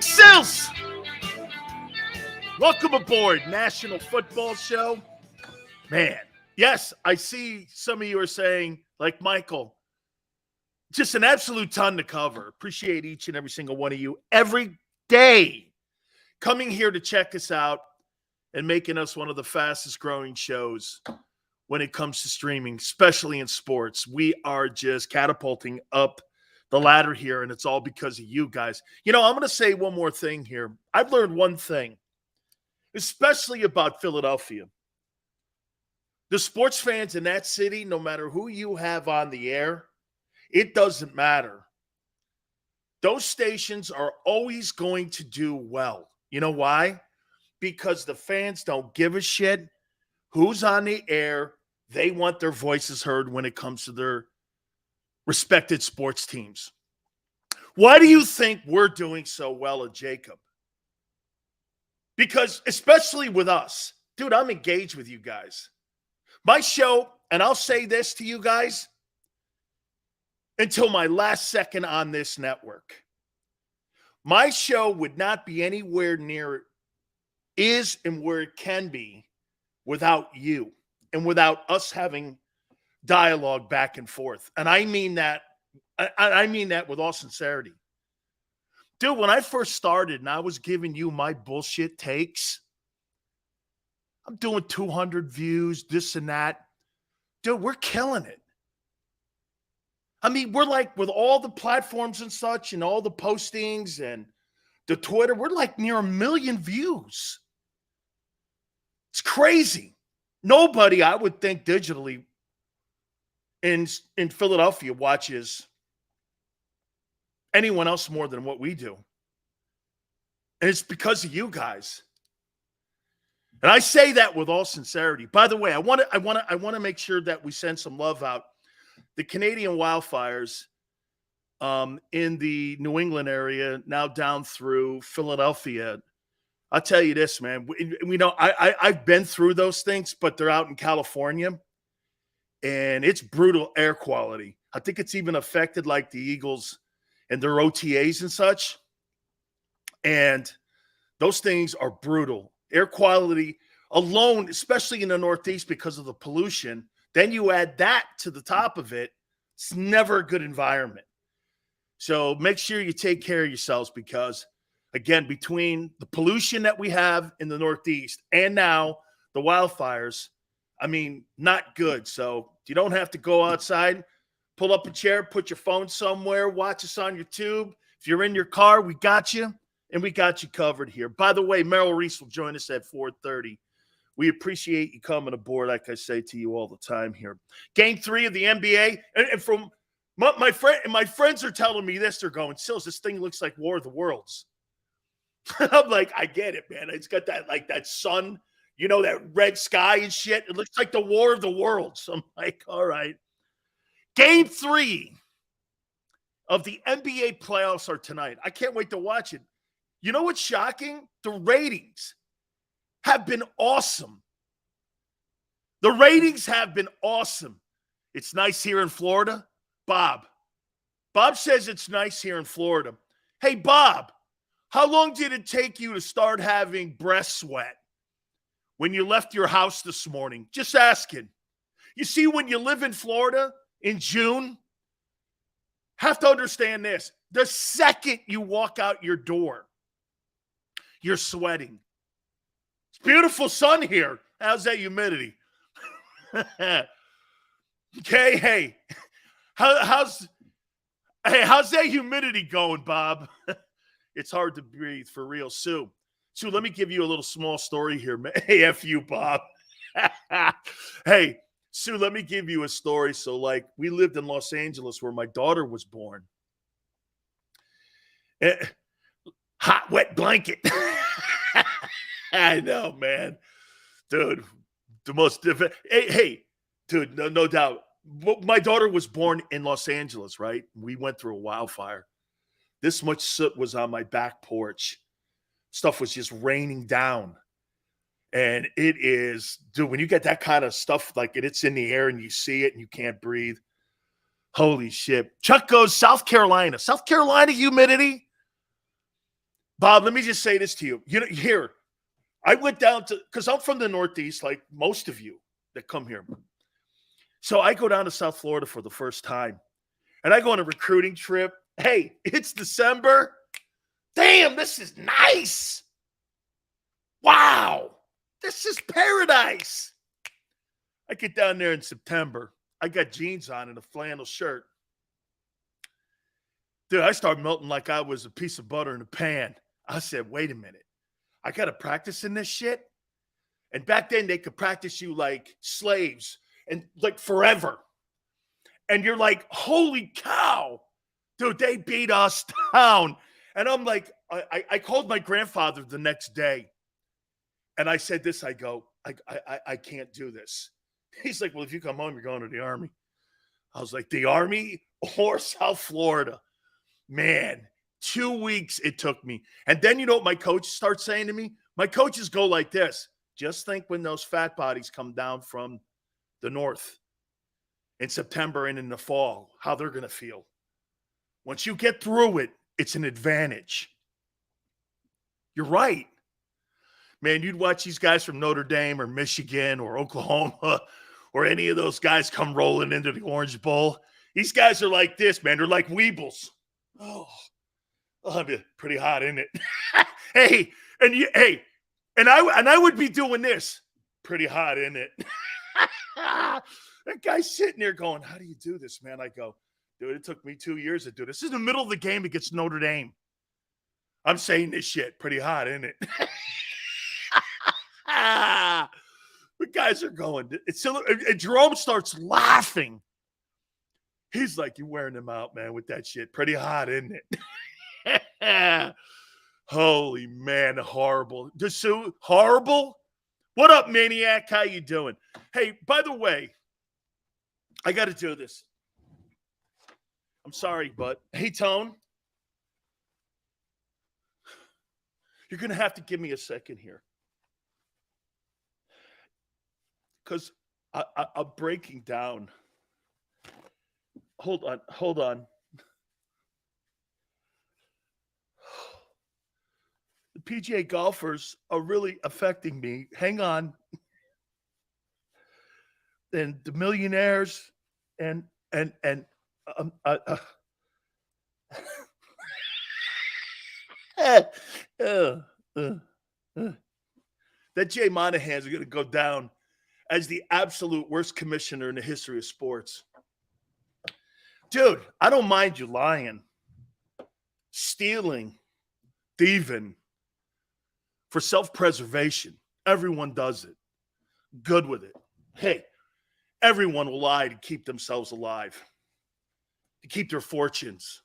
Big Sills! Welcome aboard, National Football Show. Man, yes, I see some of you are saying, like Michael, just an absolute ton to cover. Appreciate each and every single one of you every day coming here to check us out and making us one of the fastest growing shows when it comes to streaming, especially in sports. We are just catapulting up the ladder here, and it's all because of you guys. You know, I'm going to say one more thing here. I've learned one thing, especially about Philadelphia. The sports fans in that city, no matter who you have on the air, it doesn't matter. Those stations are always going to do well. You know why? Because the fans don't give a shit who's on the air. They want their voices heard when it comes to their respected sports teams. Why do you think we're doing so well at JAKIB? Because especially with us, dude, I'm engaged with you guys. My show, and I'll say this to you guys until my last second on this network. My show would not be anywhere near is and where it can be without you and without us having dialogue back and forth. And I mean that with all sincerity. Dude, when I first started and I was giving you my bullshit takes, I'm doing 200 views, this and that. Dude, we're killing it. I mean, we're like, with all the platforms and such and all the postings and the Twitter, we're like near 1 million views. It's crazy. Nobody, I would think, digitally in Philadelphia watches anyone else more than what we do. And it's because of you guys. And I say that with all sincerity. By the way, I want to make sure that we send some love out. The Canadian wildfires in the New England area, now down through Philadelphia. I'll tell you this, man. We know I've been through those things, but they're out in California, and it's brutal air quality. I think it's even affected like the Eagles and their OTAs and such. And those things are brutal. Air quality alone, especially in the Northeast because of the pollution, then you add that to the top of it, it's never a good environment. So make sure you take care of yourselves because, again, between the pollution that we have in the Northeast and now the wildfires, I mean, not good. So you don't have to go outside, pull up a chair, put your phone somewhere, watch us on your tube. If you're in your car, we got you, and we got you covered here. By the way, Merrill Reese will join us at 4:30. We appreciate you coming aboard, like I say to you all the time here. Game 3 of the NBA, and from my friends are telling me this, they're going, Sills, this thing looks like War of the Worlds. I'm like, I get it, man. It's got that, like, that sun, you know, that red sky and shit. It looks like the War of the Worlds. I'm like, all right. Game 3 of the NBA playoffs are tonight. I can't wait to watch it. You know what's shocking? The ratings have been awesome. The ratings have been awesome. It's nice here in Florida. Bob says it's nice here in Florida. Hey, Bob, how long did it take you to start having breast sweat when you left your house this morning? Just asking. You see, when you live in Florida in June, have to understand this. The second you walk out your door, you're sweating. It's beautiful sun here. How's that humidity? Okay, hey, how's that humidity going, Bob? It's hard to breathe for real. Sue, let me give you a little small story here. Hey, F you, Bob. Hey, Sue, let me give you a story. So, like, we lived in Los Angeles where my daughter was born. Hot, wet blanket. I know, man. Dude, the most difficult. Hey, dude, no doubt. My daughter was born in Los Angeles, right? We went through a wildfire. This much soot was on my back porch. Stuff was just raining down. And it is, dude, when you get that kind of stuff, like it's in the air and you see it and you can't breathe. Holy shit. Chuck goes, South Carolina. South Carolina humidity? Bob, let me just say this to you. Here, I went down to, because I'm from the Northeast, like most of you that come here. So I go down to South Florida for the first time. And I go on a recruiting trip. Hey, it's December. Damn, this is nice. Wow. This is paradise. I get down there in September. I got jeans on and a flannel shirt. Dude, I started melting like I was a piece of butter in a pan. I said, wait a minute. I got to practice in this shit? And back then, they could practice you like slaves and like forever. And you're like, holy cow. Dude, they beat us down. And I'm like, I called my grandfather the next day. And I said this, I go, I can't do this. He's like, well, if you come home, you're going to the Army. I was like, the Army or South Florida? Man, 2 weeks it took me. And then you know what my coach starts saying to me? My coaches go like this. Just think when those fat bodies come down from the north in September and in the fall, how they're going to feel. Once you get through it, it's an advantage. You're right. Man, you'd watch these guys from Notre Dame or Michigan or Oklahoma or any of those guys come rolling into the Orange Bowl. These guys are like this, man. They're like Weebles. Oh, pretty hot, isn't it? Hey, and I would be doing this. Pretty hot, isn't it? That guy's sitting there going, how do you do this, man? I go, dude, it took me 2 years to do this. This is the middle of the game against Notre Dame. I'm saying this shit. Pretty hot, isn't it? The guys are going. And Jerome starts laughing. He's like, you're wearing them out, man, with that shit. Pretty hot, isn't it? Holy man, horrible. Dessou, horrible? What up, maniac? How you doing? Hey, by the way, I got to do this. I'm sorry, but hey, Tone, you're going to have to give me a second here. Because I'm breaking down. Hold on. The PGA golfers are really affecting me. Hang on. And the millionaires and that Jay Monahan's going to go down as the absolute worst commissioner in the history of sports. Dude, I don't mind you lying, stealing, thieving for self-preservation. Everyone does it. Good with it. Hey, everyone will lie to keep themselves alive, to keep their fortunes,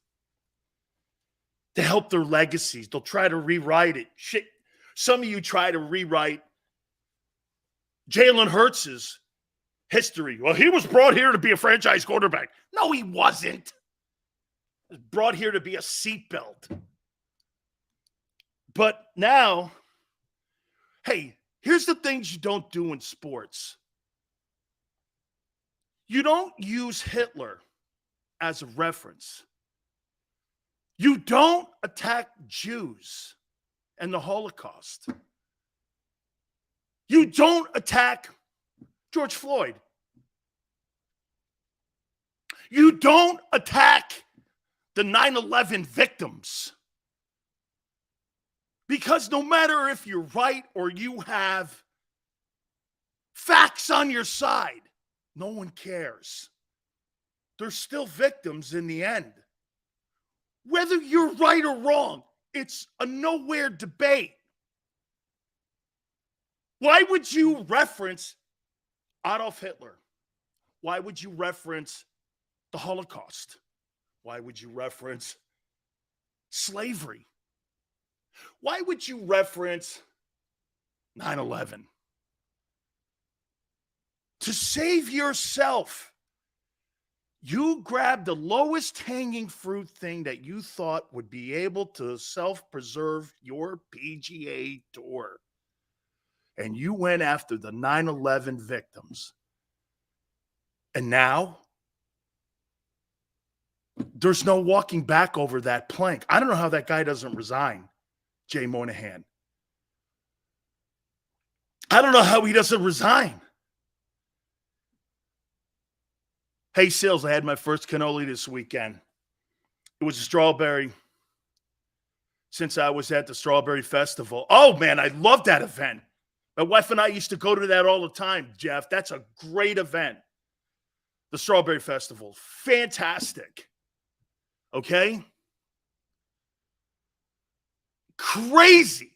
to help their legacies. They'll try to rewrite it. Shit. Some of you try to rewrite Jalen Hurts' history. Well, he was brought here to be a franchise quarterback. No, he wasn't. He was brought here to be a seatbelt. But now, hey, here's the things you don't do in sports. You don't use Hitler as a reference. You don't attack Jews and the Holocaust. You don't attack George Floyd. You don't attack the 9/11 victims. Because no matter if you're right or you have facts on your side, no one cares. They're still victims in the end. Whether you're right or wrong, it's a nowhere debate. Why would you reference Adolf Hitler? Why would you reference the Holocaust? Why would you reference slavery? Why would you reference 9/11? To save yourself, you grabbed the lowest hanging fruit thing that you thought would be able to self-preserve your PGA tour. And you went after the 9/11 victims. And now, there's no walking back over that plank. I don't know how that guy doesn't resign. Jay Monahan. I don't know how he doesn't resign. Hey, Sills, I had my first cannoli this weekend. It was a strawberry since I was at the Strawberry Festival. Oh, man, I love that event. My wife and I used to go to that all the time, Jeff. That's a great event. The Strawberry Festival. Fantastic. Okay? Crazy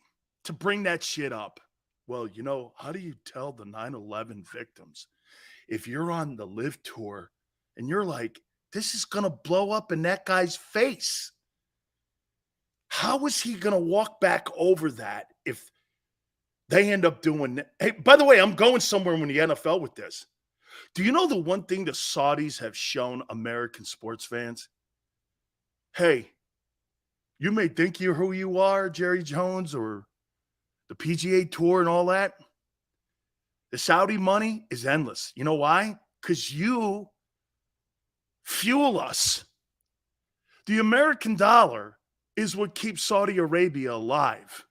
to bring that shit up. Well, you know, how do you tell the 9/11 victims if you're on the Live Tour and you're like, this is going to blow up in that guy's face? How is he going to walk back over that if they end up doing that? Hey, by the way, I'm going somewhere in the NFL with this. Do you know the one thing the Saudis have shown American sports fans? Hey, you may think you're who you are, Jerry Jones, or the PGA Tour and all that. The Saudi money is endless. You know why? Because you fuel us. The American dollar is what keeps Saudi Arabia alive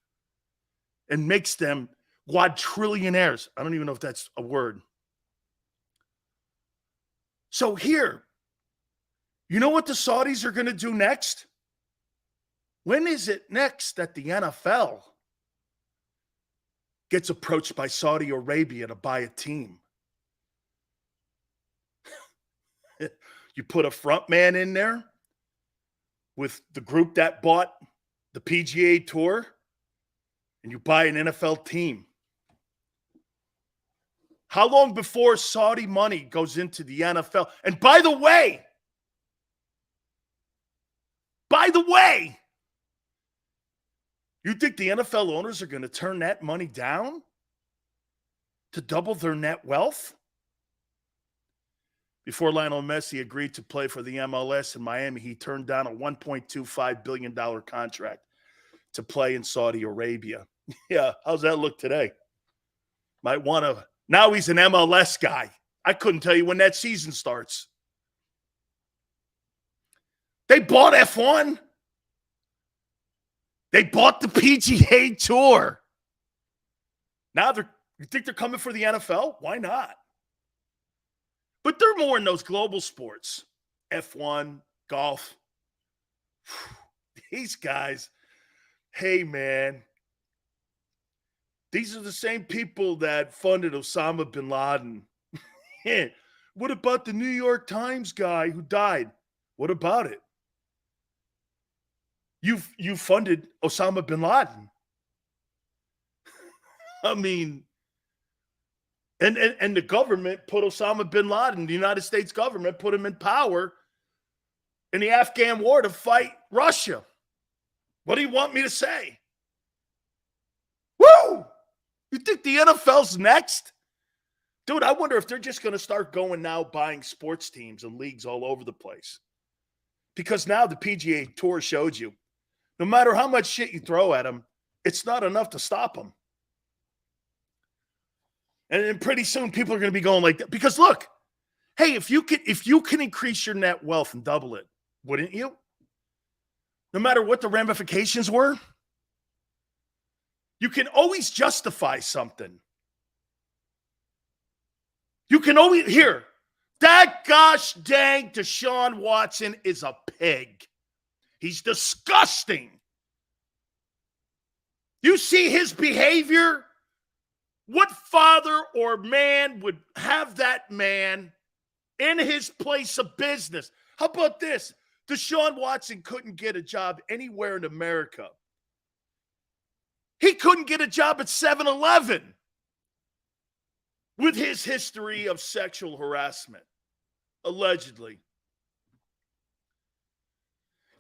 and makes them quadrillionaires. I don't even know if that's a word. So here, you know what the Saudis are going to do next? When is it next that the NFL gets approached by Saudi Arabia to buy a team? You put a front man in there with the group that bought the PGA Tour, and you buy an NFL team. How long before Saudi money goes into the NFL? And by the way, you think the NFL owners are going to turn that money down to double their net wealth? Before Lionel Messi agreed to play for the MLS in Miami, he turned down a $1.25 billion contract to play in Saudi Arabia. Yeah, how's that look today? Might want to. Now he's an MLS guy. I couldn't tell you when that season starts. They bought F1. They bought the PGA Tour. Now you think they're coming for the NFL? Why not? But they're more in those global sports. F1, golf. These guys, hey, man. These are the same people that funded Osama bin Laden. What about the New York Times guy who died? What about it? You funded Osama bin Laden. I mean, and the government put Osama bin Laden, the United States government put him in power in the Afghan war to fight Russia. What do you want me to say? Woo! You think the NFL's next? Dude, I wonder if they're just going to start going now buying sports teams and leagues all over the place. Because now the PGA Tour showed you, no matter how much shit you throw at them, it's not enough to stop them. And then pretty soon people are going to be going like that. Because look, hey, if you can increase your net wealth and double it, wouldn't you? No matter what the ramifications were, you can always justify something. You can always hear that gosh dang Deshaun Watson is a pig. He's disgusting. You see his behavior? What father or man would have that man in his place of business? How about this? Deshaun Watson couldn't get a job anywhere in America. He couldn't get a job at 7-Eleven with his history of sexual harassment, allegedly.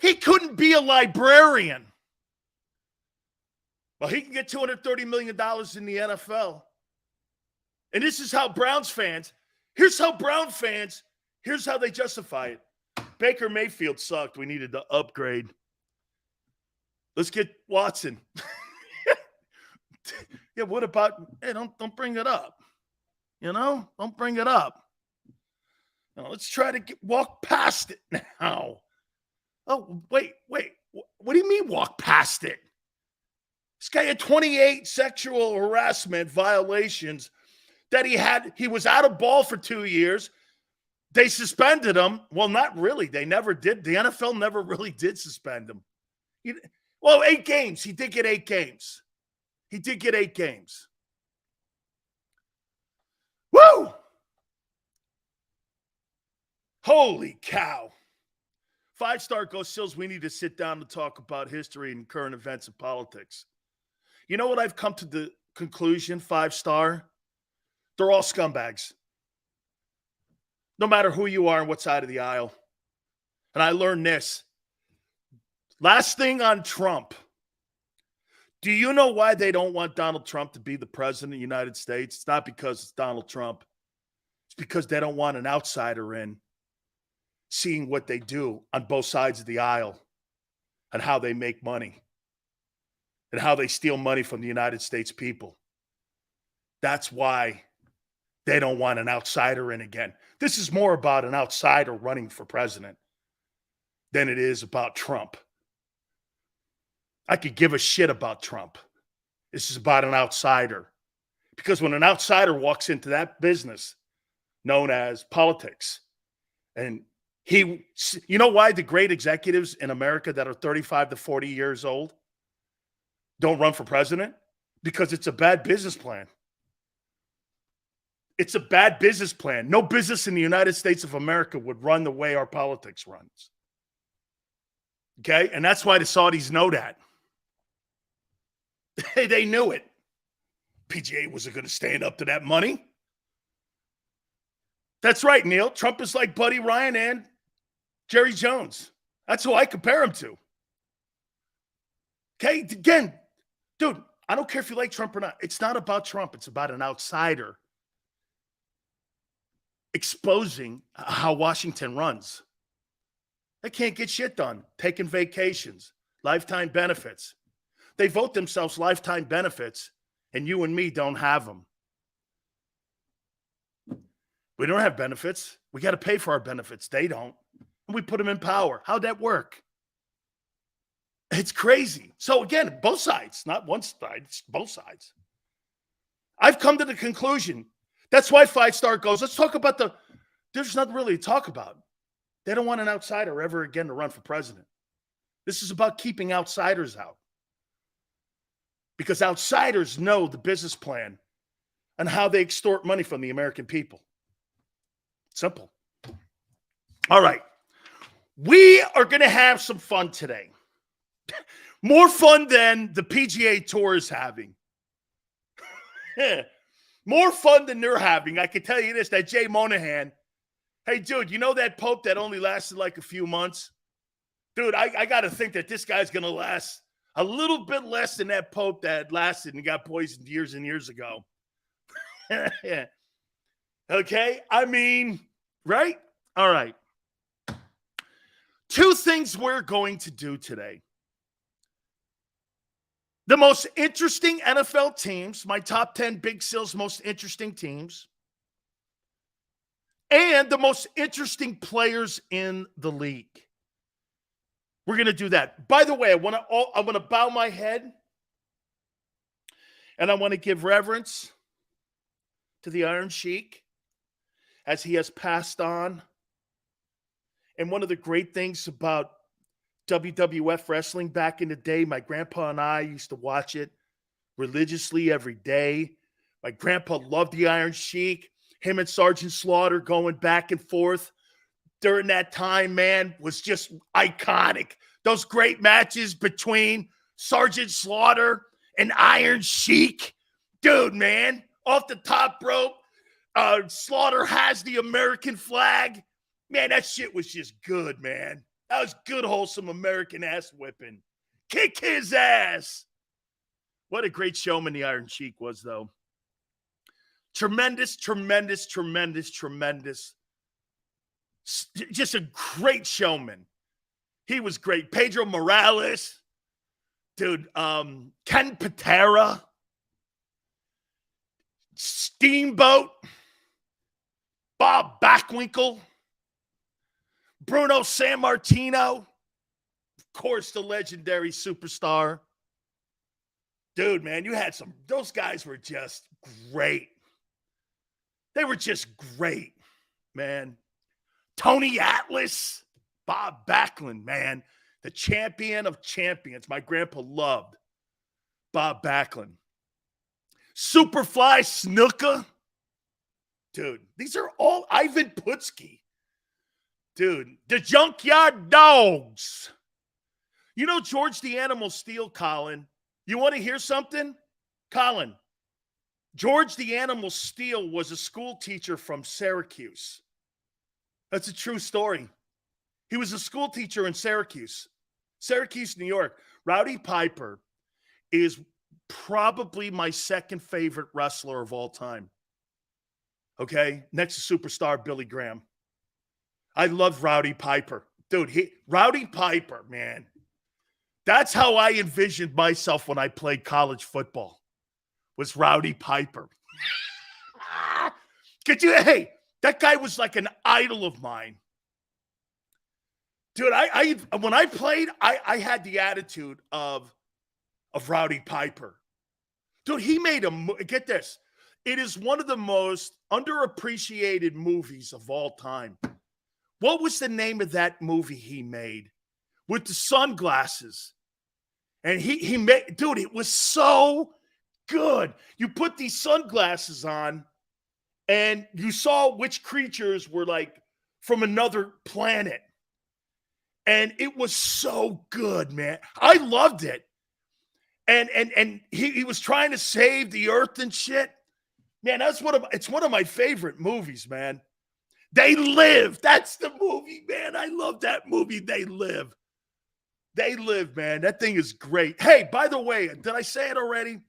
He couldn't be a librarian. Well, he can get $230 million in the NFL. And this is how Browns fans, here's how they justify it. Baker Mayfield sucked. We needed to upgrade. Let's get Watson. Yeah, what about, hey, don't bring it up. You know, don't bring it up. Now, let's try to walk past it now. Oh, wait. What do you mean walk past it? This guy had 28 sexual harassment violations that he had. He was out of ball for 2 years. They suspended him. Well, not really. They never did. The NFL never really did suspend him. 8 games. He did get 8 games. He did get 8 games. Woo! Holy cow. 5-star Go Sills, we need to sit down and talk about history and current events and politics. You know what I've come to the conclusion, 5-star? They're all scumbags. No matter who you are and what side of the aisle. And I learned this. Last thing on Trump. Do you know why they don't want Donald Trump to be the president of the United States? It's not because it's Donald Trump. It's because they don't want an outsider in seeing what they do on both sides of the aisle and how they make money and how they steal money from the United States people. That's why they don't want an outsider in again. This is more about an outsider running for president than it is about Trump. I could give a shit about Trump. This is about an outsider. Because when an outsider walks into that business known as politics, and you know why the great executives in America that are 35 to 40 years old don't run for president? Because it's a bad business plan. It's a bad business plan. No business in the United States of America would run the way our politics runs. Okay? And that's why the Saudis know that. They knew it. PGA wasn't going to stand up to that money. That's right, Neil. Trump is like Buddy Ryan and Jerry Jones. That's who I compare him to. Okay? Again, dude, I don't care if you like Trump or not. It's not about Trump. It's about an outsider exposing how Washington runs. They can't get shit done. Taking vacations, lifetime benefits. They vote themselves lifetime benefits, and you and me don't have them. We don't have benefits. We got to pay for our benefits. They don't. And we put them in power. How'd that work? It's crazy. So again, both sides, not one side, it's both sides. I've come to the conclusion. That's why 5-star goes, let's talk about there's nothing really to talk about. They don't want an outsider ever again to run for president. This is about keeping outsiders out. Because outsiders know the business plan and how they extort money from the American people. Simple. All right. We are going to have some fun today. More fun than the PGA Tour is having. More fun than they're having. I can tell you this, that Jay Monahan. Hey, dude, you know that Pope that only lasted like a few months? Dude, I got to think that this guy's going to last a little bit less than that Pope that lasted and got poisoned years and years ago. Okay? I mean, right? All right. 2 things we're going to do today. The most interesting NFL teams, my top 10 Big Sills most interesting teams, and the most interesting players in the league. We're going to do that. By the way, I want to bow my head, and I want to give reverence to the Iron Sheik as he has passed on. And one of the great things about WWF wrestling back in the day, my grandpa and I used to watch it religiously every day. My grandpa loved the Iron Sheik. Him and Sergeant Slaughter going back and forth during that time, man, was just iconic. Those great matches between Sergeant Slaughter and Iron Sheik. Dude, man, off the top rope, Slaughter has the American flag. Man, that shit was just good, man. That was good, wholesome American ass whipping. Kick his ass. What a great showman the Iron Sheik was, though. Tremendous, tremendous, tremendous, tremendous. Just a great showman. He was great. Pedro Morales. Dude, Ken Patera. Steamboat. Bob Backwinkel. Bruno Sammartino. Of course, the legendary superstar. Dude, man, you had those guys were just great. They were just great, man. Tony Atlas, Bob Backlund, man, the champion of champions. My grandpa loved Bob Backlund. Superfly Snuka. Dude, these are all Ivan Putski. Dude, the Junkyard Dogs. You know George the Animal Steel, Colin. You want to hear something? Colin, George the Animal Steel was a school teacher from Syracuse. That's a true story. He was a school teacher in Syracuse, New York. Rowdy Piper is probably my second favorite wrestler of all time. Okay? Next to superstar Billy Graham. I love Rowdy Piper. Dude, Rowdy Piper, man. That's how I envisioned myself when I played college football, was Rowdy Piper. Hey, that guy was like an idol of mine. Dude, when I played, I had the attitude of Rowdy Piper. Dude, he made get this. It is one of the most underappreciated movies of all time. What was the name of that movie he made with the sunglasses? And he made, dude, it was so good. You put these sunglasses on and you saw which creatures were like from another planet. And it was so good, man. I loved it. And he was trying to save the earth and shit. Man, it's one of my favorite movies, man. They Live. That's the movie, man. I love that movie. They Live. They Live, man. That thing is great. Hey, by the way, did I say it already?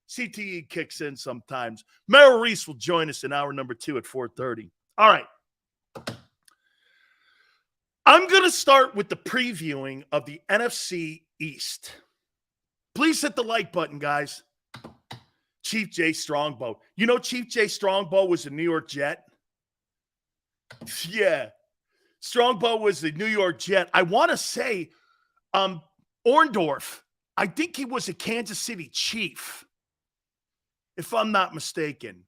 CTE kicks in sometimes. Merrill Reese will join us in hour number 2 at 4:30. All right. I'm going to start with the previewing of the NFC East. Please hit the like button, guys. Chief Jay Strongbow. You know Chief Jay Strongbow was a New York Jet? Yeah. Strongbow was the New York Jet. I want to say Orndorff, I think he was a Kansas City Chief, if I'm not mistaken.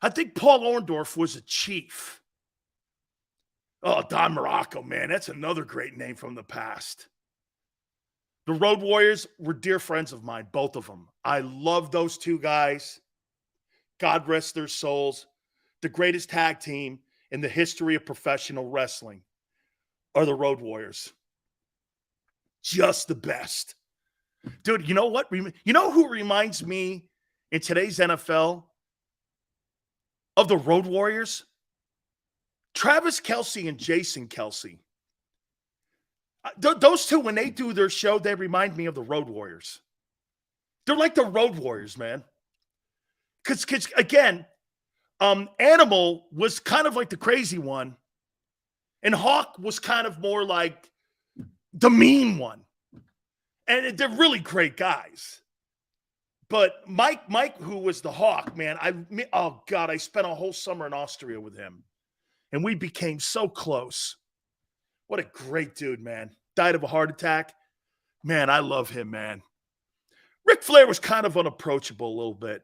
I think Paul Orndorff was a Chief. Oh, Don Morocco, man. That's another great name from the past. The Road Warriors were dear friends of mine, both of them. I love those two guys. God rest their souls. The greatest tag team in the history of professional wrestling are the Road Warriors. Just the best. Dude, you know what? You know who reminds me in today's NFL of the Road Warriors? Travis Kelce and Jason Kelce. Those two, when they do their show, they remind me of the Road Warriors. They're like the Road Warriors, man. Because again, Animal was kind of like the crazy one, and Hawk was kind of more like the mean one. And they're really great guys. But Mike, who was the Hawk, man, I spent a whole summer in Austria with him. And we became so close. What a great dude, man. Died of a heart attack. Man, I love him, man. Ric Flair was kind of unapproachable a little bit.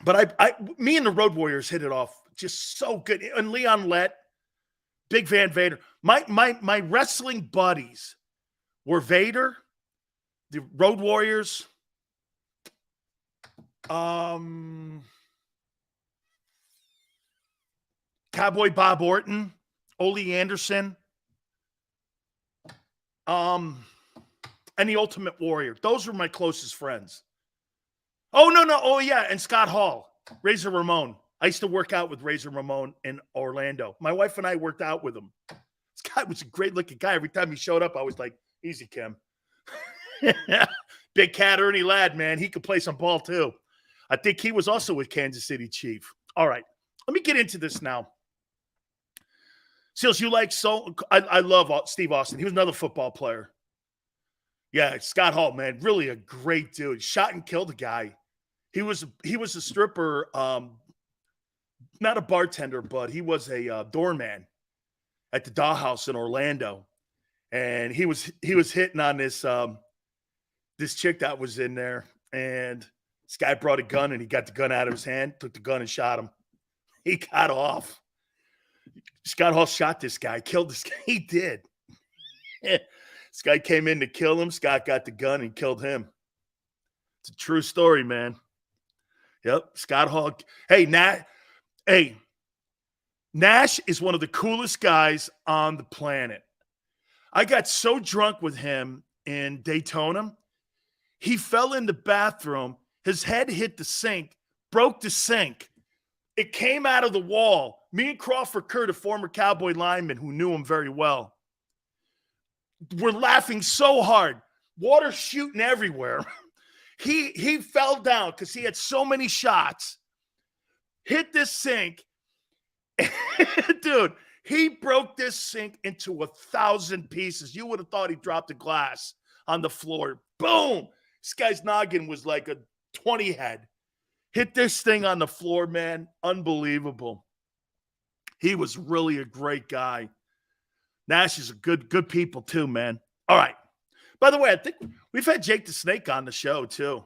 But me and the Road Warriors hit it off just so good. And Leon Lett, Big Van Vader. My wrestling buddies were Vader, the Road Warriors, Cowboy Bob Orton, Ole Anderson, and the Ultimate Warrior. Those were my closest friends. Oh, no. Oh, yeah, and Scott Hall, Razor Ramon. I used to work out with Razor Ramon in Orlando. My wife and I worked out with him. This guy was a great-looking guy. Every time he showed up, I was like, easy, Kim. Big Cat Ernie Ladd, man. He could play some ball, too. I think he was also with Kansas City Chief. All right, let me get into this now. Seals, I love Steve Austin. He was another football player. Yeah, Scott Hall, man, really a great dude. Shot and killed a guy. He was a stripper, not a bartender, but he was a doorman at the Dollhouse in Orlando, and he was hitting on this this chick that was in there. And this guy brought a gun, and he got the gun out of his hand, took the gun and shot him. He got off. Scott Hall shot this guy, killed this guy. He did. This guy came in to kill him. Scott got the gun and killed him. It's a true story, man. Yep, Scott Hall. Hey, Nash is one of the coolest guys on the planet. I got so drunk with him in Daytona, he fell in the bathroom. His head hit the sink, broke the sink. It came out of the wall. Me and Crawford Kurt, a former Cowboy lineman who knew him very well, were laughing so hard. Water shooting everywhere. He fell down because he had so many shots. Hit this sink. Dude, he broke this sink into 1,000 pieces. You would have thought he dropped a glass on the floor. Boom! This guy's noggin was like a 20 head. Hit this thing on the floor, man. Unbelievable. He was really a great guy. Nash is a good people too, man. All right. By the way, I think we've had Jake the Snake on the show too.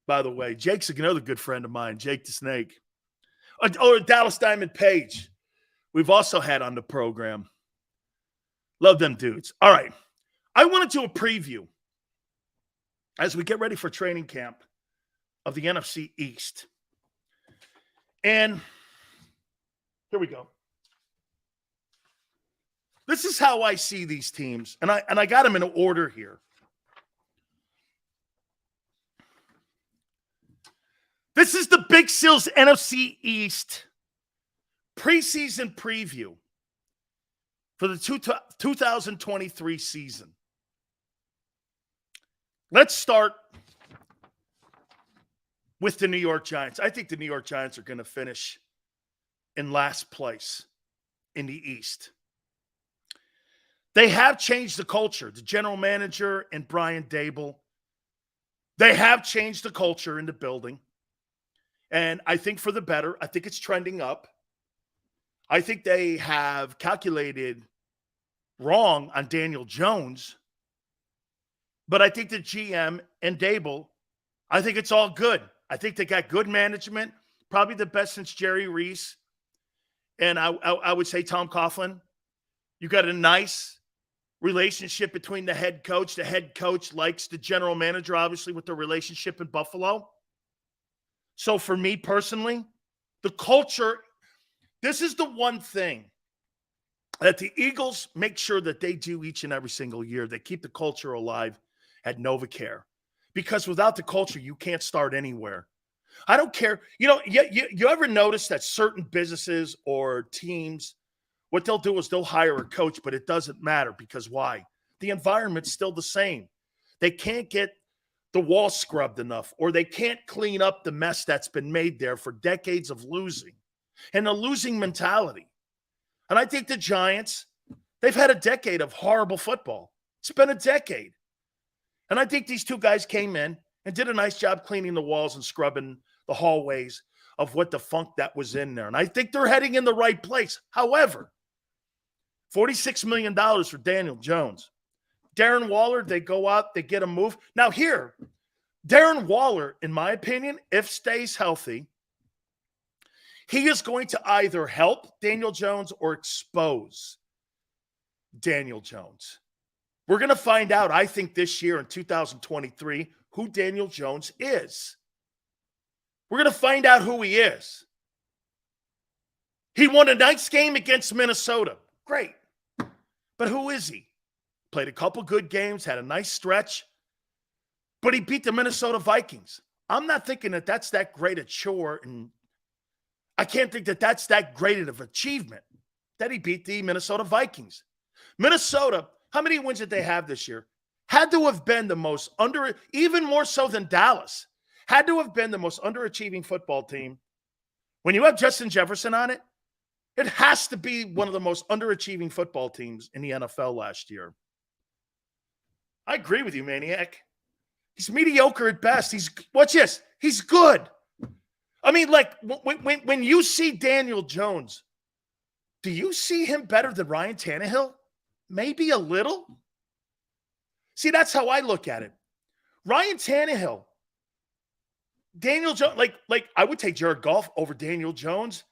By the way, Jake's another good friend of mine, Jake the Snake. Or Dallas Diamond Page. We've also had on the program. Love them dudes. All right. I want to do a preview as we get ready for training camp of the NFC East. And here we go. This is how I see these teams, and I got them in order here. This is the Big Sills NFC East preseason preview for the 2023 season. Let's start with the New York Giants. I think the New York Giants are going to finish in last place in the East. They have changed the culture. The general manager and Brian Daboll, they have changed the culture in the building. And I think for the better. I think it's trending up. I think they have calculated wrong on Daniel Jones. But I think the GM and Daboll, I think it's all good. I think they got good management, probably the best since Jerry Reese. And I would say Tom Coughlin. You got a nice relationship between the head coach. The head coach likes the general manager, obviously, with the relationship in Buffalo. So for me personally, the culture, this is the one thing that the Eagles make sure that they do each and every single year. They keep the culture alive at NovaCare. Because without the culture, you can't start anywhere. I don't care. You ever notice that certain businesses or teams, what they'll do is they'll hire a coach, but it doesn't matter because why? The environment's still the same. They can't get the wall scrubbed enough, or they can't clean up the mess that's been made there for decades of losing and a losing mentality. And I think the Giants, they've had a decade of horrible football. It's been a decade. And I think these two guys came in and did a nice job cleaning the walls and scrubbing the hallways of what the funk that was in there. And I think they're heading in the right place. However, $46 million for Daniel Jones. Darren Waller, they go out, they get a move. Now here, Darren Waller, in my opinion, if stays healthy, he is going to either help Daniel Jones or expose Daniel Jones. We're going to find out, I think, this year in 2023, who Daniel Jones is. We're going to find out who he is. He won a nice game against Minnesota. Great. But who is he? Played a couple good games, had a nice stretch, but he beat the Minnesota Vikings. I'm not thinking that that's that great a chore, and I can't think that that's that great of achievement that he beat the Minnesota Vikings. Minnesota, how many wins did they have this year? Had to have been the most even more so than Dallas, had to have been the most underachieving football team. When you have Justin Jefferson on it, it has to be one of the most underachieving football teams in the NFL last year. I agree with you, Maniac. He's mediocre at best. Watch this. He's good. I mean, like, when you see Daniel Jones, do you see him better than Ryan Tannehill? Maybe a little. See, that's how I look at it. Ryan Tannehill Daniel Jones, like I would take Jared Goff over Daniel Jones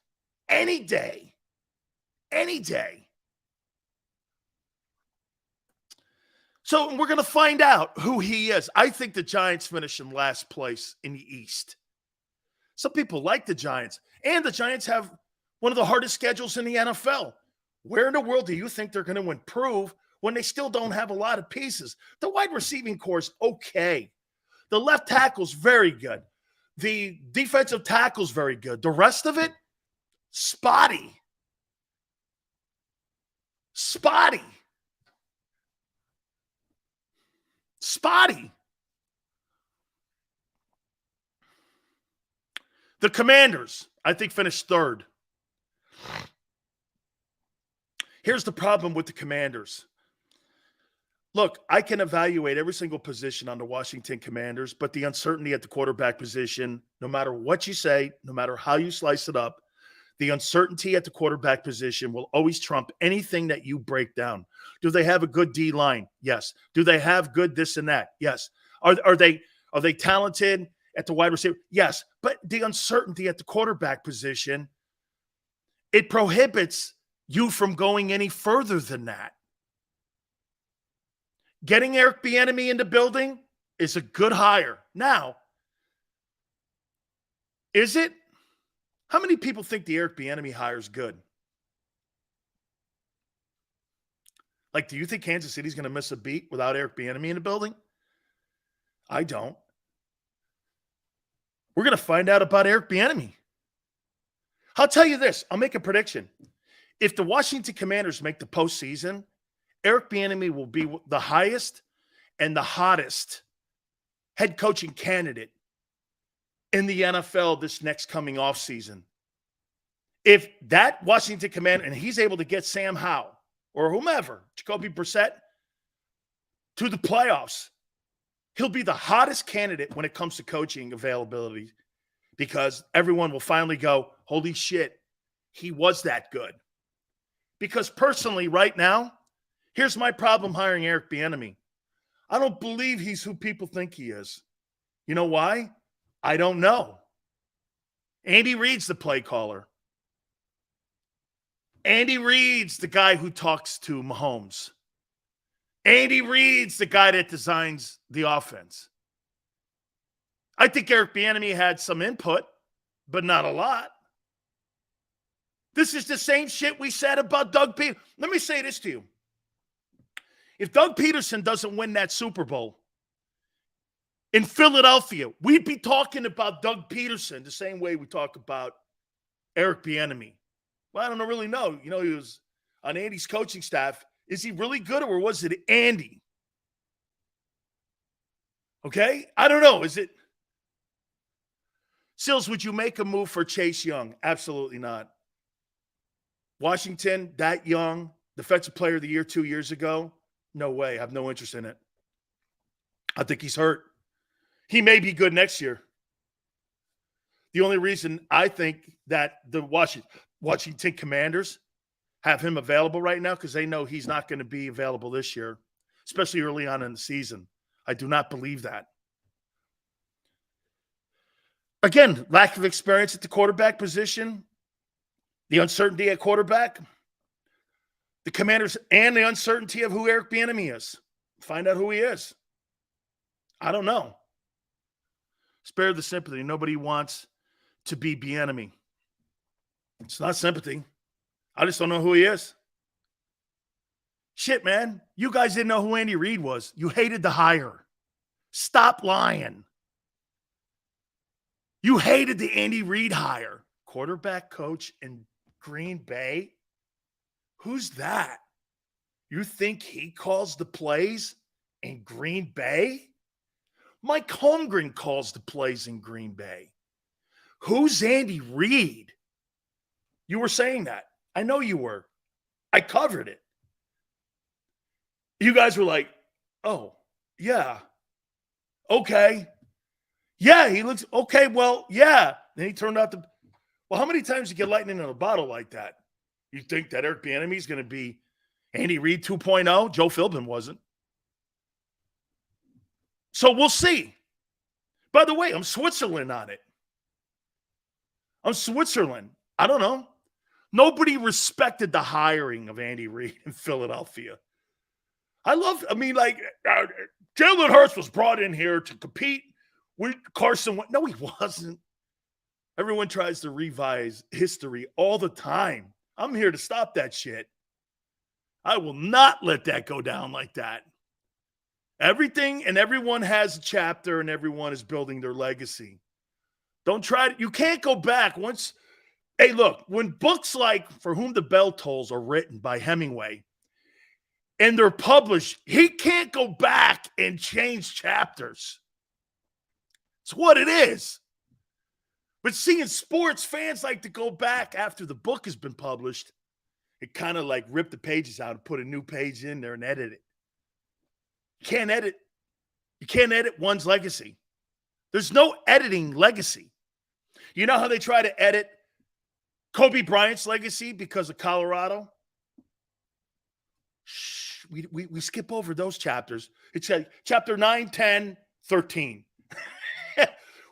any day. Any day. So we're going to find out who he is. I think the Giants finish in last place in the East. Some people like the Giants. And the Giants have one of the hardest schedules in the NFL. Where in the world do you think they're going to improve when they still don't have a lot of pieces? The wide receiving core is okay. The left tackle's very good. The defensive tackle's very good. The rest of it, spotty. Spotty. Spotty. The Commanders, I think, finished third. Here's the problem with the Commanders. Look, I can evaluate every single position on the Washington Commanders, but the uncertainty at the quarterback position, no matter what you say, no matter how you slice it up, the uncertainty at the quarterback position will always trump anything that you break down. Do they have a good D line? Yes. Do they have good this and that? Yes. Are they talented at the wide receiver? Yes. But the uncertainty at the quarterback position, it prohibits you from going any further than that. Getting Eric Bieniemy in the building is a good hire. Now, is it? How many people think the Eric Bieniemy hire is good? Like, do you think Kansas City's going to miss a beat without Eric Bieniemy in the building? I don't. We're going to find out about Eric Bieniemy. I'll tell you this. I'll make a prediction. If the Washington Commanders make the postseason, Eric Bieniemy will be the highest and the hottest head coaching candidate in the NFL this next coming offseason. If that Washington Commander, and he's able to get Sam Howell or whomever, Jacoby Brissett, to the playoffs, he'll be the hottest candidate when it comes to coaching availability because everyone will finally go, holy shit, he was that good. Because personally, right now, here's my problem hiring Eric Bieniemy. I don't believe he's who people think he is. You know why? I don't know. Andy Reid's the play caller. Andy Reid's the guy who talks to Mahomes. Andy Reid's the guy that designs the offense. I think Eric Bieniemy had some input, but not a lot. This is the same shit we said about Doug Peterson. Let me say this to you. If Doug Peterson doesn't win that Super Bowl in Philadelphia, we'd be talking about Doug Peterson the same way we talk about Eric Bieniemy. Well, I don't really know. You know, he was on Andy's coaching staff. Is he really good or was it Andy? Okay? I don't know. Is it? Sills, would you make a move for Chase Young? Absolutely not. Washington, that young, defensive player of the year 2 years ago? No way. I have no interest in it. I think he's hurt. He may be good next year. The only reason I think that the Washington Commanders have him available right now because they know he's not going to be available this year, especially early on in the season. I do not believe that. Again, lack of experience at the quarterback position, the uncertainty at quarterback, the Commanders, and the uncertainty of who Eric Bieniemy is. Find out who he is. I don't know. Spare the sympathy. Nobody wants to be Bieniemy. It's not sympathy. I just don't know who he is. Shit, man. You guys didn't know who Andy Reid was. You hated the hire. Stop lying. You hated the Andy Reid hire. Quarterback coach in Green Bay? Who's that? You think he calls the plays in Green Bay? Mike Holmgren calls the plays in Green Bay. Who's Andy Reid? You were saying that. I know you were. I covered it. You guys were like, oh, yeah. Okay. Yeah, he looks okay. Well, yeah. Then he turned out to. Well, how many times you get lightning in a bottle like that? You think that Eric Bieniemy is going to be Andy Reid 2.0? Joe Philbin wasn't. So we'll see. By the way, I'm Switzerland on it. I'm Switzerland. I don't know. Nobody respected the hiring of Andy Reid in Philadelphia. Jalen Hurts was brought in here to compete with Carson. No, he wasn't. Everyone tries to revise history all the time. I'm here to stop that shit. I will not let that go down like that. Everything and everyone has a chapter and everyone is building their legacy. Don't try to, you can't go back once. Hey, look, when books like For Whom the Bell Tolls are written by Hemingway and they're published, he can't go back and change chapters. It's what it is. But seeing sports, fans like to go back after the book has been published and kind of like rip the pages out and put a new page in there and edit it. You can't edit. You can't edit one's legacy. There's no editing legacy. You know how they try to edit Kobe Bryant's legacy because of Colorado? Shh, we skip over those chapters. It's chapter 9, 10, 13.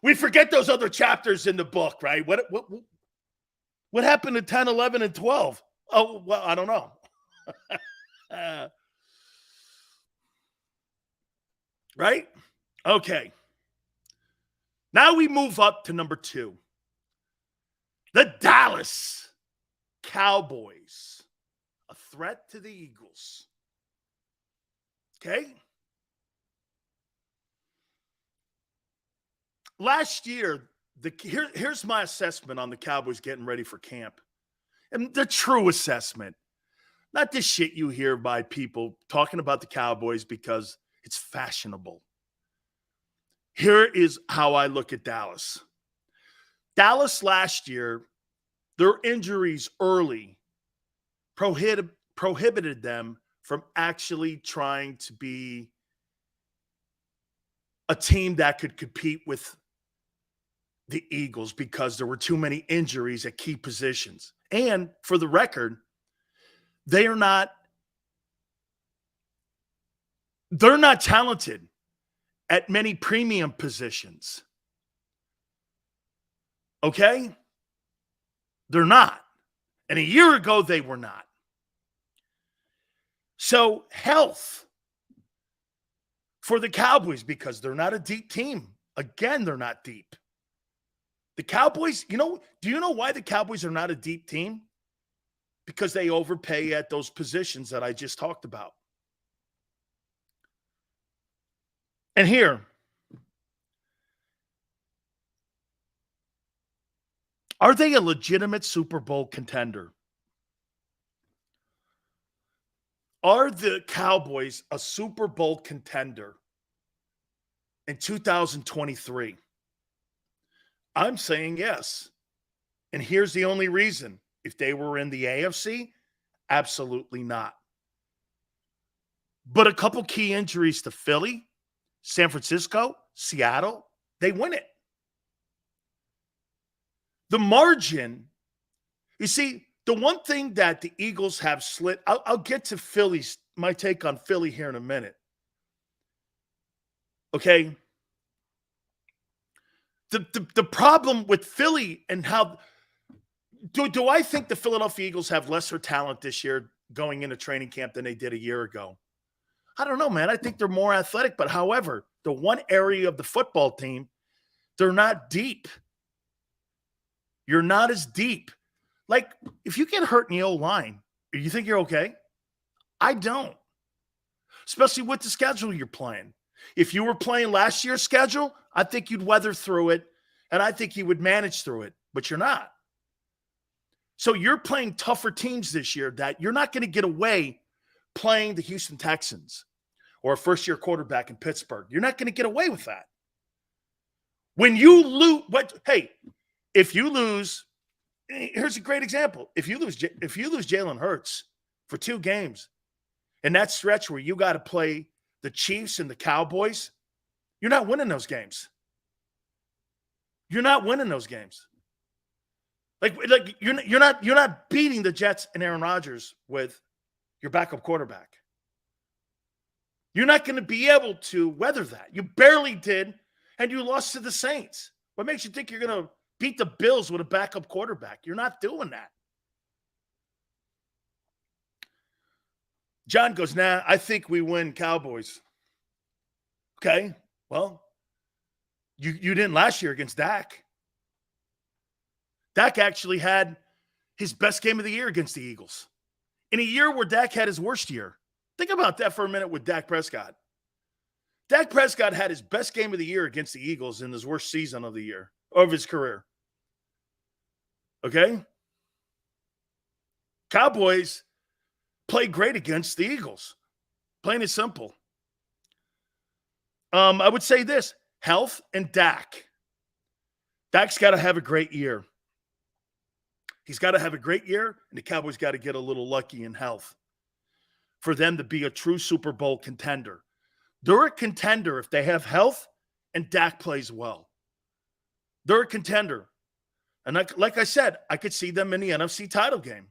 We forget those other chapters in the book, right? What happened to 10, 11, and 12? Oh, well, I don't know. Right? Okay. Now we move up to number 2. The Dallas Cowboys. A threat to the Eagles. Okay? Last year, here's my assessment on the Cowboys getting ready for camp. And the true assessment. Not this shit you hear by people talking about the Cowboys because it's fashionable. Here is how I look at Dallas. Dallas last year, their injuries early prohibited them from actually trying to be a team that could compete with the Eagles because there were too many injuries at key positions. And for the record, they're not talented at many premium positions. Okay? They're not. And a year ago, they were not. So health for the Cowboys, because they're not a deep team. Again, they're not deep. The Cowboys, do you know why the Cowboys are not a deep team? Because they overpay at those positions that I just talked about. And here, are they a legitimate Super Bowl contender? Are the Cowboys a Super Bowl contender in 2023? I'm saying yes. And here's the only reason. If they were in the AFC, absolutely not. But a couple key injuries to Philly, San Francisco, Seattle, they win it. The margin, you see, the one thing that the Eagles have slid, I'll get to my take on Philly here in a minute. Okay? The problem with Philly and how do I think the Philadelphia Eagles have lesser talent this year going into training camp than they did a year ago? I don't know, man. I think they're more athletic, but however, the one area of the football team, they're not deep. You're not as deep. Like, if you get hurt in the O-line, you think you're okay? I don't. Especially with the schedule you're playing. If you were playing last year's schedule, I think you'd weather through it, and I think you would manage through it, but you're not. So you're playing tougher teams this year that you're not going to get away playing the Houston Texans or a first-year quarterback in Pittsburgh. You're not going to get away with that. When you lose, if you lose, here's a great example. If you lose Jalen Hurts for 2 games, in that stretch where you got to play the Chiefs and the Cowboys, you're not winning those games. You're not winning those games. Like you're not beating the Jets and Aaron Rodgers with your backup quarterback. You're not going to be able to weather that. You barely did and you lost to the Saints. What makes you think you're going to beat the Bills with a backup quarterback? You're not doing that. John goes, nah, I think we win, Cowboys. Okay, well, you didn't last year against Dak. Dak actually had his best game of the year against the Eagles. In a year where Dak had his worst year. Think about that for a minute with Dak Prescott. Dak Prescott had his best game of the year against the Eagles in his worst season of the year, of his career. Okay? Cowboys played great against the Eagles. Plain and simple. I would say this, health and Dak. Dak's got to have a great year. He's got to have a great year, and the Cowboys got to get a little lucky in health for them to be a true Super Bowl contender. They're a contender if they have health and Dak plays well. They're a contender. And like I said, I could see them in the NFC title game.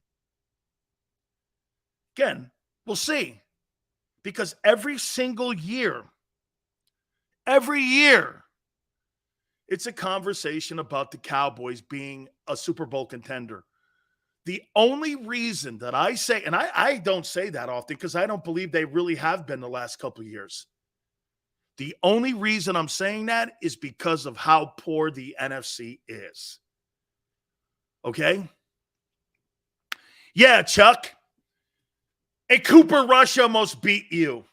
Again, we'll see. Because every single year, it's a conversation about the Cowboys being a Super Bowl contender. The only reason that I say, and I don't say that often because I don't believe they really have been the last couple of years. The only reason I'm saying that is because of how poor the NFC is. Okay? Yeah, Chuck. And Cooper Rush almost beat you.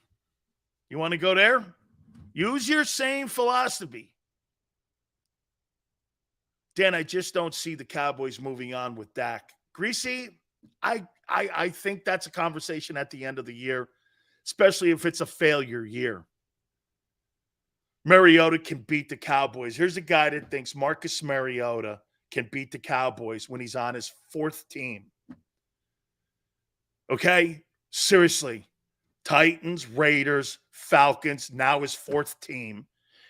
You want to go there? Use your same philosophy. Dan, I just don't see the Cowboys moving on with Dak. Greasy, I think that's a conversation at the end of the year, especially if it's a failure year. Mariota can beat the Cowboys. Here's a guy that thinks Marcus Mariota can beat the Cowboys when he's on his fourth team. Okay? Seriously. Titans, Raiders, Falcons, now his fourth team,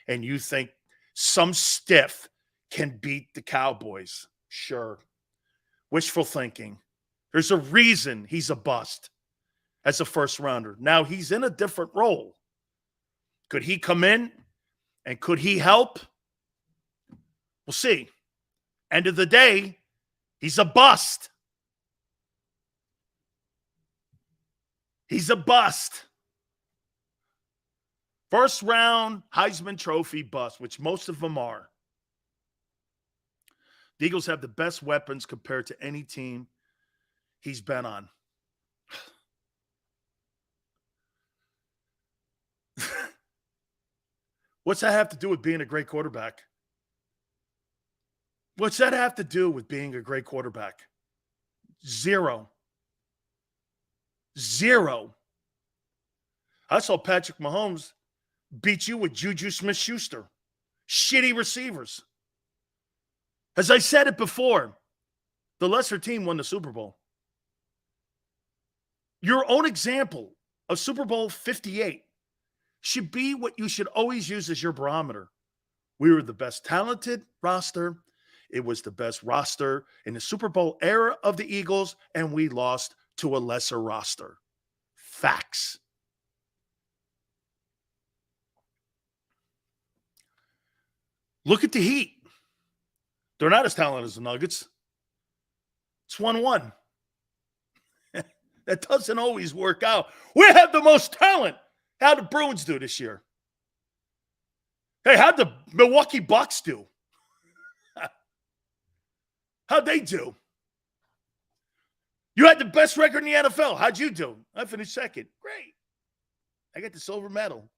and you think some stiff can beat the Cowboys? Sure. Wishful thinking. There's a reason he's a bust as a first rounder. Now he's in a different role. Could he come in and could he help? We'll see. End of the day, he's a bust. He's a bust. First round Heisman Trophy bust, which most of them are. The Eagles have the best weapons compared to any team he's been on. What's that have to do with being a great quarterback? What's that have to do with being a great quarterback? Zero. I saw Patrick Mahomes beat you with Juju Smith-Schuster. Shitty receivers. As I said it before, the lesser team won the Super Bowl. Your own example of Super Bowl 58 should be what you should always use as your barometer. We were the best talented roster. It was the best roster in the Super Bowl era of the Eagles, and we lost to a lesser roster. Facts. Look at the Heat. They're not as talented as the Nuggets. It's 1-1. That doesn't always work out. We have the most talent. How'd the Bruins do this year? Hey, how'd the Milwaukee Bucks do? How'd they do? You had the best record in the NFL. How'd you do? I finished second. Great. I got the silver medal.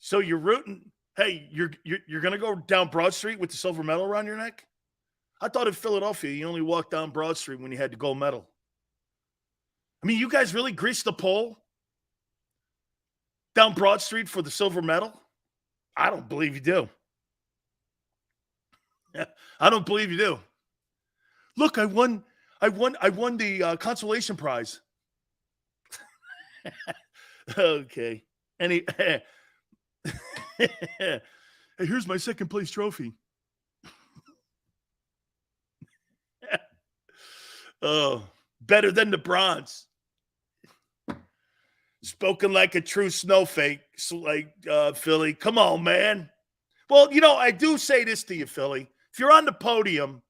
So you're rooting. Hey, you're going to go down Broad Street with the silver medal around your neck? I thought in Philadelphia, you only walked down Broad Street when you had the gold medal. I mean, you guys really greased the pole down Broad Street for the silver medal? I don't believe you do. I don't believe you do. Look, I won the consolation prize. Okay. Hey, here's my second place trophy. Oh, better than the bronze. Spoken like a true snowflake, like Philly. Come on, man. Well, I do say this to you, Philly. If you're on the podium,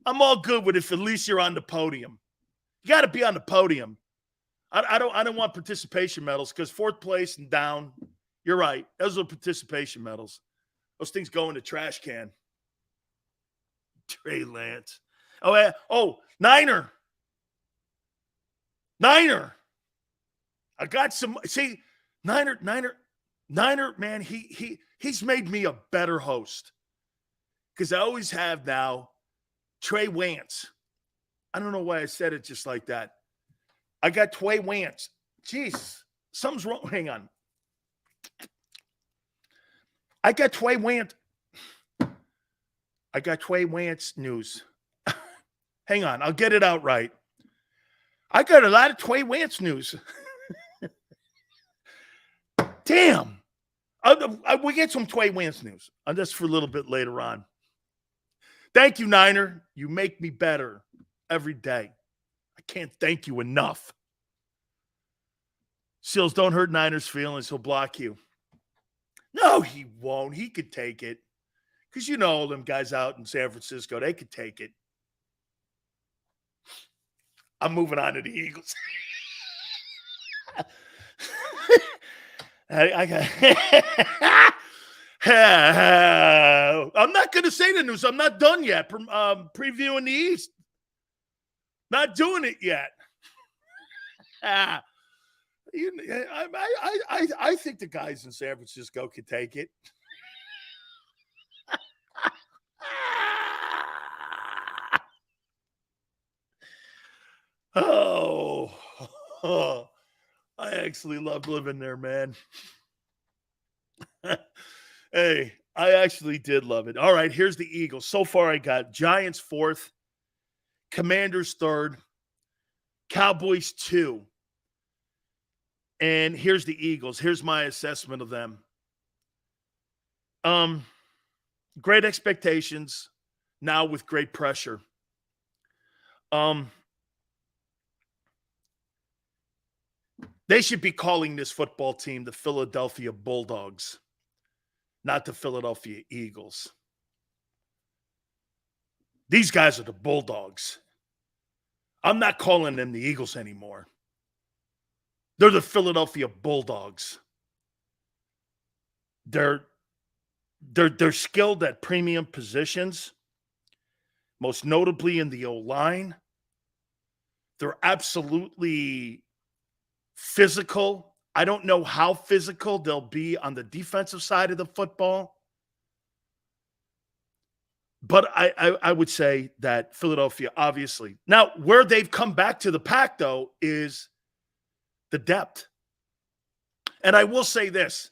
I'm all good with it if at least you're on the podium. You got to be on the podium. I don't want participation medals because fourth place and down, you're right. Those are participation medals. Those things go in the trash can. Trey Lance. Niner. I got some. See, Niner, man, he's made me a better host. Because I always have now Trey Wance. I don't know why I said it just like that. I got Trey Wance. Jeez, something's wrong. Hang on. I got Trey Wance news. Hang on, I'll get it out right. I got a lot of Trey Wance news. Damn. We get some Trey Wance news. Just for a little bit later on. Thank you, Niner. You make me better every day. I can't thank you enough. Seals, don't hurt Niners' feelings. He'll block you. No, he won't. He could take it. Because all them guys out in San Francisco, they could take it. I'm moving on to the Eagles. I'm not going to say the news. I'm not done yet. Previewing the East. Not doing it yet. I think the guys in San Francisco could take it. Oh, I actually love living there, man. Hey, I actually did love it. All right, here's the Eagles. So far, I got Giants 4th, Commanders 3rd, Cowboys 2. And here's the Eagles. Here's my assessment of them. Great expectations, now with great pressure. They should be calling this football team the Philadelphia Bulldogs, not the Philadelphia Eagles. These guys are the Bulldogs. I'm not calling them the Eagles anymore. They're the Philadelphia Bulldogs. They're skilled at premium positions, most notably in the O-line. They're absolutely physical. I don't know how physical they'll be on the defensive side of the football. But I would say that Philadelphia, obviously. Now, where they've come back to the pack, though, is the depth. And I will say this.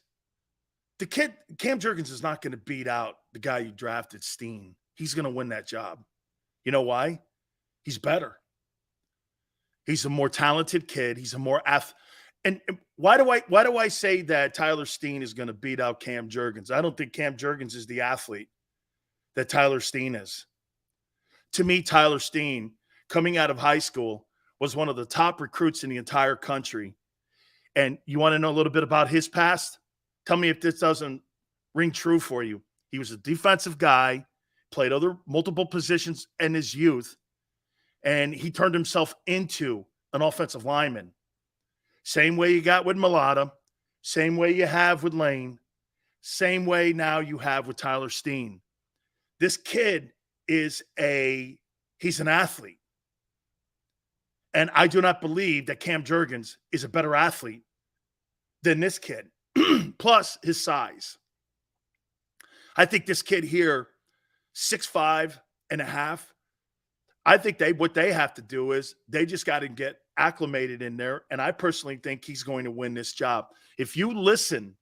The kid, Cam Jurgens, is not going to beat out the guy you drafted, Steen. He's going to win that job. You know why? He's better. He's a more talented kid. He's a more And why do I say that Tyler Steen is going to beat out Cam Jurgens? I don't think Cam Jurgens is the athlete that Tyler Steen is. To me, Tyler Steen, coming out of high school, was one of the top recruits in the entire country. And you want to know a little bit about his past? Tell me if this doesn't ring true for you. He was a defensive guy, played multiple positions in his youth, and he turned himself into an offensive lineman. Same way you got with Mulata, same way you have with Lane, same way now you have with Tyler Steen. This kid he's an athlete. And I do not believe that Cam Jurgens is a better athlete than this kid, plus his size. I think this kid here, 6'5" and a half, I think what they have to do is they just got to get acclimated in there, and I personally think he's going to win this job. If you listen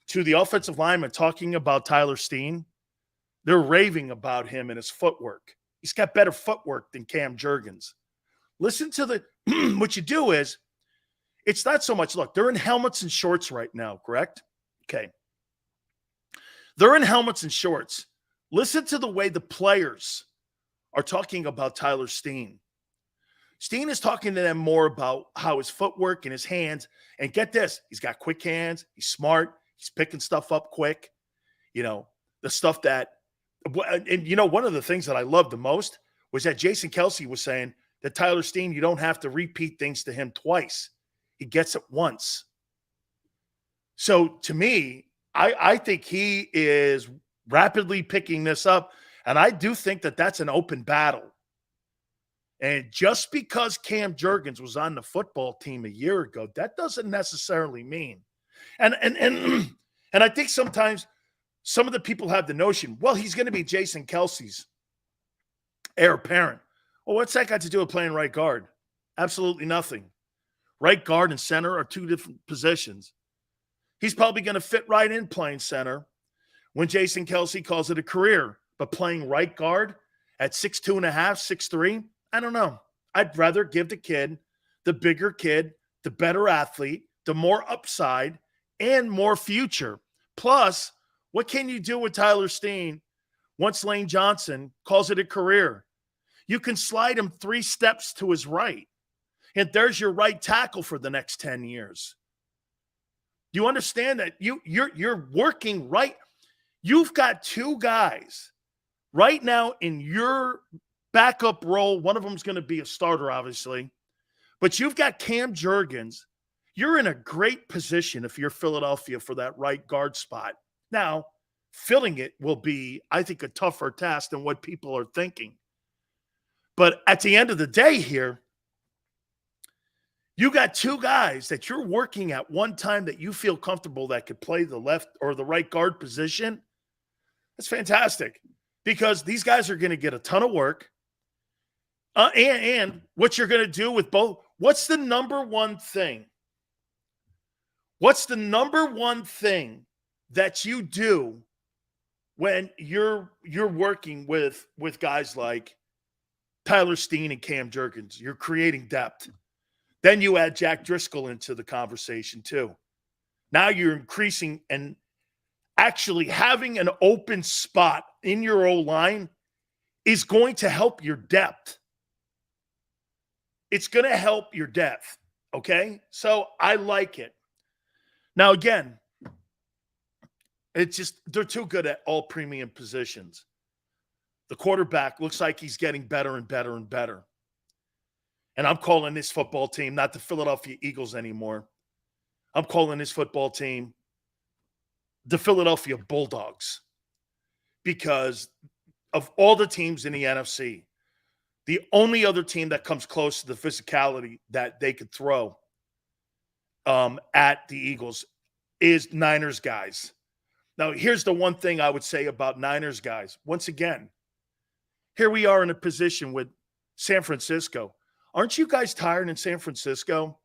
to the offensive lineman talking about Tyler Steen, they're raving about him and his footwork. He's got better footwork than Cam Jurgens. Listen to what you do is, it's not so much, look, they're in helmets and shorts right now, correct? Okay. They're in helmets and shorts. Listen to the way the players are talking about Tyler Steen. Steen is talking to them more about how his footwork and his hands, and get this, he's got quick hands, he's smart, he's picking stuff up quick. The stuff that, and one of the things that I loved the most was that Jason Kelce was saying that Tyler Steen, you don't have to repeat things to him twice. He gets it once. So to me, I think he is rapidly picking this up, and I do think that that's an open battle. And just because Cam Jurgens was on the football team a year ago, that doesn't necessarily mean. And I think sometimes some of the people have the notion, well, he's going to be Jason Kelce's heir apparent. Well, what's that got to do with playing right guard? Absolutely nothing. Right guard and center are two different positions. He's probably going to fit right in playing center when Jason Kelce calls it a career. But playing right guard at 6'2.5", 6'3", I don't know. I'd rather give the kid, the bigger kid, the better athlete, the more upside, and more future. Plus, what can you do with Tyler Steen once Lane Johnson calls it a career? You can slide him 3 steps to his right, and there's your right tackle for the next 10 years. Do you understand that you're working right? You've got 2 guys right now in your backup role. One of them is going to be a starter, obviously. But you've got Cam Jurgens. You're in a great position if you're Philadelphia for that right guard spot. Now, filling it will be, I think, a tougher task than what people are thinking. But at the end of the day here, you got 2 guys that you're working at one time that you feel comfortable that could play the left or the right guard position. That's fantastic because these guys are going to get a ton of work. And what you're going to do with both, what's the number one thing? What's the number one thing that you do when you're working with guys like Tyler Steen and Cam Jurgens? You're creating depth. Then you add Jack Driscoll into the conversation too. Now you're increasing and actually having an open spot in your O-line is going to help your depth. It's going to help your depth, okay? So I like it. Now, again, it's just they're too good at all premium positions. The quarterback looks like he's getting better and better and better. And I'm calling this football team not the Philadelphia Eagles anymore. I'm calling this football team the Philadelphia Bulldogs because of all the teams in the NFC, the only other team that comes close to the physicality that they could throw at the Eagles is Niners guys. Now, here's the one thing I would say about Niners guys. Once again, here we are in a position with San Francisco. Aren't you guys tired in San Francisco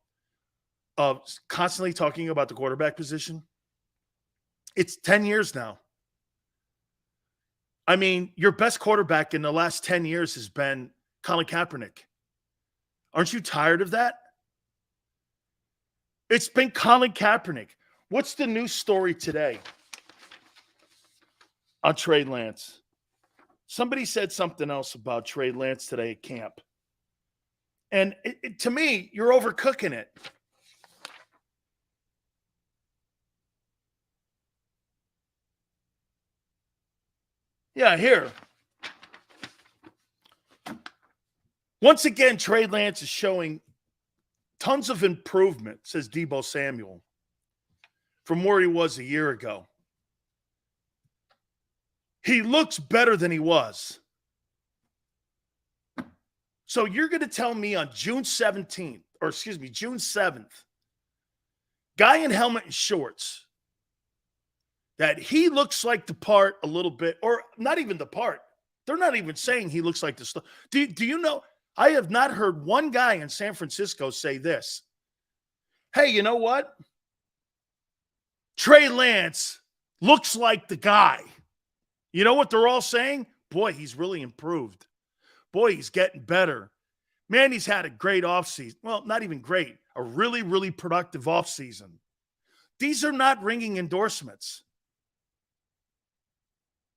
of constantly talking about the quarterback position? It's 10 years now. I mean, your best quarterback in the last 10 years has been Colin Kaepernick. Aren't you tired of that? It's been Colin Kaepernick. What's the news story today on Trey Lance? Somebody said something else about Trey Lance today at camp. And to me, you're overcooking it. Yeah, here. Once again, Trey Lance is showing tons of improvement, says Deebo Samuel, from where he was a year ago. He looks better than he was. So you're going to tell me on June 7th, guy in helmet and shorts, that he looks like the part a little bit, or not even the part. They're not even saying he looks like the stuff. Do you know, I have not heard one guy in San Francisco say this. Hey, you know what? Trey Lance looks like the guy. You know what they're all saying? Boy, he's really improved. Boy, he's getting better. Man, he's had a great offseason. Well, not even great. A really, really productive offseason. These are not ringing endorsements.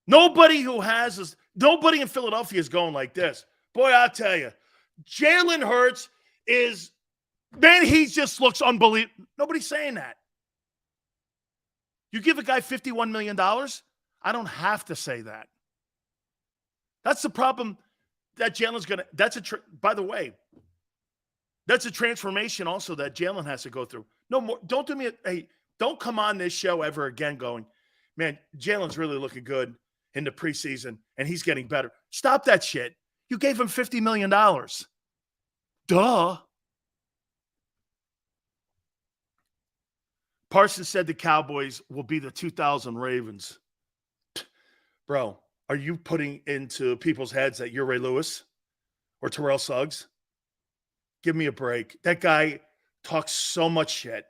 Nobody in Philadelphia is going like this. Boy, I'll tell you, Jalen Hurts is, man, he just looks unbelievable. Nobody's saying that. You give a guy $51 million, I don't have to say that. That's the problem that Jalen's going to, by the way, that's a transformation also that Jalen has to go through. No more, don't do me, don't come on this show ever again going, man, Jalen's really looking good in the preseason and he's getting better. Stop that shit. You gave him $50 million. Duh. Parsons said the Cowboys will be the 2000 Ravens. Bro, are you putting into people's heads that you're Ray Lewis or Terrell Suggs? Give me a break. That guy talks so much shit,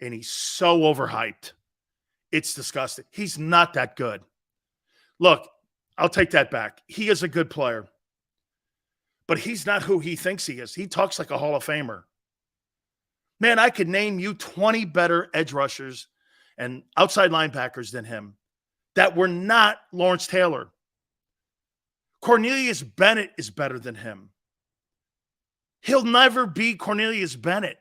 and he's so overhyped. It's disgusting. He's not that good. Look, I'll take that back. He is a good player, but he's not who he thinks he is. He talks like a Hall of Famer. Man, I could name you 20 better edge rushers and outside linebackers than him that were not Lawrence Taylor. Cornelius Bennett is better than him. He'll never be Cornelius Bennett.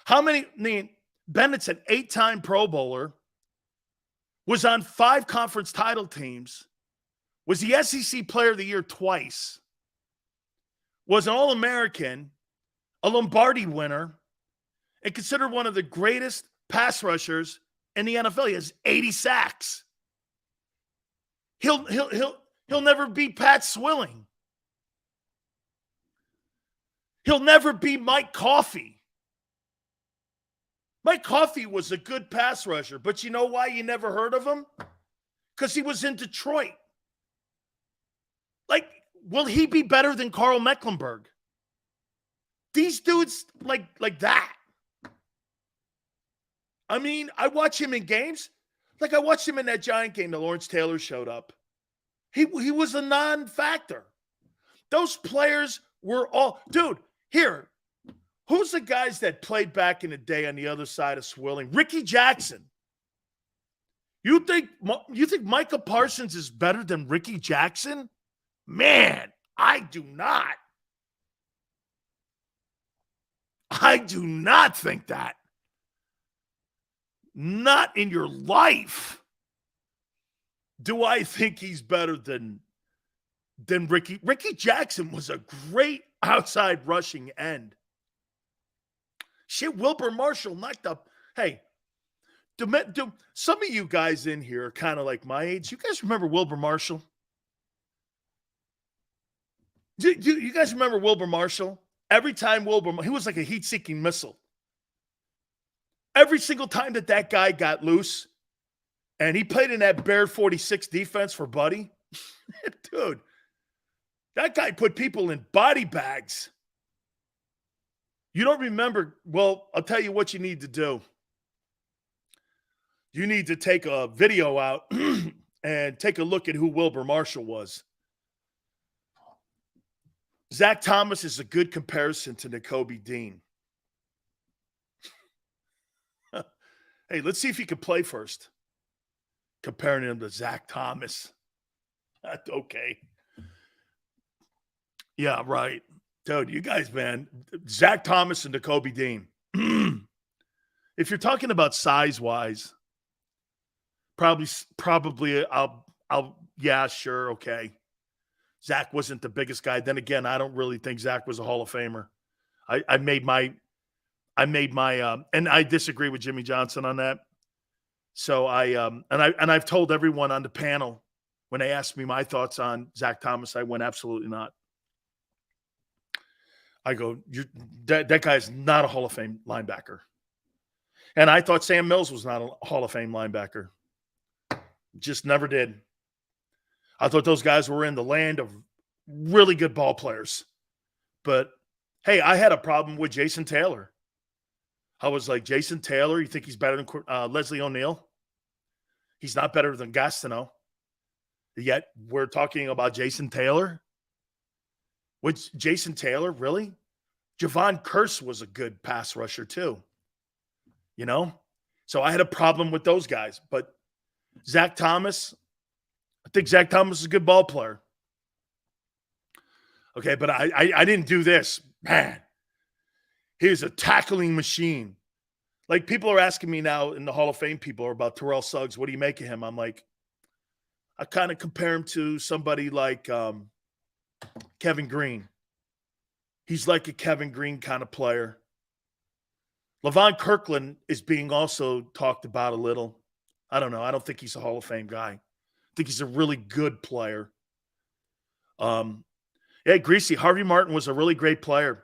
Bennett's an 8-time Pro Bowler, was on 5 conference title teams, was the SEC Player of the Year twice, was an All-American, a Lombardi winner, and considered one of the greatest pass rushers in the NFL. He has 80 sacks. He'll never be Pat Swilling. He'll never be Mike Coffey. Mike Coffey was a good pass rusher, but you know why you never heard of him? Because he was in Detroit. Like, will he be better than Carl Mecklenburg? These dudes like that. I mean, I watch him in games. Like I watched him in that Giant game that Lawrence Taylor showed up. He was a non-factor. Those players were all, dude, here, who's the guys that played back in the day on the other side of Swilling? Ricky Jackson. You think Micah Parsons is better than Ricky Jackson? Man, I do not. I do not think that. Not in your life do I think he's better than Ricky. Ricky Jackson was a great outside rushing end. Shit, Wilbur Marshall knocked up. Hey, some of you guys in here are kind of like my age. You guys remember Wilbur Marshall? Do you guys remember Wilbur Marshall? Every time he was like a heat-seeking missile. Every single time that guy got loose and he played in that Bear 46 defense for Buddy, dude, that guy put people in body bags. You don't remember? Well, I'll tell you what you need to do. You need to take a video out and take a look at who Wilbur Marshall was. Zach Thomas is a good comparison to Nakobe Dean. Hey, let's see if he can play first. Comparing him to Zach Thomas. Okay. Yeah, right. Dude, you guys, man. Zach Thomas and Nakobe Dean. If you're talking about size-wise, probably yeah, sure, okay. Zach wasn't the biggest guy. Then again, I don't really think Zach was a Hall of Famer. I made my and I disagree with Jimmy Johnson on that. So I've told everyone on the panel when they asked me my thoughts on Zach Thomas, I went absolutely not. I go, that guy's not a Hall of Fame linebacker. And I thought Sam Mills was not a Hall of Fame linebacker. Just never did. I thought those guys were in the land of really good ball players. But, hey, I had a problem with Jason Taylor. I was like, Jason Taylor, you think he's better than Leslie O'Neal? He's not better than Gastineau. Yet we're talking about Jason Taylor. Which Jason Taylor, really? Javon Curse was a good pass rusher too. You know? So I had a problem with those guys. But Zach Thomas, I think Zach Thomas is a good ball player. Okay, but I didn't do this. Man, he's a tackling machine. Like, people are asking me now in the Hall of Fame, people are about Terrell Suggs. What do you make of him? I'm like, I kind of compare him to somebody like Kevin Green. He's like a Kevin Green kind of player. LaVon Kirkland is being also talked about a little. I don't know. I don't think he's a Hall of Fame guy. I think he's a really good player. Yeah, Greasy, Harvey Martin was a really great player.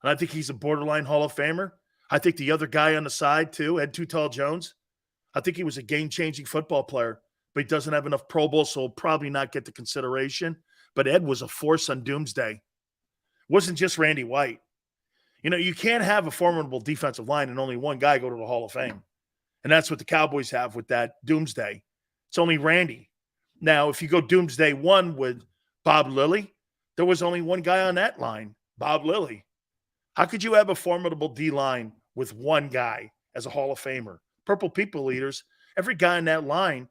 And I think he's a borderline Hall of Famer. I think the other guy on the side, too, Ed Too Tall Jones, I think he was a game-changing football player, but he doesn't have enough Pro Bowls, so he'll probably not get the consideration. But Ed was a force on Doomsday. It wasn't just Randy White. You know, you can't have a formidable defensive line and only one guy go to the Hall of Fame. And that's what the Cowboys have with that Doomsday. It's only Randy. Now, if you go Doomsday 1 with Bob Lilly, there was only one guy on that line, Bob Lilly. How could you have a formidable D-line with one guy as a Hall of Famer? Purple People Eaters, every guy in that line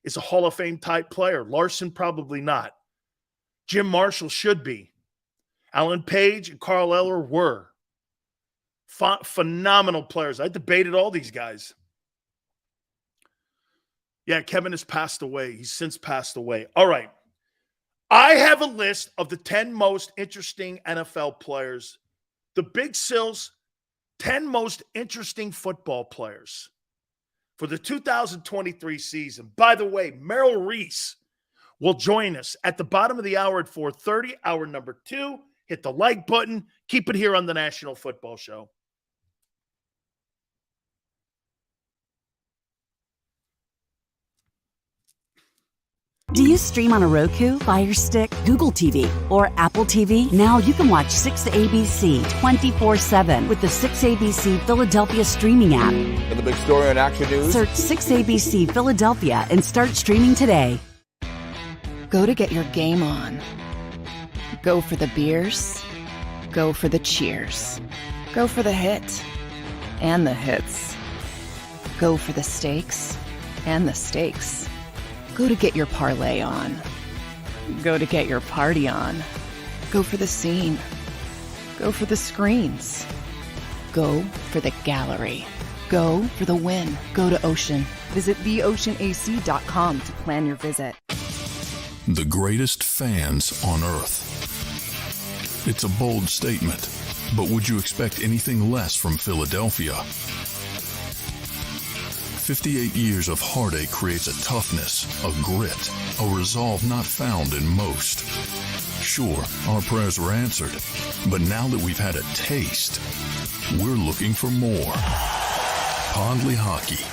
is a Hall of Fame type player. Larson, probably not. Jim Marshall should be. Alan Page and Carl Eller were. Phenomenal players. I debated all these guys. Yeah, Kevin has passed away. He's since passed away. All right. I have a list of the 10 most interesting NFL players. The Big Sills, 10 most interesting football players for the 2023 season. By the way, Merrill Reese will join us at the bottom of the hour at 4:30, hour number 2. Hit the like button. Keep it here on the National Football Show. Do you stream on a Roku, Fire Stick, Google TV, or Apple TV? Now you can watch 6ABC 24/7 with the 6ABC Philadelphia streaming app. For the big story on Action News, search 6ABC Philadelphia and start streaming today. Go to get your game on. Go for the beers. Go for the cheers. Go for the hit and the hits. Go for the stakes and the stakes. Go to get your parlay on. Go to get your party on. Go for the scene. Go for the screens. Go for the gallery. Go for the win. Go to Ocean. Visit theoceanac.com to plan your visit. The greatest fans on earth. It's a bold statement, but would you expect anything less from Philadelphia? 58 years of heartache creates a toughness, a grit, a resolve not found in most. Sure, our prayers were answered, but now that we've had a taste, we're looking for more. Pondley Hockey,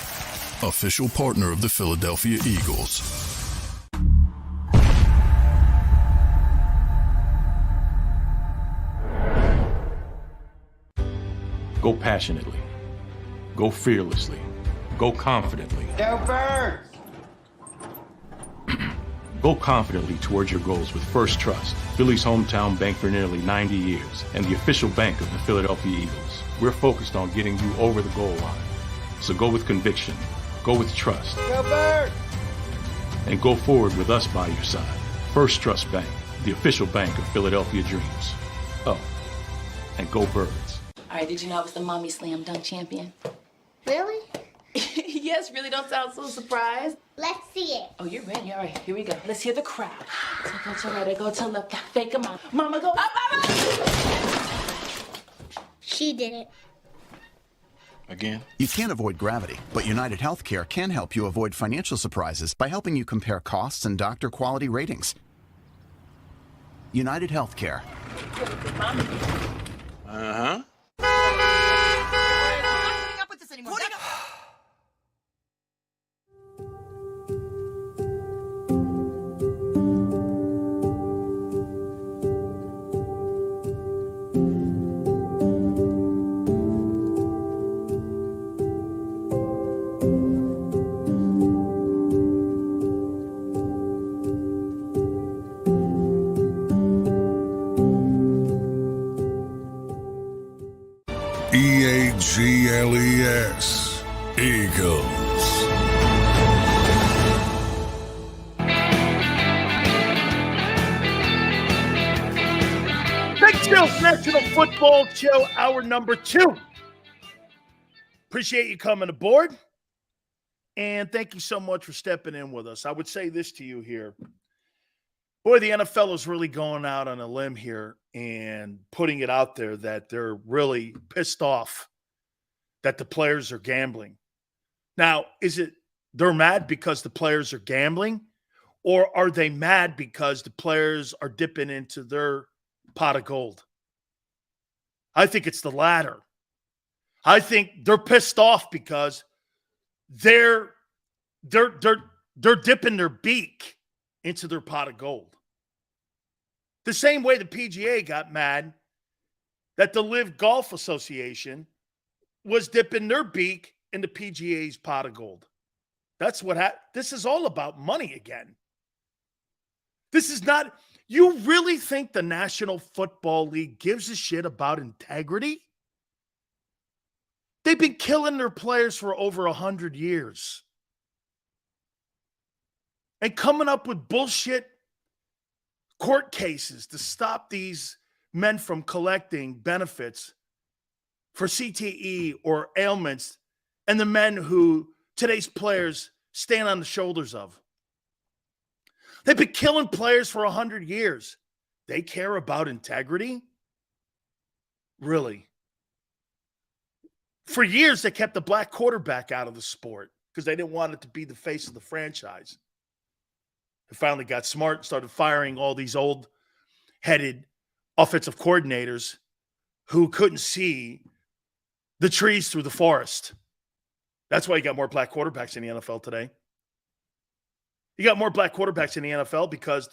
official partner of the Philadelphia Eagles. Go passionately. Go fearlessly. Go confidently. Go Birds! Go confidently towards your goals with First Trust, Philly's hometown bank for nearly 90 years, and the official bank of the Philadelphia Eagles. We're focused on getting you over the goal line. So go with conviction, go with trust, Go Birds! and go forward with us by your side. First Trust Bank, the official bank of Philadelphia dreams. Oh, and go Birds. All right, did you know I was the mommy slam dunk champion? Really? Yes, really don't sound so surprised. Let's see it. Oh, you're ready. All right, here we go. Let's hear the crowd. So go to right, I go to left, fake a mom. Mama, go up, mama! She did it. Again? You can't avoid gravity, but United Healthcare can help you avoid financial surprises by helping you compare costs and doctor quality ratings. United Healthcare. uh-huh. National Football Show, hour number 2. Appreciate you coming aboard. And thank you so much for stepping in with us. I would say this to you here. Boy, the NFL is really going out on a limb here and putting it out there that they're really pissed off that the players are gambling. Now, is it they're mad because the players are gambling, or are they mad because the players are dipping into their pot of gold? I think it's the latter. I think they're pissed off because they're dipping their beak into their pot of gold. The same way the PGA got mad that the Live Golf Association was dipping their beak in the PGA's pot of gold. That's what happened. This is all about money again. This is not, you really think the National Football League gives a shit about integrity? They've been killing their players for over 100 years. And coming up with bullshit court cases to stop these men from collecting benefits for CTE or ailments, and the men who today's players stand on the shoulders of. They've been killing players for 100 years. They care about integrity? Really? For years, they kept the black quarterback out of the sport because they didn't want it to be the face of the franchise. They finally got smart and started firing all these old-headed offensive coordinators who couldn't see the trees through the forest. That's why you got more black quarterbacks in the NFL today. You got more black quarterbacks in the NFL because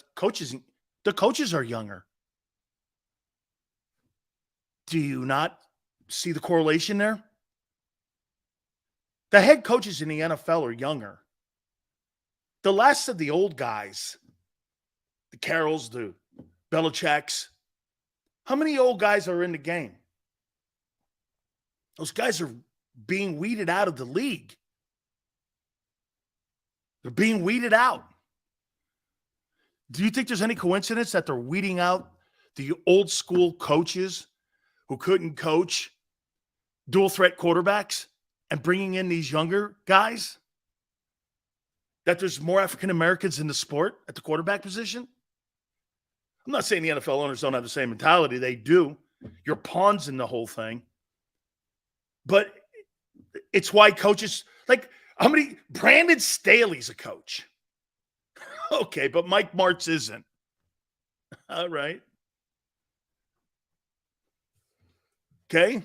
the coaches are younger. Do you not see the correlation there? The head coaches in the NFL are younger. The last of the old guys, the Carrolls, the Belichicks, how many old guys are in the game? Those guys are being weeded out of the league. They're being weeded out. Do you think there's any coincidence that they're weeding out the old school coaches who couldn't coach dual threat quarterbacks and bringing in these younger guys? That there's more African Americans in the sport at the quarterback position? I'm not saying the NFL owners don't have the same mentality. They do. You're pawns in the whole thing. But it's why coaches, like, how many? Brandon Staley's a coach. Okay, but Mike Martz isn't. All right. Okay.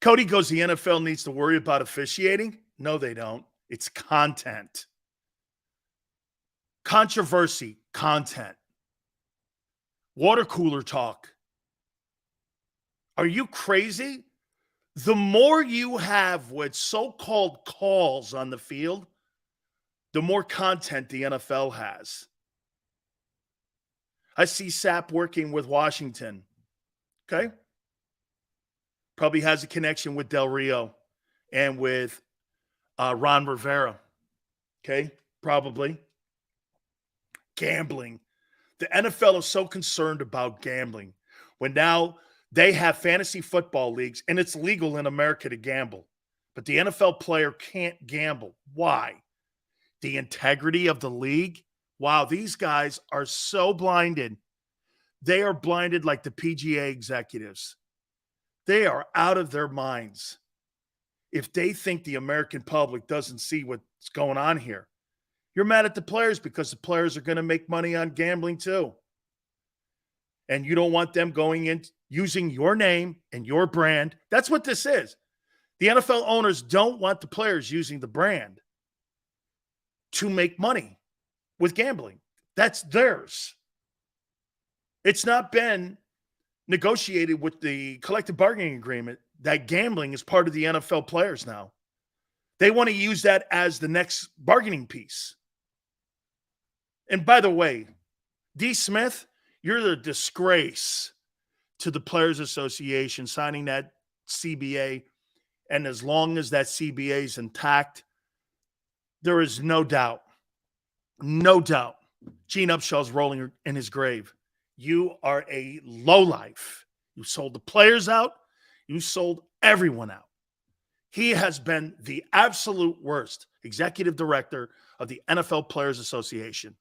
Cody goes, the NFL needs to worry about officiating. No, they don't. It's content. Controversy, content. Water cooler talk. Are you crazy? The more you have with so-called calls on the field, the more content the NFL has. I see Sapp working with Washington. Okay? Probably has a connection with Del Rio and with Ron Rivera. Okay? Probably. Gambling. The NFL is so concerned about gambling when now they have fantasy football leagues and it's legal in America to gamble. But the NFL player can't gamble. Why? The integrity of the league? Wow, these guys are so blinded. They are blinded like the PGA executives. They are out of their minds if they think the American public doesn't see what's going on here. You're mad at the players because the players are going to make money on gambling too. And you don't want them going in using your name and your brand. That's what this is. The NFL owners don't want the players using the brand to make money with gambling. That's theirs. It's not been negotiated with the collective bargaining agreement that gambling is part of the NFL players now. They want to use that as the next bargaining piece. And by the way, D. Smith, you're the disgrace to the Players Association signing that CBA. And as long as that CBA is intact, there is no doubt, Gene Upshaw's rolling in his grave. You are a lowlife. You sold the players out. You sold everyone out. He has been the absolute worst executive director of the NFL Players Association.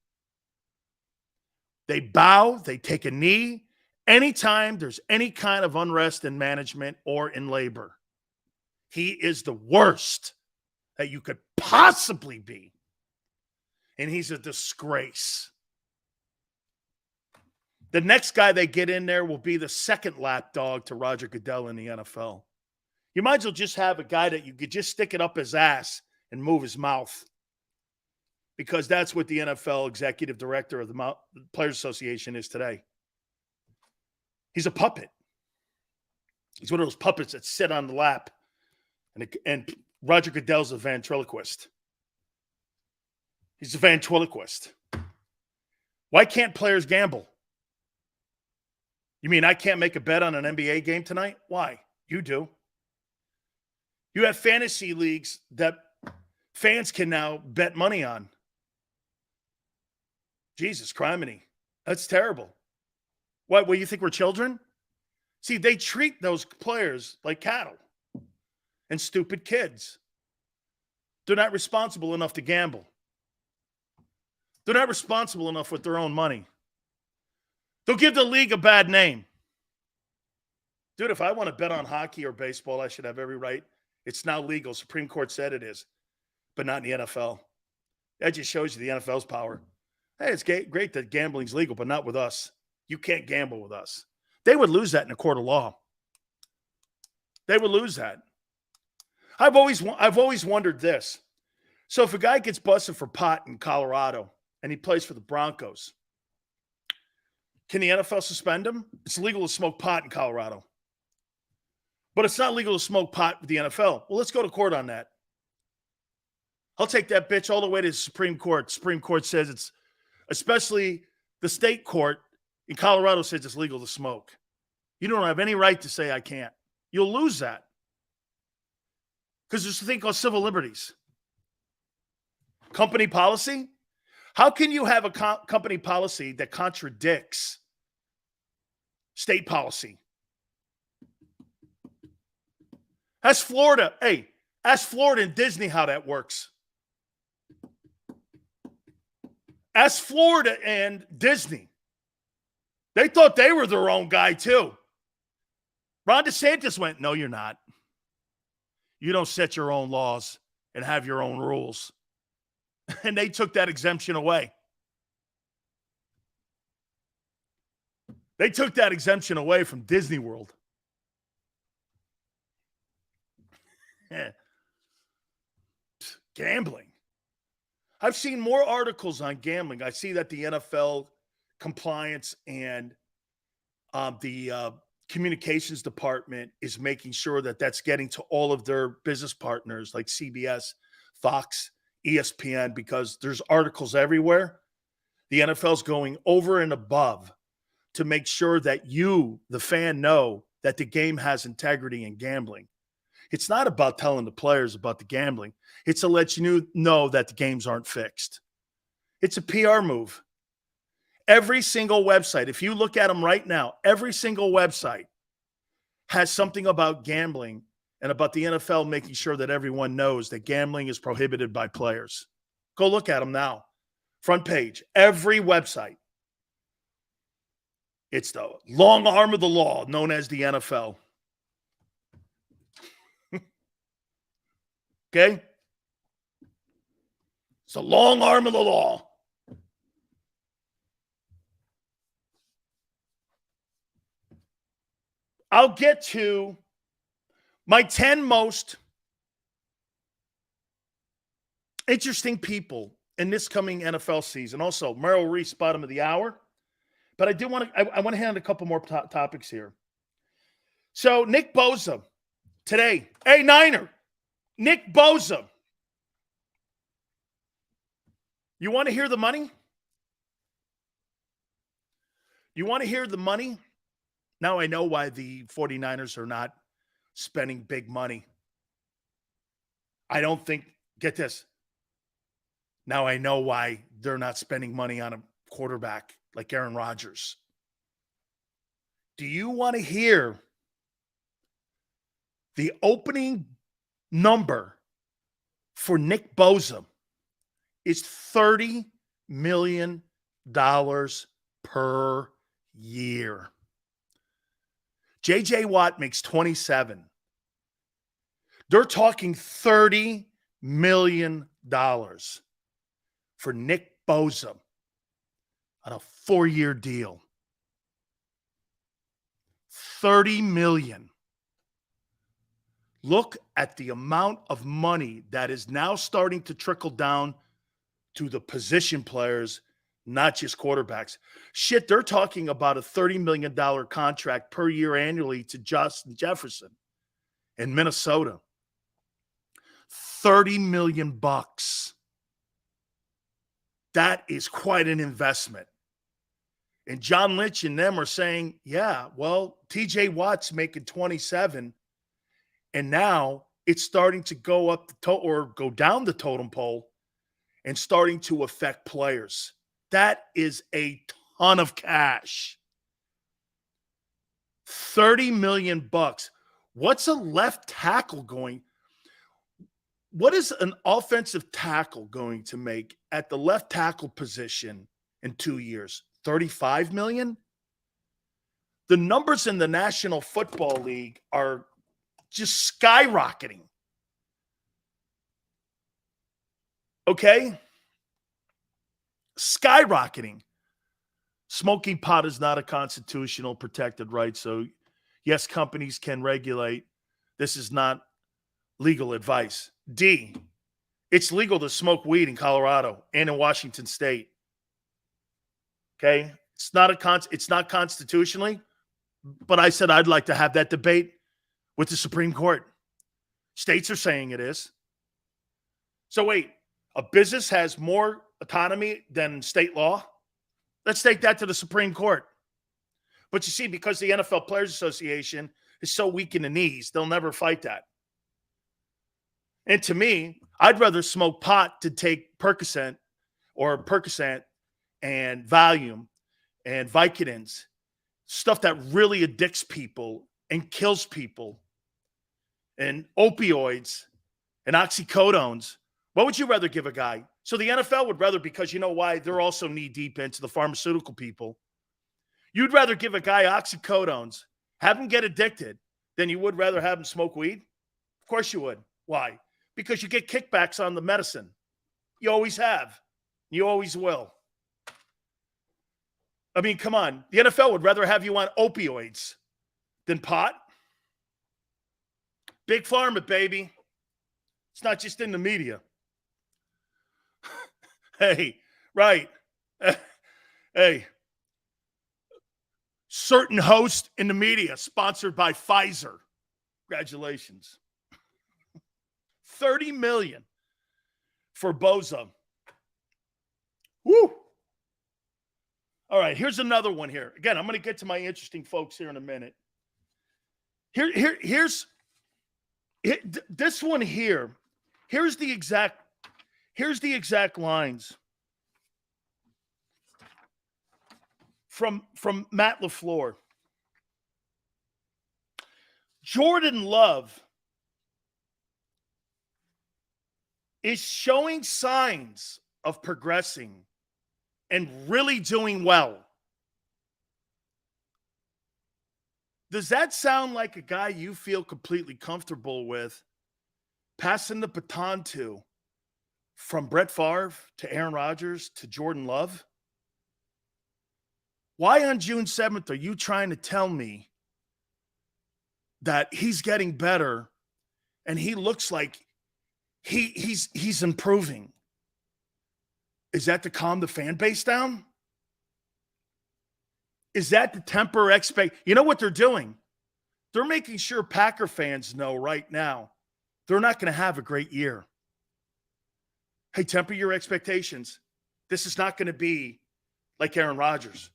They bow, they take a knee anytime there's any kind of unrest in management or in labor. He is the worst that you could possibly be. And he's a disgrace. The next guy they get in there will be the second lapdog to Roger Goodell in the NFL. You might as well just have a guy that you could just stick it up his ass and move his mouth, because that's what the NFL executive director of the Players Association is today. He's a puppet. He's one of those puppets that sit on the lap, and Roger Goodell's a ventriloquist. He's a ventriloquist. Why can't players gamble? You mean I can't make a bet on an NBA game tonight? Why? You do. You have fantasy leagues that fans can now bet money on. Jesus, criminy. That's terrible. What, you think we're children? See, they treat those players like cattle and stupid kids. They're not responsible enough to gamble. They're not responsible enough with their own money. They'll give the league a bad name. Dude, if I want to bet on hockey or baseball, I should have every right. It's now legal. Supreme Court said it is, but not in the NFL. That just shows you the NFL's power. Hey, it's great that gambling's legal, but not with us. You can't gamble with us. They would lose that in a court of law. They would lose that. I've always wondered this. So if a guy gets busted for pot in Colorado and he plays for the Broncos, can the NFL suspend him? It's legal to smoke pot in Colorado. But it's not legal to smoke pot with the NFL. Well, let's go to court on that. I'll take that bitch all the way to the Supreme Court. Supreme Court says it's, especially the state court in Colorado says it's legal to smoke. You don't have any right to say I can't. You'll lose that. Because there's a thing called civil liberties. Company policy? How can you have a company policy that contradicts state policy? Ask Florida. Hey, ask Florida and Disney how that works. Ask Florida and Disney. They thought they were their own guy too. Ron DeSantis went, no, you're not. You don't set your own laws and have your own rules. And they took that exemption away. They took that exemption away from Disney World. Gambling. I've seen more articles on gambling. I see that the NFL compliance and the communications department is making sure that that's getting to all of their business partners like CBS, Fox, ESPN, because there's articles everywhere. The NFL's going over and above to make sure that you, the fan, know that the game has integrity in gambling. It's not about telling the players about the gambling. It's to let you know that the games aren't fixed. It's a PR move. Every single website, if you look at them right now, every single website has something about gambling and about the NFL making sure that everyone knows that gambling is prohibited by players. Go look at them now. Front page, every website. It's the long arm of the law known as the NFL. Okay? It's the long arm of the law. I'll get to my 10 most interesting people in this coming NFL season. Also, Merrill Reese, bottom of the hour. But I want to hand a couple more topics here. So, Nick Bosa today. Hey, Niner. Nick Bosa. You want to hear the money? You want to hear the money? Now I know why the 49ers are not spending big money. I don't think, get this. Now I know why they're not spending money on a quarterback like Aaron Rodgers. Do you want to hear the opening number for Nick Bosa is $30 million per year. J.J. Watt makes 27. They're talking $30 million for Nick Bosa on a 4-year deal. $30 million. Look at the amount of money that is now starting to trickle down to the position players, not just quarterbacks. Shit, they're talking about a $30 million contract per year annually to Justin Jefferson in Minnesota. $30 million. That is quite an investment. And John Lynch and them are saying, yeah, well, TJ Watt's making 27. And now it's starting to go up or go down the totem pole and starting to affect players. That is a ton of cash. $30 million. What's a left tackle going? What is an offensive tackle going to make at the left tackle position in 2 years? $35 million? The numbers in the National Football League are just skyrocketing. Okay? Skyrocketing. Smoking pot is not a constitutional protected right. So, yes, companies can regulate. This is not legal advice. D, it's legal to smoke weed in Colorado and in Washington State. Okay? It's not constitutionally, but I said I'd like to have that debate with the Supreme Court. States are saying it is. So wait, a business has more autonomy than state law? Let's take that to the Supreme Court. But you see, because the NFL Players Association is so weak in the knees, they'll never fight that. And to me, I'd rather smoke pot to take Percocet and Valium and Vicodins, stuff that really addicts people and kills people, and opioids and oxycodones. What would you rather give a guy? So the NFL would rather, because you know why? They're also knee deep into the pharmaceutical people. You'd rather give a guy oxycodones, have him get addicted, than you would rather have him smoke weed? Of course you would. Why? Because you get kickbacks on the medicine. You always have. You always will. I mean, come on. The NFL would rather have you on opioids than pot. Big pharma, baby. It's not just in the media. Hey, right. Hey. Certain host in the media, sponsored by Pfizer. Congratulations. $30 million for Bosa. Woo! All right, here's another one here. Again, I'm going to get to my interesting folks here in a minute. Here's this one here. Here's the exact lines from Matt LaFleur. Jordan Love is showing signs of progressing and really doing well. Does that sound like a guy you feel completely comfortable with passing the baton to, from Brett Favre to Aaron Rodgers to Jordan Love? Why on June 7th are you trying to tell me that he's getting better and he looks like he's improving? Is that to calm the fan base down? Is that to temper You know what they're doing? They're making sure Packer fans know right now they're not going to have a great year. Hey, temper your expectations. This is not going to be like Aaron Rodgers.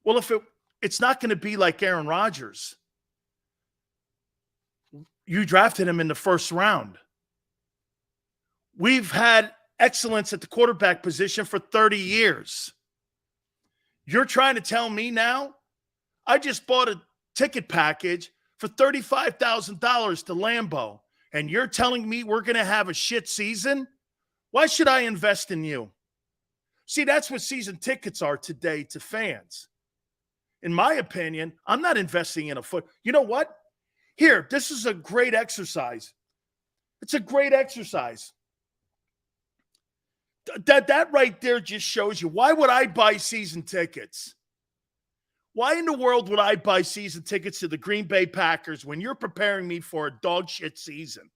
Well, if it's not going to be like Aaron Rodgers, you drafted him in the first round. We've had excellence at the quarterback position for 30 years. You're trying to tell me now I just bought a ticket package for $35,000 to Lambeau, and you're telling me we're going to have a shit season? Why should I invest in you? See, that's what season tickets are today to fans. In my opinion, I'm not investing in a foot. You know what? Here, this is a great exercise. It's a great exercise. That right there just shows you, why would I buy season tickets? Why in the world would I buy season tickets to the Green Bay Packers when you're preparing me for a dog shit season?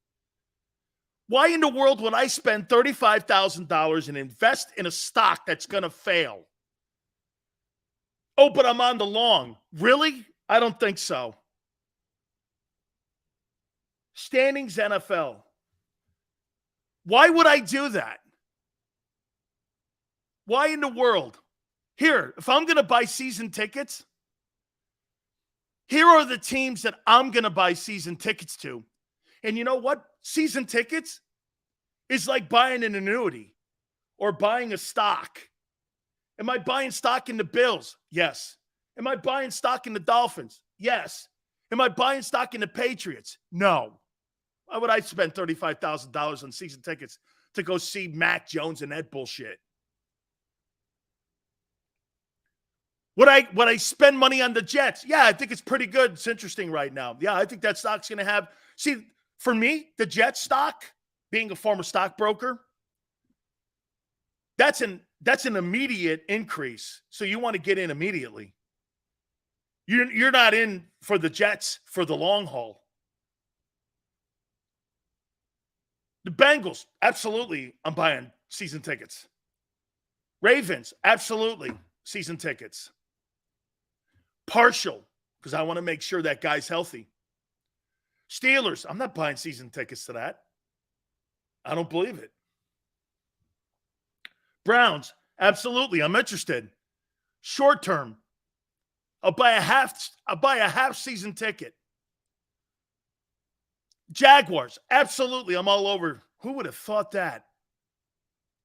Why in the world would I spend $35,000 and invest in a stock that's going to fail? Oh, but I'm on the long. Really? I don't think so. Standings NFL. Why would I do that? Why in the world? Here, if I'm going to buy season tickets, here are the teams that I'm going to buy season tickets to. And you know what? Season tickets is like buying an annuity or buying a stock. Am I buying stock in the Bills? Yes. Am I buying stock in the Dolphins? Yes. Am I buying stock in the Patriots? No. Why would I spend $35,000 on season tickets to go see Mac Jones and that bullshit? Would I spend money on the Jets? Yeah, I think it's pretty good. It's interesting right now. Yeah, I think that stock's going to have – see, for me, the Jets stock, being a former stockbroker, that's an immediate increase. So you want to get in immediately. You're not in for the Jets for the long haul. The Bengals, absolutely, I'm buying season tickets. Ravens, absolutely, season tickets. Partial, because I want to make sure that guy's healthy. Steelers, I'm not buying season tickets to that. I don't believe it. Browns, absolutely, I'm interested. Short term, I'll buy a half season ticket. Jaguars, absolutely, I'm all over. Who would have thought that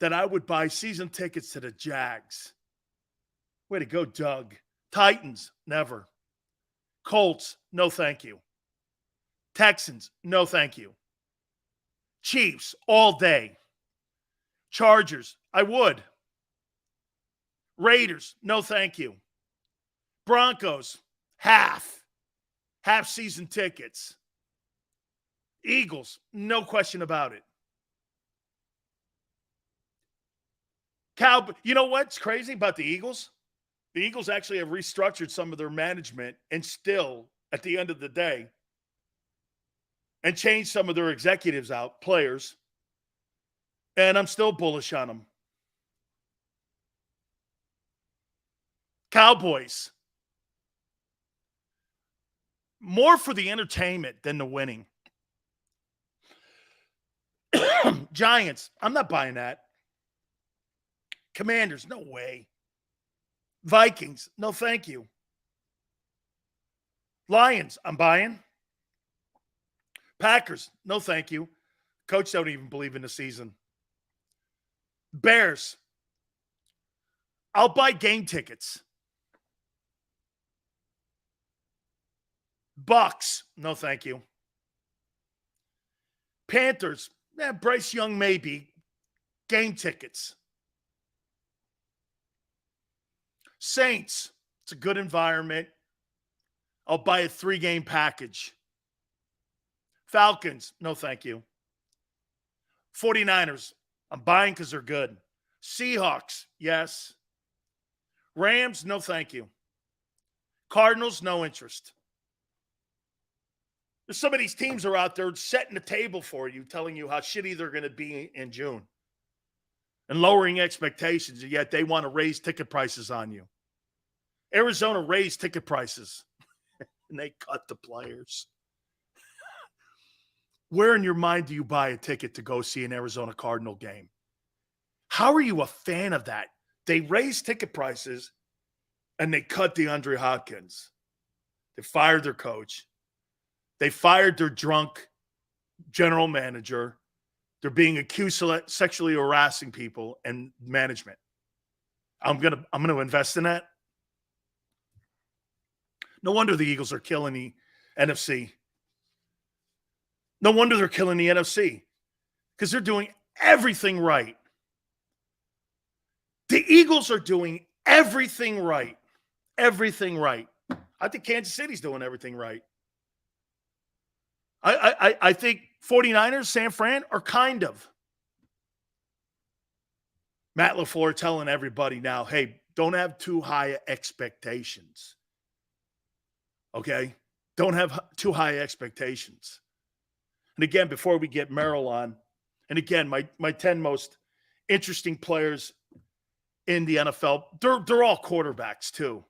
I would buy season tickets to the Jags? Way to go, Doug. Titans, never. Colts, no thank you. Texans, no thank you. Chiefs, all day. Chargers, I would. Raiders, no thank you. Broncos, half season tickets. Eagles, no question about it. You know what's crazy about the Eagles? The Eagles actually have restructured some of their management and still, at the end of the day, and changed some of their executives out, players, and I'm still bullish on them. Cowboys. More for the entertainment than the winning. Giants, I'm not buying that. Commanders, no way. Vikings, no thank you. Lions, I'm buying. Packers, no thank you. Coach don't even believe in the season. Bears, I'll buy game tickets. Bucks, no thank you. Panthers, Bryce Young maybe. Game tickets. Saints, it's a good environment. I'll buy a 3-game package. Falcons, no thank you. 49ers, I'm buying because they're good. Seahawks, yes. Rams, no thank you. Cardinals, no interest. Some of these teams are out there setting the table for you, telling you how shitty they're going to be in June and lowering expectations, and yet they want to raise ticket prices on you. Arizona raised ticket prices, and they cut the players. Where in your mind do you buy a ticket to go see an Arizona Cardinal game? How are you a fan of that? They raised ticket prices, and they cut DeAndre Hopkins. They fired their coach. They fired their drunk general manager. They're being accused of sexually harassing people and management. I'm gonna invest in that. No wonder the Eagles are killing the NFC. No wonder they're killing the NFC because they're doing everything right. The Eagles are doing everything right. Everything right. I think Kansas City's doing everything right. I think 49ers, San Fran are kind of. Matt LaFleur telling everybody now, hey, don't have too high expectations. Okay? Don't have too high expectations. And again, before we get Merrill on, and again, my 10 most interesting players in the NFL, they're all quarterbacks too.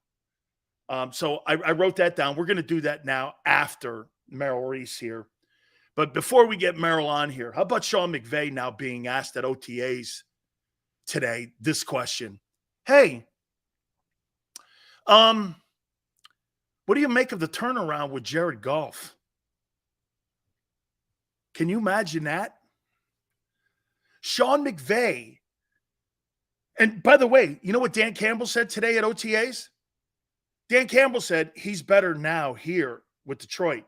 So I wrote that down. We're going to do that now after Merrill Reese here. But before we get Merrill on here, how about Sean McVay now being asked at OTAs today this question? Hey, what do you make of the turnaround with Jared Goff? Can you imagine that? Sean McVay. And by the way, you know what Dan Campbell said today at OTAs? Dan Campbell said he's better now here with Detroit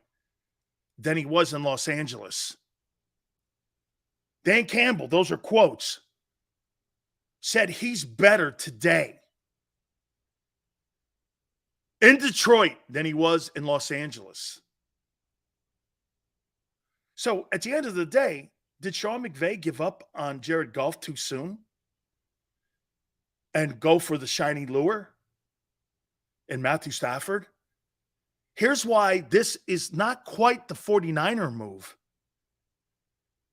than he was in Los Angeles. Dan Campbell, those are quotes, said he's better today in Detroit than he was in Los Angeles. So at the end of the day, did Sean McVay give up on Jared Goff too soon and go for the shiny lure in Matthew Stafford? Here's why this is not quite the 49er move,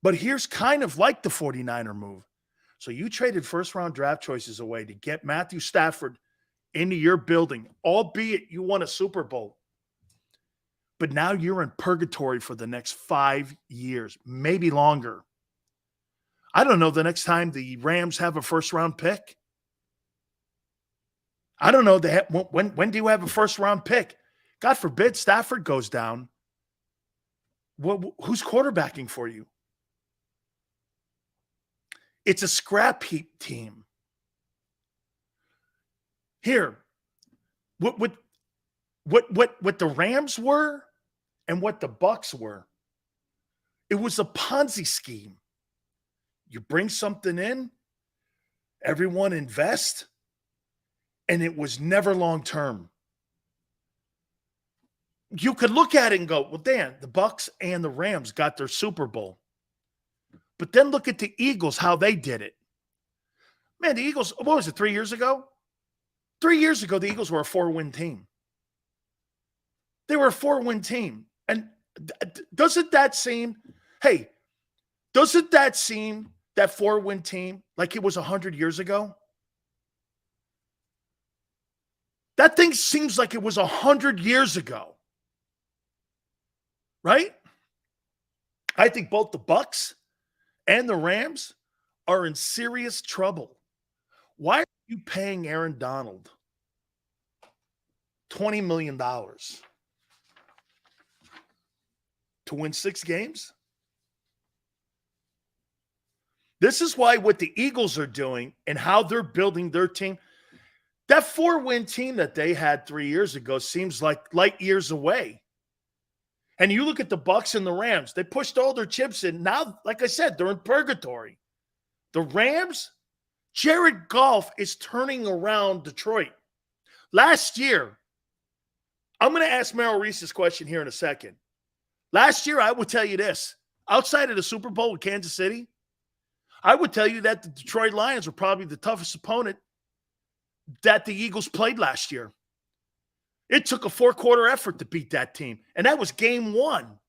but here's kind of like the 49er move. So you traded first-round draft choices away to get Matthew Stafford into your building, albeit you won a Super Bowl. But now you're in purgatory for the next 5 years, maybe longer. I don't know the next time the Rams have a first-round pick. I don't know when do you have a first-round pick? God forbid Stafford goes down. Who's quarterbacking for you? It's a scrap heap team. Here, what the Rams were and what the Bucs were, it was a Ponzi scheme. You bring something in, everyone invest, and it was never long-term. You could look at it and go, well, Dan, the Bucs and the Rams got their Super Bowl. But then look at the Eagles, how they did it. Man, the Eagles, what was it, 3 years ago? 3 years ago, the Eagles were a 4-win team. They were a 4-win team. And doesn't that seem, that 4-win team, like it was 100 years ago? That thing seems like it was 100 years ago. Right? I think both the Bucs and the Rams are in serious trouble. Why are you paying Aaron Donald $20 million to win 6 games? This is why what the Eagles are doing and how they're building their team, that 4-win team that they had 3 years ago seems like light years away. And you look at the Bucs and the Rams, they pushed all their chips in. Now, like I said, they're in purgatory. The Rams, Jared Goff is turning around Detroit. Last year, I'm going to ask Merrill Reese this question here in a second. Last year, I would tell you this. Outside of the Super Bowl with Kansas City, I would tell you that the Detroit Lions were probably the toughest opponent that the Eagles played last year. It took a 4-quarter effort to beat that team, and that was game 1.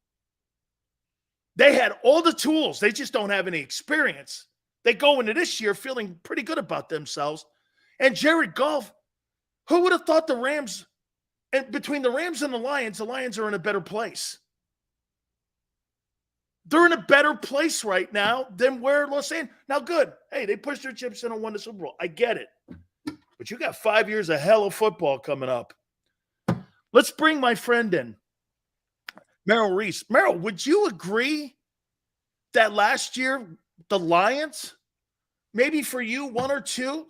They had all the tools. They just don't have any experience. They go into this year feeling pretty good about themselves. And Jared Goff, who would have thought the Rams, and between the Rams and the Lions are in a better place. They're in a better place right now than where Los Angeles. Now, good. Hey, they pushed their chips in and won the Super Bowl. I get it. But you got 5 years of hell of football coming up. Let's bring my friend in, Merrill Reese. Merrill, would you agree that last year the Lions, maybe for you, 1 or 2,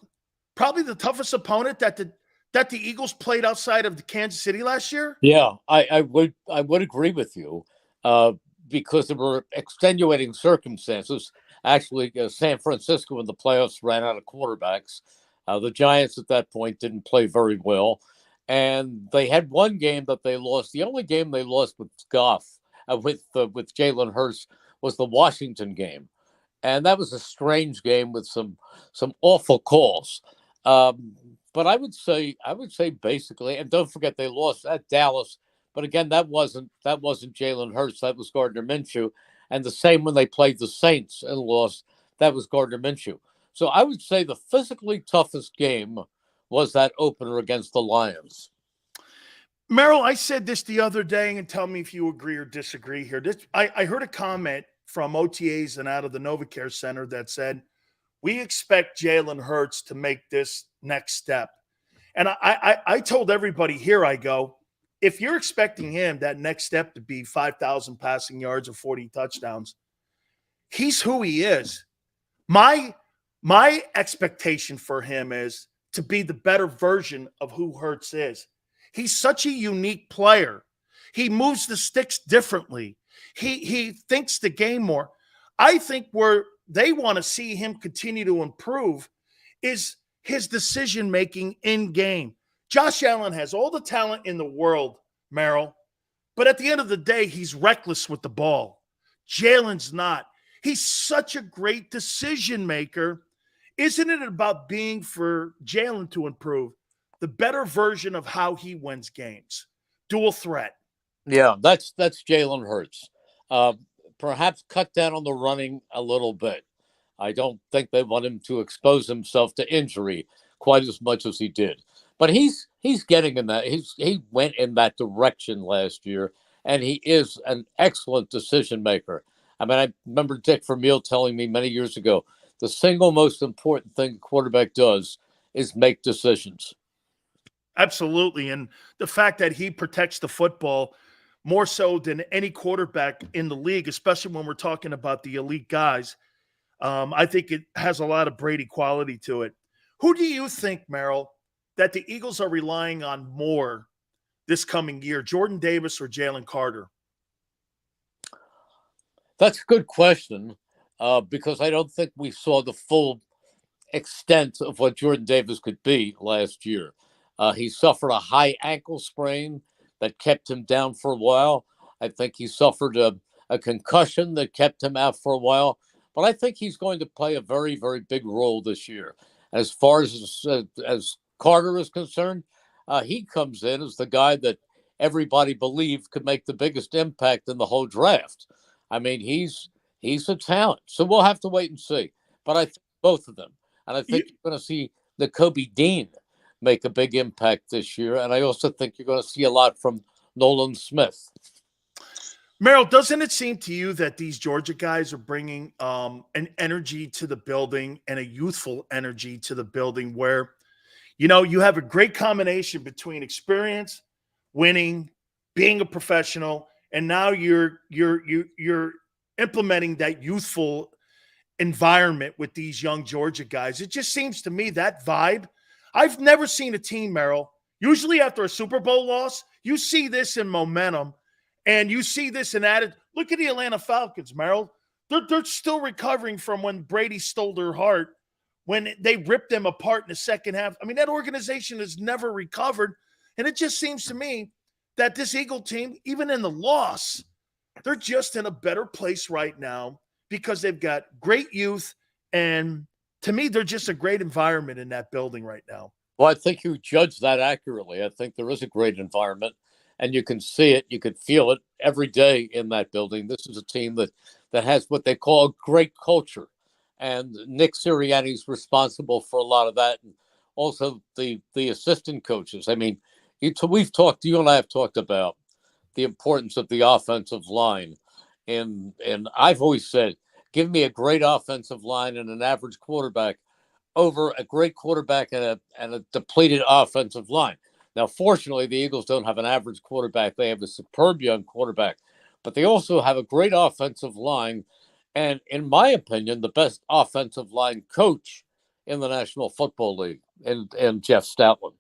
probably the toughest opponent that that the Eagles played outside of the Kansas City last year? Yeah, I would agree with you because there were extenuating circumstances. Actually, San Francisco in the playoffs ran out of quarterbacks. The Giants at that point didn't play very well, and they had one game that they lost. The only game they lost with with Jalen Hurts was the Washington game, and that was a strange game with some awful calls. But I would say basically, and don't forget they lost at Dallas. But again, that wasn't Jalen Hurts. That was Gardner Minshew. And the same when they played the Saints and lost, that was Gardner Minshew. So I would say the physically toughest game was that opener against the Lions. Merrill, I said this the other day, and tell me if you agree or disagree here. I heard a comment from OTAs and out of the NovaCare Center that said, we expect Jalen Hurts to make this next step. And I told everybody here, I go, if you're expecting him, that next step to be 5,000 passing yards or 40 touchdowns, he's who he is. My expectation for him is to be the better version of who Hurts is. He's such a unique player. He moves the sticks differently. He thinks the game more. I think where they want to see him continue to improve is his decision-making in game. Josh Allen has all the talent in the world, Merrill, but at the end of the day, he's reckless with the ball. Jalen's not. He's such a great decision maker. Isn't it about being for Jalen to improve the better version of how he wins games? Dual threat. Yeah, that's Jalen Hurts. Perhaps cut down on the running a little bit. I don't think they want him to expose himself to injury quite as much as he did. But he's getting in that. He went in that direction last year, and he is an excellent decision maker. I mean, I remember Dick Vermeil telling me many years ago, the single most important thing a quarterback does is make decisions. Absolutely. And the fact that he protects the football more so than any quarterback in the league, especially when we're talking about the elite guys, I think it has a lot of Brady quality to it. Who do you think, Merrill, that the Eagles are relying on more this coming year, Jordan Davis or Jalen Carter? That's a good question because I don't think we saw the full extent of what Jordan Davis could be last year. He suffered a high ankle sprain that kept him down for a while. I think he suffered a concussion that kept him out for a while. But I think he's going to play a very, very big role this year. As far as Carter is concerned, he comes in as the guy that everybody believed could make the biggest impact in the whole draft. I mean, he's a talent. So we'll have to wait and see. But I think both of them. And I think you're going to see Nakobe Dean make a big impact this year. And I also think you're going to see a lot from Nolan Smith. Merrill, doesn't it seem to you that these Georgia guys are bringing an energy to the building and a youthful energy to the building where, you know, you have a great combination between experience, winning, being a professional, and now you're implementing that youthful environment with these young Georgia guys. It just seems to me that vibe. I've never seen a team, Merrill. Usually after a Super Bowl loss, you see this in momentum. And you see this in added. Look at the Atlanta Falcons, Merrill. They're still recovering from when Brady stole their heart, when they ripped them apart in the second half. I mean, that organization has never recovered. And it just seems to me that this Eagle team, even in the loss, they're just in a better place right now because they've got great youth. And to me, they're just a great environment in that building right now. Well, I think you judge that accurately. I think there is a great environment. And you can see it, you can feel it every day in that building. This is a team that has what they call a great culture. And Nick Sirianni's responsible for a lot of that. And also the assistant coaches. I mean, you and I have talked about the importance of the offensive line. And I've always said, give me a great offensive line and an average quarterback over a great quarterback and a depleted offensive line. Now, fortunately, the Eagles don't have an average quarterback. They have a superb young quarterback, but they also have a great offensive line. And in my opinion, the best offensive line coach in the National Football League and Jeff Stoutland.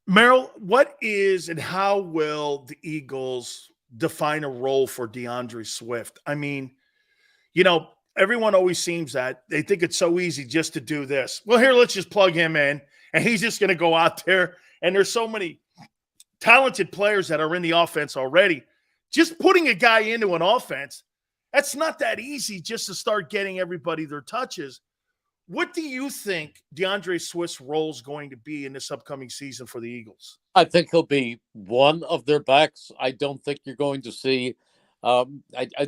Merrill, what is and how will the Eagles define a role for DeAndre Swift? I mean, everyone always seems that they think it's so easy just to do this. Well, here, let's just plug him in, and he's just going to go out there. And there's so many talented players that are in the offense already. Just putting a guy into an offense, that's not that easy just to start getting everybody their touches. What do you think DeAndre Swift's role is going to be in this upcoming season for the Eagles? I think he'll be one of their backs. I don't think you're going to see I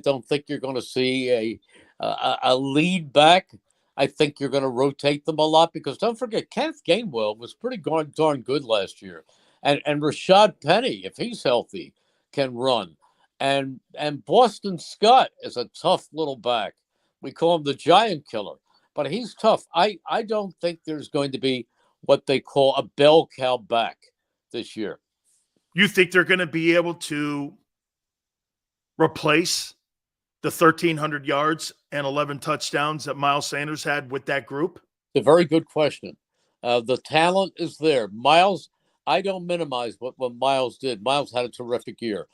don't think you're going to see a lead back. I think you're going to rotate them a lot because don't forget, Kenneth Gainwell was pretty darn good last year. And Rashad Penny, if he's healthy, can run. And Boston Scott is a tough little back. We call him the giant killer, but he's tough. I don't think there's going to be what they call a bell cow back this year. You think they're going to be able to replace the 1,300 yards and 11 touchdowns that Miles Sanders had with that group? It's a very good question. The talent is there. Miles, I don't minimize what Miles did. Miles had a terrific year.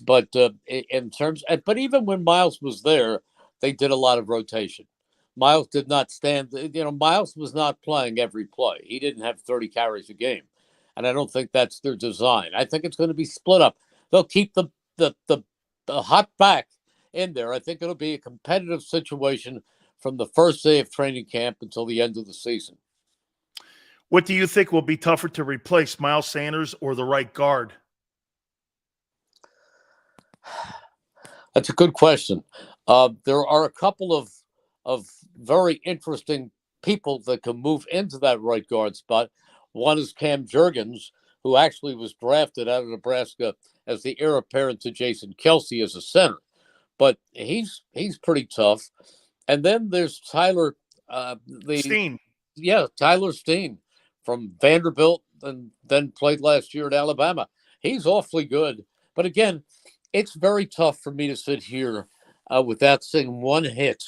But but even when Miles was there, they did a lot of rotation. Miles did not stand. Miles was not playing every play. He didn't have 30 carries a game, and I don't think that's their design. I think it's going to be split up. They'll keep the hot back in there. I think it'll be a competitive situation from the first day of training camp until the end of the season. What do you think will be tougher to replace, Miles Sanders or the right guard? That's a good question. There are a couple of very interesting people that can move into that right guard spot. One is Cam Jurgens, who actually was drafted out of Nebraska as the heir apparent to Jason Kelsey as a center. But he's pretty tough. And then there's Tyler Steen. Yeah, Tyler Steen from Vanderbilt and then played last year at Alabama. He's awfully good. But again, it's very tough for me to sit here without seeing one hit.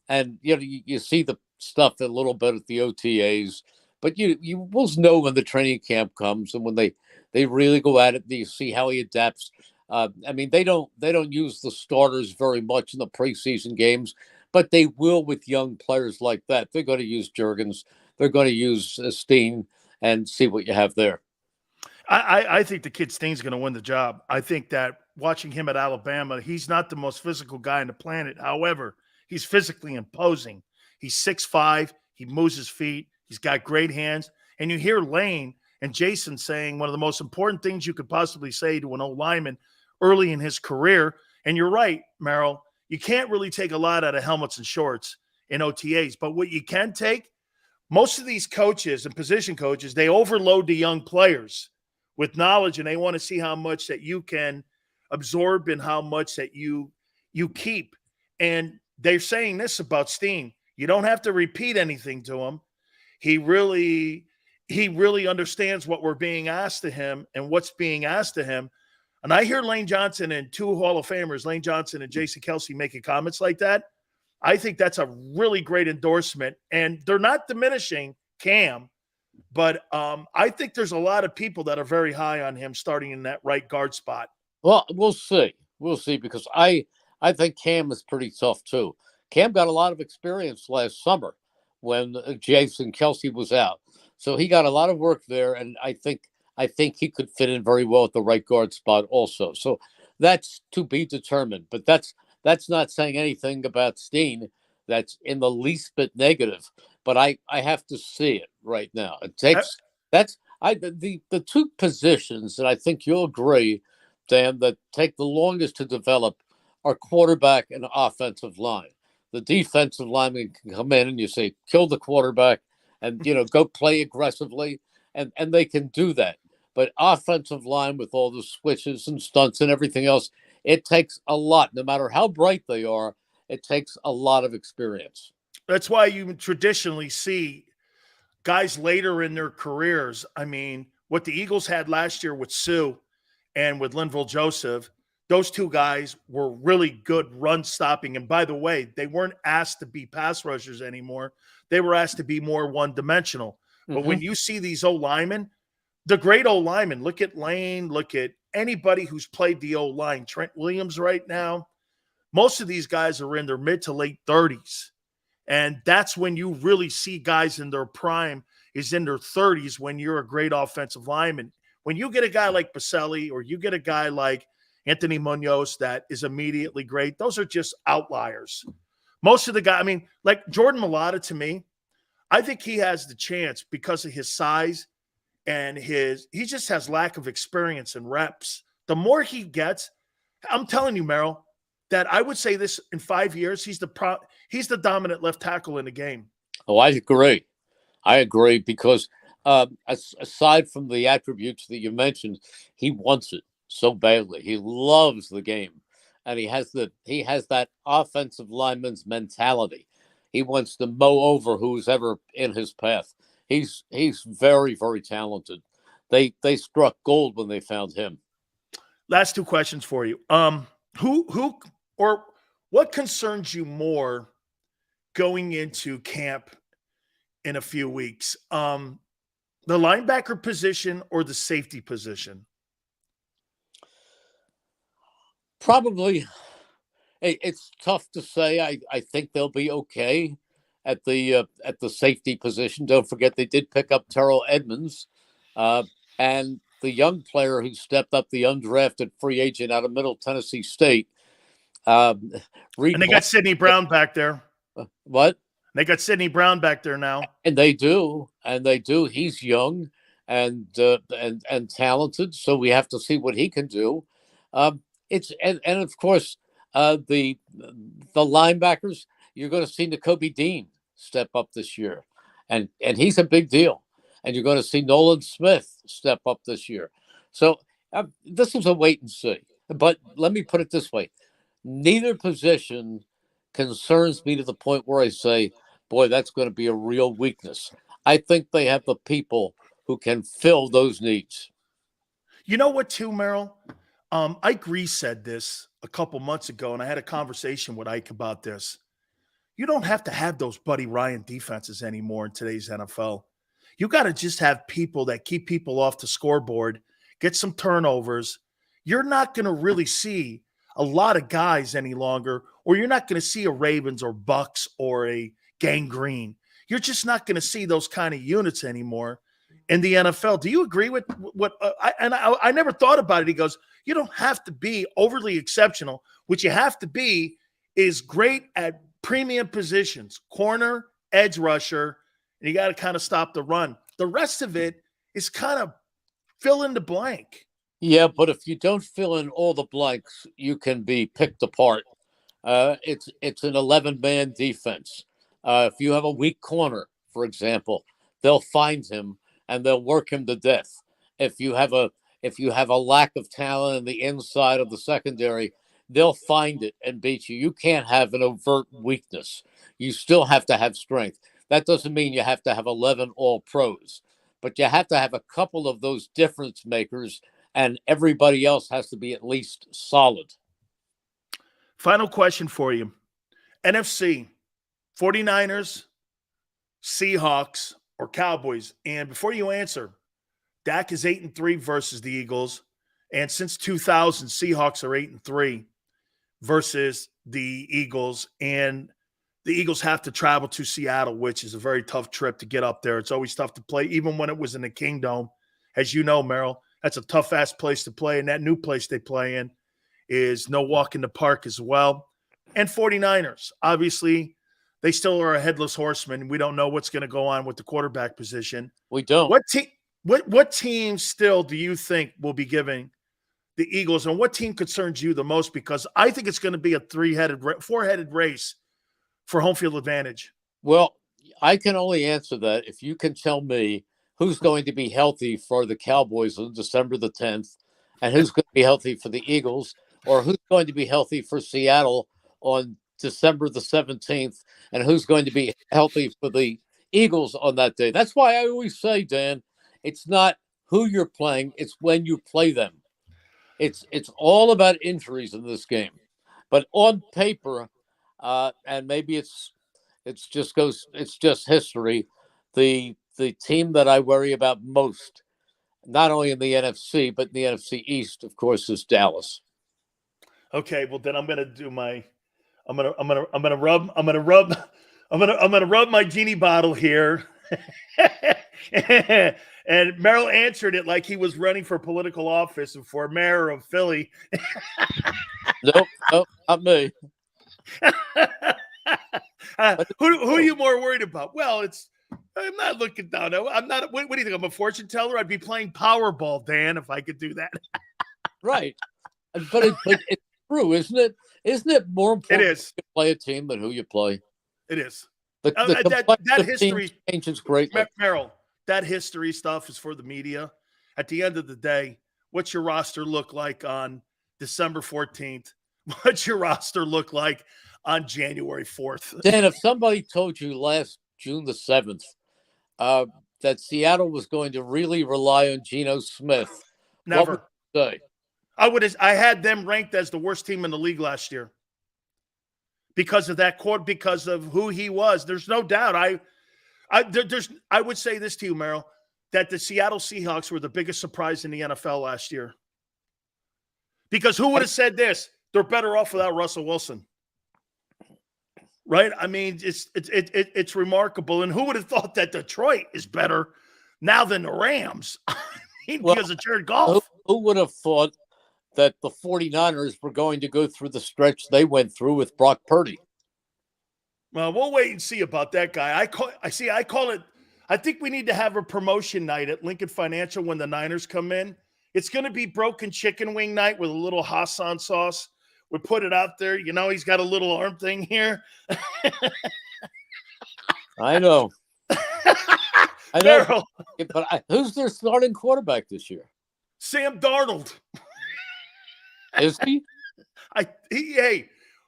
And, you see the stuff a little bit at the OTAs, but you will know when the training camp comes and when they really go at it, you see how he adapts. They don't use the starters very much in the preseason games, but they will with young players like that. They're going to use Jurgens. They're going to use Steen and see what you have there. I think the kid Steen's going to win the job. I think that watching him at Alabama, he's not the most physical guy on the planet. However, he's physically imposing. He's 6'5". He moves his feet. He's got great hands. And you hear Lane and Jason saying one of the most important things you could possibly say to an old lineman early in his career. And you're right, Merrill. You can't really take a lot out of helmets and shorts in OTAs. But what you can take, most of these coaches and position coaches, they overload the young players with knowledge, and they want to see how much that you can absorb and how much that you keep. And they're saying this about Steen. You don't have to repeat anything to him. He really understands what we're being asked to him and what's being asked to him. And I hear Lane Johnson and two Hall of Famers, Lane Johnson and Jason Kelsey, making comments like that. I think that's a really great endorsement. And they're not diminishing Cam, but I think there's a lot of people that are very high on him starting in that right guard spot. Well, we'll see. We'll see, because I think Cam is pretty tough too. Cam got a lot of experience last summer when Jason Kelsey was out. So he got a lot of work there, and I think he could fit in very well at the right guard spot also. So that's to be determined. But that's not saying anything about Steen that's in the least bit negative. But I have to see it right now. It takes the two positions that I think you'll agree, Dan, that take the longest to develop are quarterback and offensive line. The defensive lineman can come in and you say, kill the quarterback and, go play aggressively. And they can do that. But offensive line with all the switches and stunts and everything else, it takes a lot. No matter how bright they are, it takes a lot of experience. That's why you traditionally see guys later in their careers. I mean, what the Eagles had last year with Sue and with Linval Joseph, those two guys were really good run stopping. And by the way, they weren't asked to be pass rushers anymore. They were asked to be more one-dimensional. But when you see these old linemen, the great O-linemen. Look at Lane. Look at anybody who's played the O-line. Trent Williams right now. Most of these guys are in their mid to late 30s. And that's when you really see guys in their prime is in their 30s when you're a great offensive lineman. When you get a guy like Baselli or you get a guy like Anthony Munoz that is immediately great, those are just outliers. Most of the guys, I mean, like Jordan Mailata to me, I think he has the chance because of his size and he just has lack of experience and reps. The more he gets, I'm telling you, Merrill, that I would say this in 5 years, he's the dominant left tackle in the game. Oh, I agree because aside from the attributes that you mentioned, he wants it so badly. He loves the game, and he has that offensive lineman's mentality. He wants to mow over who's ever in his path. He's very, very talented. They struck gold when they found him. Last two questions for you. Who or what concerns you more going into camp in a few weeks? The linebacker position or the safety position? Probably. It's tough to say. I think they'll be okay at the safety position. Don't forget they did pick up Terrell Edmonds, and the young player who stepped up, the undrafted free agent out of Middle Tennessee State. And they got Sidney Brown back there. What? They got Sidney Brown back there now. And they do. He's young and talented, so we have to see what he can do. And of course the linebackers, you're going to see Nakobe Dean step up this year, and he's a big deal. And you're going to see Nolan Smith step up this year. So this is a wait and see. But let me put it this way. Neither position concerns me to the point where I say, boy, that's going to be a real weakness. I think they have the people who can fill those needs. You know what, too, Merrill? Ike Reese said this a couple months ago, and I had a conversation with Ike about this. You don't have to have those Buddy Ryan defenses anymore in today's NFL. You got to just have people that keep people off the scoreboard, get some turnovers. You're not going to really see a lot of guys any longer, or you're not going to see a Ravens or Bucks or a Gang Green. You're just not going to see those kind of units anymore in the NFL. Do you agree with what I never thought about it. He goes, you don't have to be overly exceptional. What you have to be is great at premium positions, corner, edge rusher, and you got to kind of stop the run. The rest of it is kind of fill in the blank. Yeah, but if you don't fill in all the blanks, you can be picked apart. It's an 11-man defense. If you have a weak corner, for example, they'll find him and they'll work him to death. If you have a lack of talent in the inside of the secondary, they'll find it and beat you. You can't have an overt weakness. You still have to have strength. That doesn't mean you have to have 11 all-pros, but you have to have a couple of those difference makers, and everybody else has to be at least solid. Final question for you. NFC, 49ers, Seahawks, or Cowboys? And before you answer, Dak is 8-3 versus the Eagles. And since 2000, Seahawks are 8-3 versus the Eagles. And the Eagles have to travel to Seattle, which is a very tough trip to get up there. It's always tough to play, even when it was in the Kingdome. As you know, Merrill, that's a tough-ass place to play. And that new place they play in is no walk in the park as well. And 49ers, obviously, they still are a headless horseman. We don't know what's going to go on with the quarterback position. We don't. What team still do you think will be giving the Eagles, and what team concerns you the most? Because I think it's going to be a four-headed race for home field advantage. Well, I can only answer that if you can tell me who's going to be healthy for the Cowboys on December the 10th, and who's going to be healthy for the Eagles, or who's going to be healthy for Seattle on December the 17th, and who's going to be healthy for the Eagles on that day. That's why I always say, Dan, it's not who you're playing, it's when you play them. It's all about injuries in this game. But on paper, and maybe it's just history, the team that I worry about most not only in the NFC, but in the NFC East, of course, is Dallas. Okay, well then I'm gonna rub my genie bottle here. And Merrill answered it like he was running for political office and for mayor of Philly. Nope, not me. Who are you more worried about? Well, I'm not looking down. I'm not. What do you think? I'm a fortune teller. I'd be playing Powerball, Dan, if I could do that. Right, but it's true, isn't it? Isn't it more important It is to play a team than who you play? It is. That history changes greatly. Merrill, that history stuff is for the media. At the end of the day, what's your roster look like on December 14th? What's your roster look like on January 4th? Dan, if somebody told you last June the 7th that Seattle was going to really rely on Geno Smith, Never. What would you say? I had them ranked as the worst team in the league last year because of that court, because of who he was. There's no doubt. I would say this to you, Merrill, that the Seattle Seahawks were the biggest surprise in the NFL last year. Because who would have said this? They're better off without Russell Wilson. Right? I mean, it's remarkable. And who would have thought that Detroit is better now than the Rams? I mean, because of Jared Goff. Who would have thought that the 49ers were going to go through the stretch they went through with Brock Purdy? Well, we'll wait and see about that guy. I call it. I think we need to have a promotion night at Lincoln Financial when the Niners come in. It's going to be broken chicken wing night with a little Hassan sauce. We put it out there. You know, he's got a little arm thing here. I know. I know. Merrill. But who's their starting quarterback this year? Sam Darnold. Is he?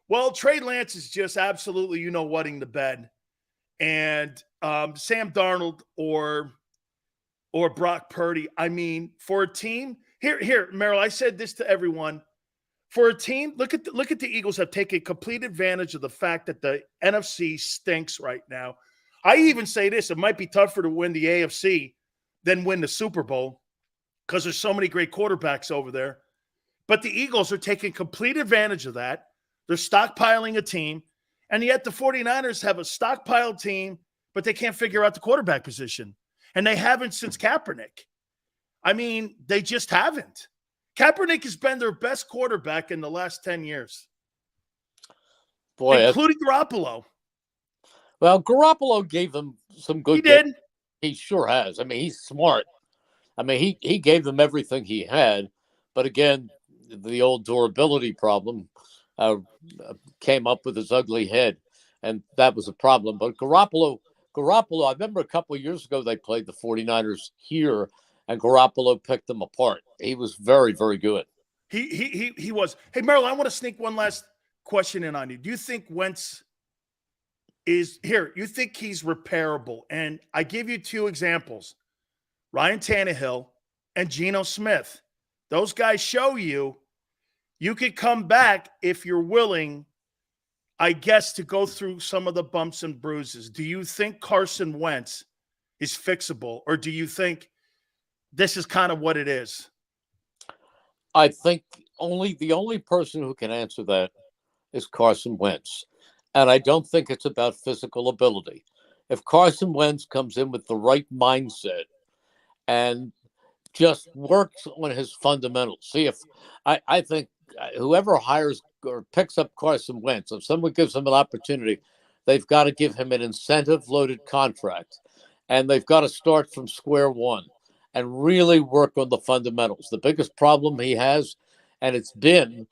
Well, Trey Lance is just absolutely, whatting the bed. And Sam Darnold or Brock Purdy, I mean, for a team, here, Merrill, I said this to everyone. For a team, look at the Eagles have taken complete advantage of the fact that the NFC stinks right now. I even say this, it might be tougher to win the AFC than win the Super Bowl because there's so many great quarterbacks over there. But the Eagles are taking complete advantage of that. They're stockpiling a team, and yet the 49ers have a stockpiled team, but they can't figure out the quarterback position. And they haven't since Kaepernick. I mean, they just haven't. Kaepernick has been their best quarterback in the last 10 years. Boy, including Garoppolo. Well, Garoppolo gave them some good. He did. He sure has. I mean, he's smart. I mean, he gave them everything he had. But again, the old durability problem came up with his ugly head, and that was a problem. But Garoppolo, I remember a couple of years ago they played the 49ers here, and Garoppolo picked them apart. He was very, very good. He was. Hey, Merrill, I want to sneak one last question in on you. Do you think Wentz is here? You think he's repairable? And I give you two examples: Ryan Tannehill and Geno Smith. Those guys show you could come back if you're willing, I guess, to go through some of the bumps and bruises. Do you think Carson Wentz is fixable, or do you think this is kind of what it is? I think the only person who can answer that is Carson Wentz. And I don't think it's about physical ability. If Carson Wentz comes in with the right mindset and just works on his fundamentals. See, if I think whoever hires or picks up Carson Wentz, if someone gives him an opportunity, they've got to give him an incentive-loaded contract. And they've got to start from square one and really work on the fundamentals. The biggest problem he has, and it's been,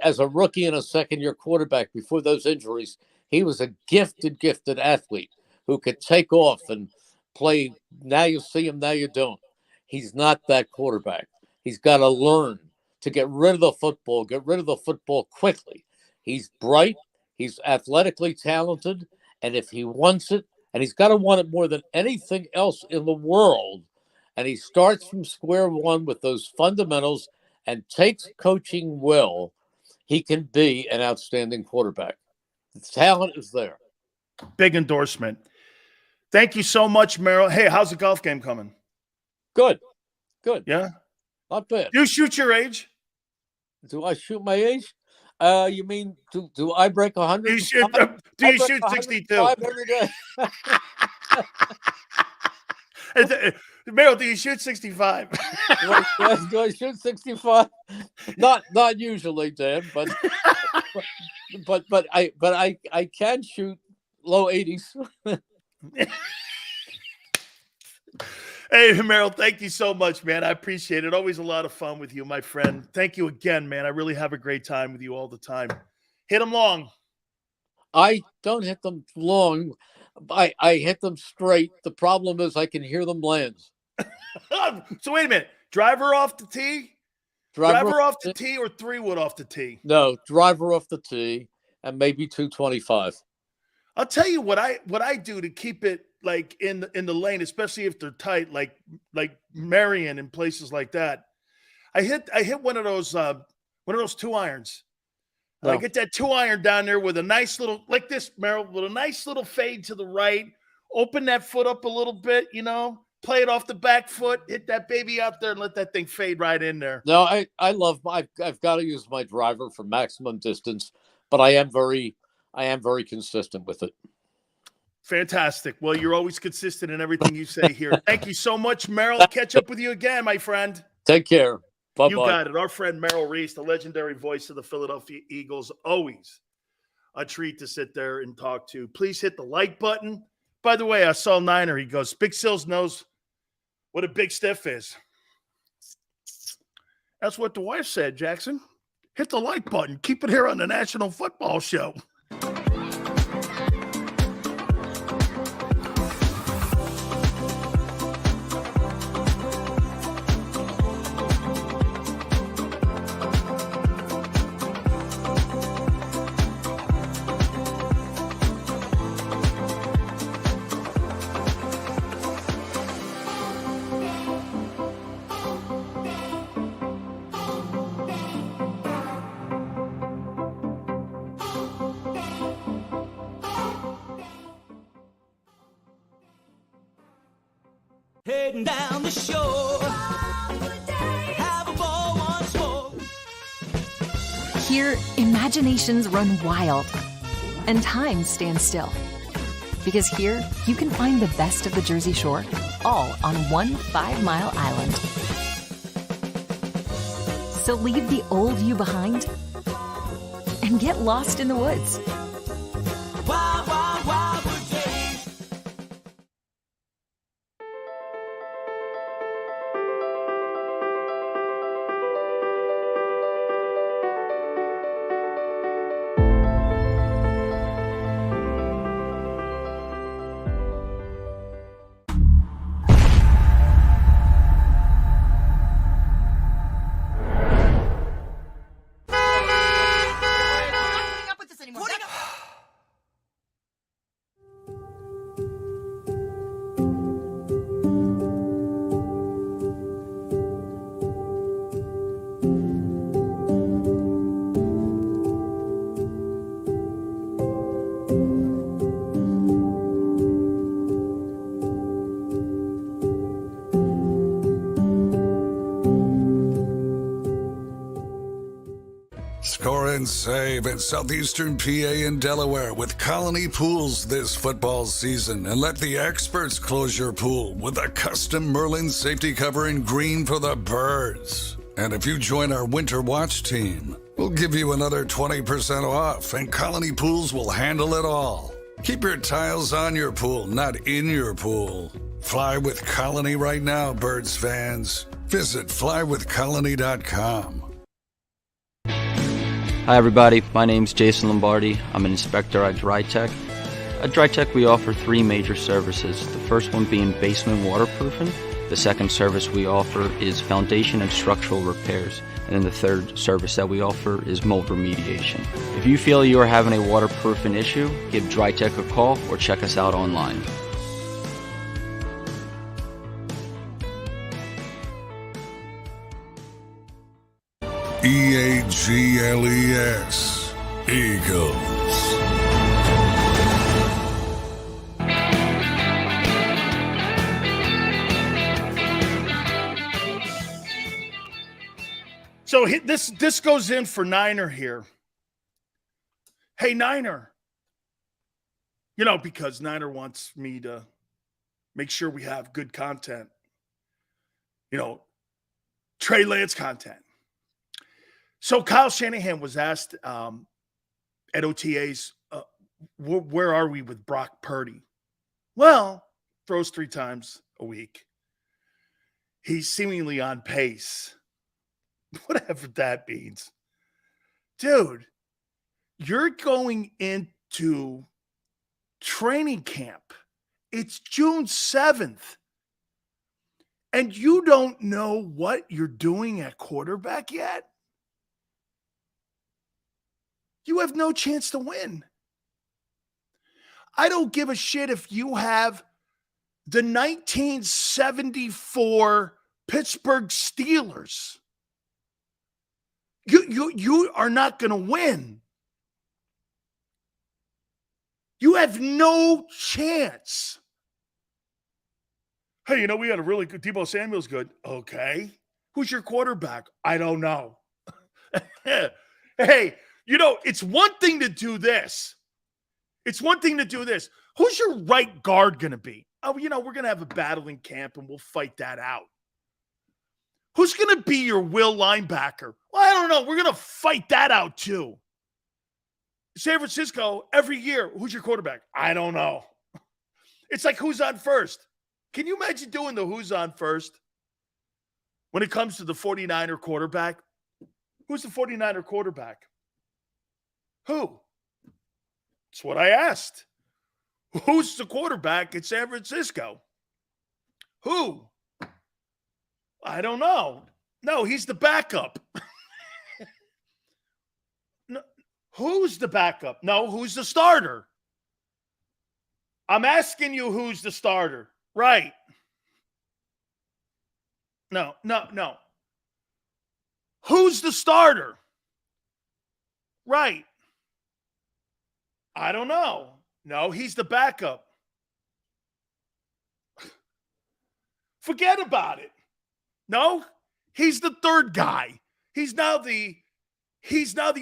as a rookie and a second-year quarterback before those injuries, he was a gifted athlete who could take off and play. Now you see him, now you don't. He's not that quarterback. He's got to learn to get rid of the football quickly. He's bright. He's athletically talented. And if he wants it, and he's got to want it more than anything else in the world, and he starts from square one with those fundamentals and takes coaching well, he can be an outstanding quarterback. The talent is there. Big endorsement. Thank you so much, Merrill. Hey, how's the golf game coming? Good. Good. Yeah. Not bad. Do you shoot your age? Do I shoot my age? You mean do I break 100? Do you shoot, I break 62? 105 every day. Merrill, do you shoot 65? do I shoot 65? Not usually, Dan, but I can shoot low 80s. Hey, Merrill, thank you so much, man. I appreciate it. Always a lot of fun with you, my friend. Thank you again, man. I really have a great time with you all the time. Hit them long. I don't hit them long. I hit them straight. The problem is I can hear them land. So wait a minute. Driver off the tee? Driver off the tee or 3-wood off the tee? No, driver off the tee and maybe 225. I'll tell you what I do to keep it like in the lane, especially if they're tight, like Marion and places like that. I hit one of those 2-irons. No. I get that 2-iron down there with a nice little, like this, Merrill, with a nice little fade to the right. Open that foot up a little bit, play it off the back foot, hit that baby out there and let that thing fade right in there. No, I've got to use my driver for maximum distance, but I am very consistent with it. Fantastic. Well, you're always consistent in everything you say here. Thank you so much, Merrill. Catch up with you again, my friend. Take care. Bye-bye. You got it. Our friend Merrill Reese, the legendary voice of the Philadelphia Eagles. Always a treat to sit there and talk to. Please hit the like button. By the way, I saw Niner. He goes, Big Sills knows what a big stiff is. That's what the wife said, Jackson. Hit the like button. Keep it here on the National Football Show. Heading down the shore, have a ball once more. Here, imaginations run wild and time stands still. Because here, you can find the best of the Jersey Shore, all on one 5-mile island. So leave the old you behind and get lost in the woods. Wild, wild, wild wood days. Score and save in southeastern PA and Delaware with Colony Pools this football season, and let the experts close your pool with a custom Merlin safety cover in green for the birds. And if you join our Winter Watch team, we'll give you another 20% off, and Colony Pools will handle it all. Keep your tiles on your pool, not in your pool. Fly with Colony right now, Birds fans. Visit flywithcolony.com. Hi everybody, my name's Jason Lombardi. I'm an inspector at DryTech. At DryTech we offer 3 major services, the first one being basement waterproofing. The second service we offer is foundation and structural repairs. And then the third service that we offer is mold remediation. If you feel you are having a waterproofing issue, give DryTech a call or check us out online. EAGLES, Eagles. So this goes in for Niner here. Hey, Niner. Because Niner wants me to make sure we have good content. Trey Lance content. So Kyle Shanahan was asked at OTAs, where are we with Brock Purdy? Well, throws 3 times a week. He's seemingly on pace. Whatever that means. Dude, you're going into training camp. It's June 7th. And you don't know what you're doing at quarterback yet? You have no chance to win. I don't give a shit if you have the 1974 Pittsburgh Steelers. You are not going to win. You have no chance. Hey, we had a really good Deebo Samuel's good. Okay. Who's your quarterback? I don't know. Hey, it's one thing to do this. Who's your right guard going to be? Oh, we're going to have a battle in camp and we'll fight that out. Who's going to be your will linebacker? Well, I don't know. We're going to fight that out too. San Francisco, every year, who's your quarterback? I don't know. It's like who's on first? Can you imagine doing the who's on first when it comes to the 49er quarterback? Who's the 49er quarterback? Who? That's what I asked. Who's the quarterback at San Francisco? Who? I don't know. No, he's the backup. No, who's the backup? No, who's the starter? I'm asking you who's the starter. Right. No. Who's the starter? Right. I don't know. No, he's the backup. Forget about it. No, he's the third guy. He's now the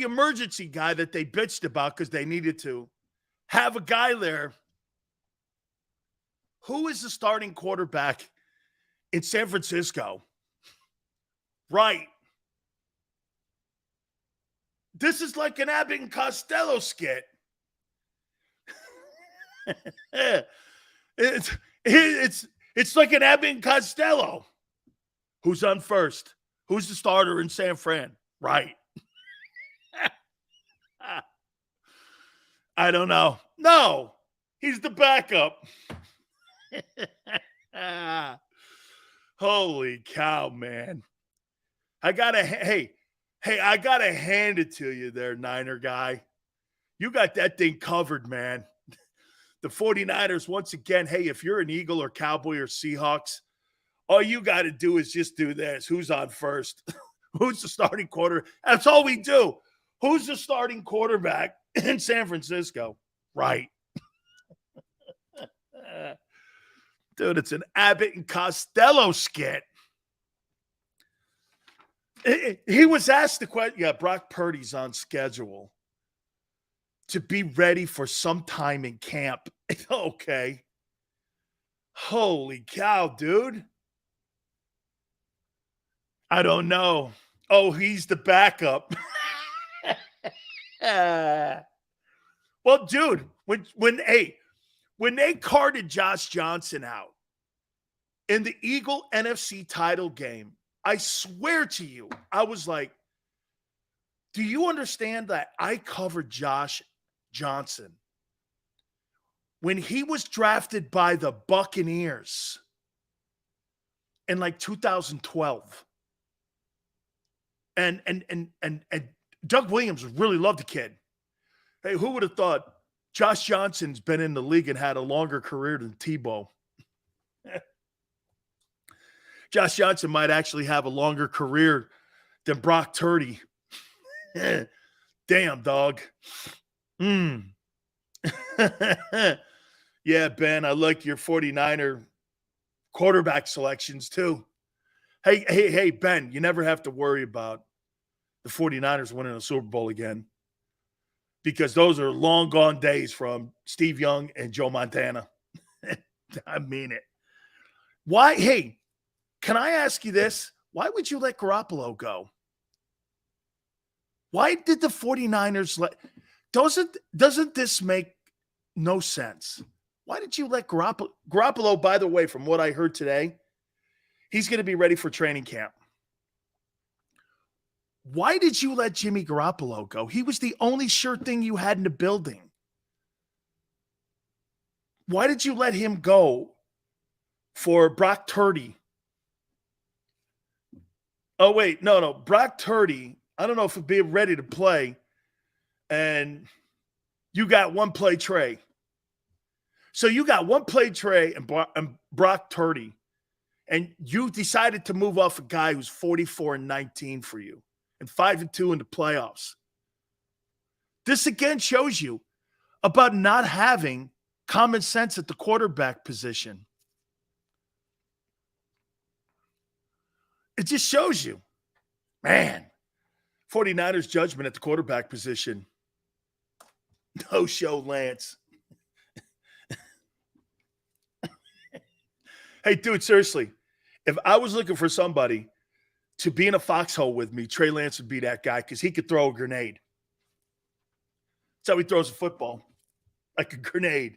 emergency guy that they bitched about because they needed to have a guy there. Who is the starting quarterback in San Francisco? Right. This is like an Abbott and Costello skit. It's like an Abbott and Costello. Who's on first? Who's the starter in San Fran? Right. I don't know. No, he's the backup. Holy cow, man. I gotta hand it to you there, Niner guy. You got that thing covered, man. The 49ers, once again, hey, if you're an Eagle or Cowboy or Seahawks, all you got to do is just do this. Who's on first? Who's the starting quarterback? That's all we do. Who's the starting quarterback in San Francisco? Right. Dude, it's an Abbott and Costello skit. He was asked the question, yeah, Brock Purdy's on schedule to be ready for some time in camp. Okay. Holy cow, dude. I don't know. Oh, he's the backup. Well, dude, when they carted Josh Johnson out in the Eagle NFC title game, I swear to you, I was like, do you understand that I covered Josh Johnson when he was drafted by the Buccaneers in like 2012? And Doug Williams really loved the kid. Hey, who would have thought Josh Johnson's been in the league and had a longer career than Tebow? Josh Johnson might actually have a longer career than Brock Purdy. Damn, dog. Yeah, Ben, I like your 49er quarterback selections too. Hey, Ben, you never have to worry about the 49ers winning a Super Bowl again, because those are long gone days from Steve Young and Joe Montana. I mean it. Why? Hey, can I ask you this? Why would you let Garoppolo go? Why did the 49ers let – doesn't this make no sense? Why did you let Garoppolo – Garoppolo, by the way, from what I heard today, he's going to be ready for training camp. Why did you let Jimmy Garoppolo go? He was the only sure thing you had in the building. Why did you let him go for Brock Purdy? Oh, wait. No. Brock Purdy, I don't know if he'll be ready to play. And you got one play Trey. So you got one play Trey and Brock Purdy. And you decided to move off a guy who's 44-19 for you and 5-2 in the playoffs. This again shows you about not having common sense at the quarterback position. It just shows you, man, 49ers judgment at the quarterback position. No show, Lance. Hey, dude, seriously, if I was looking for somebody to be in a foxhole with me, Trey Lance would be that guy because he could throw a grenade. That's how he throws a football, like a grenade.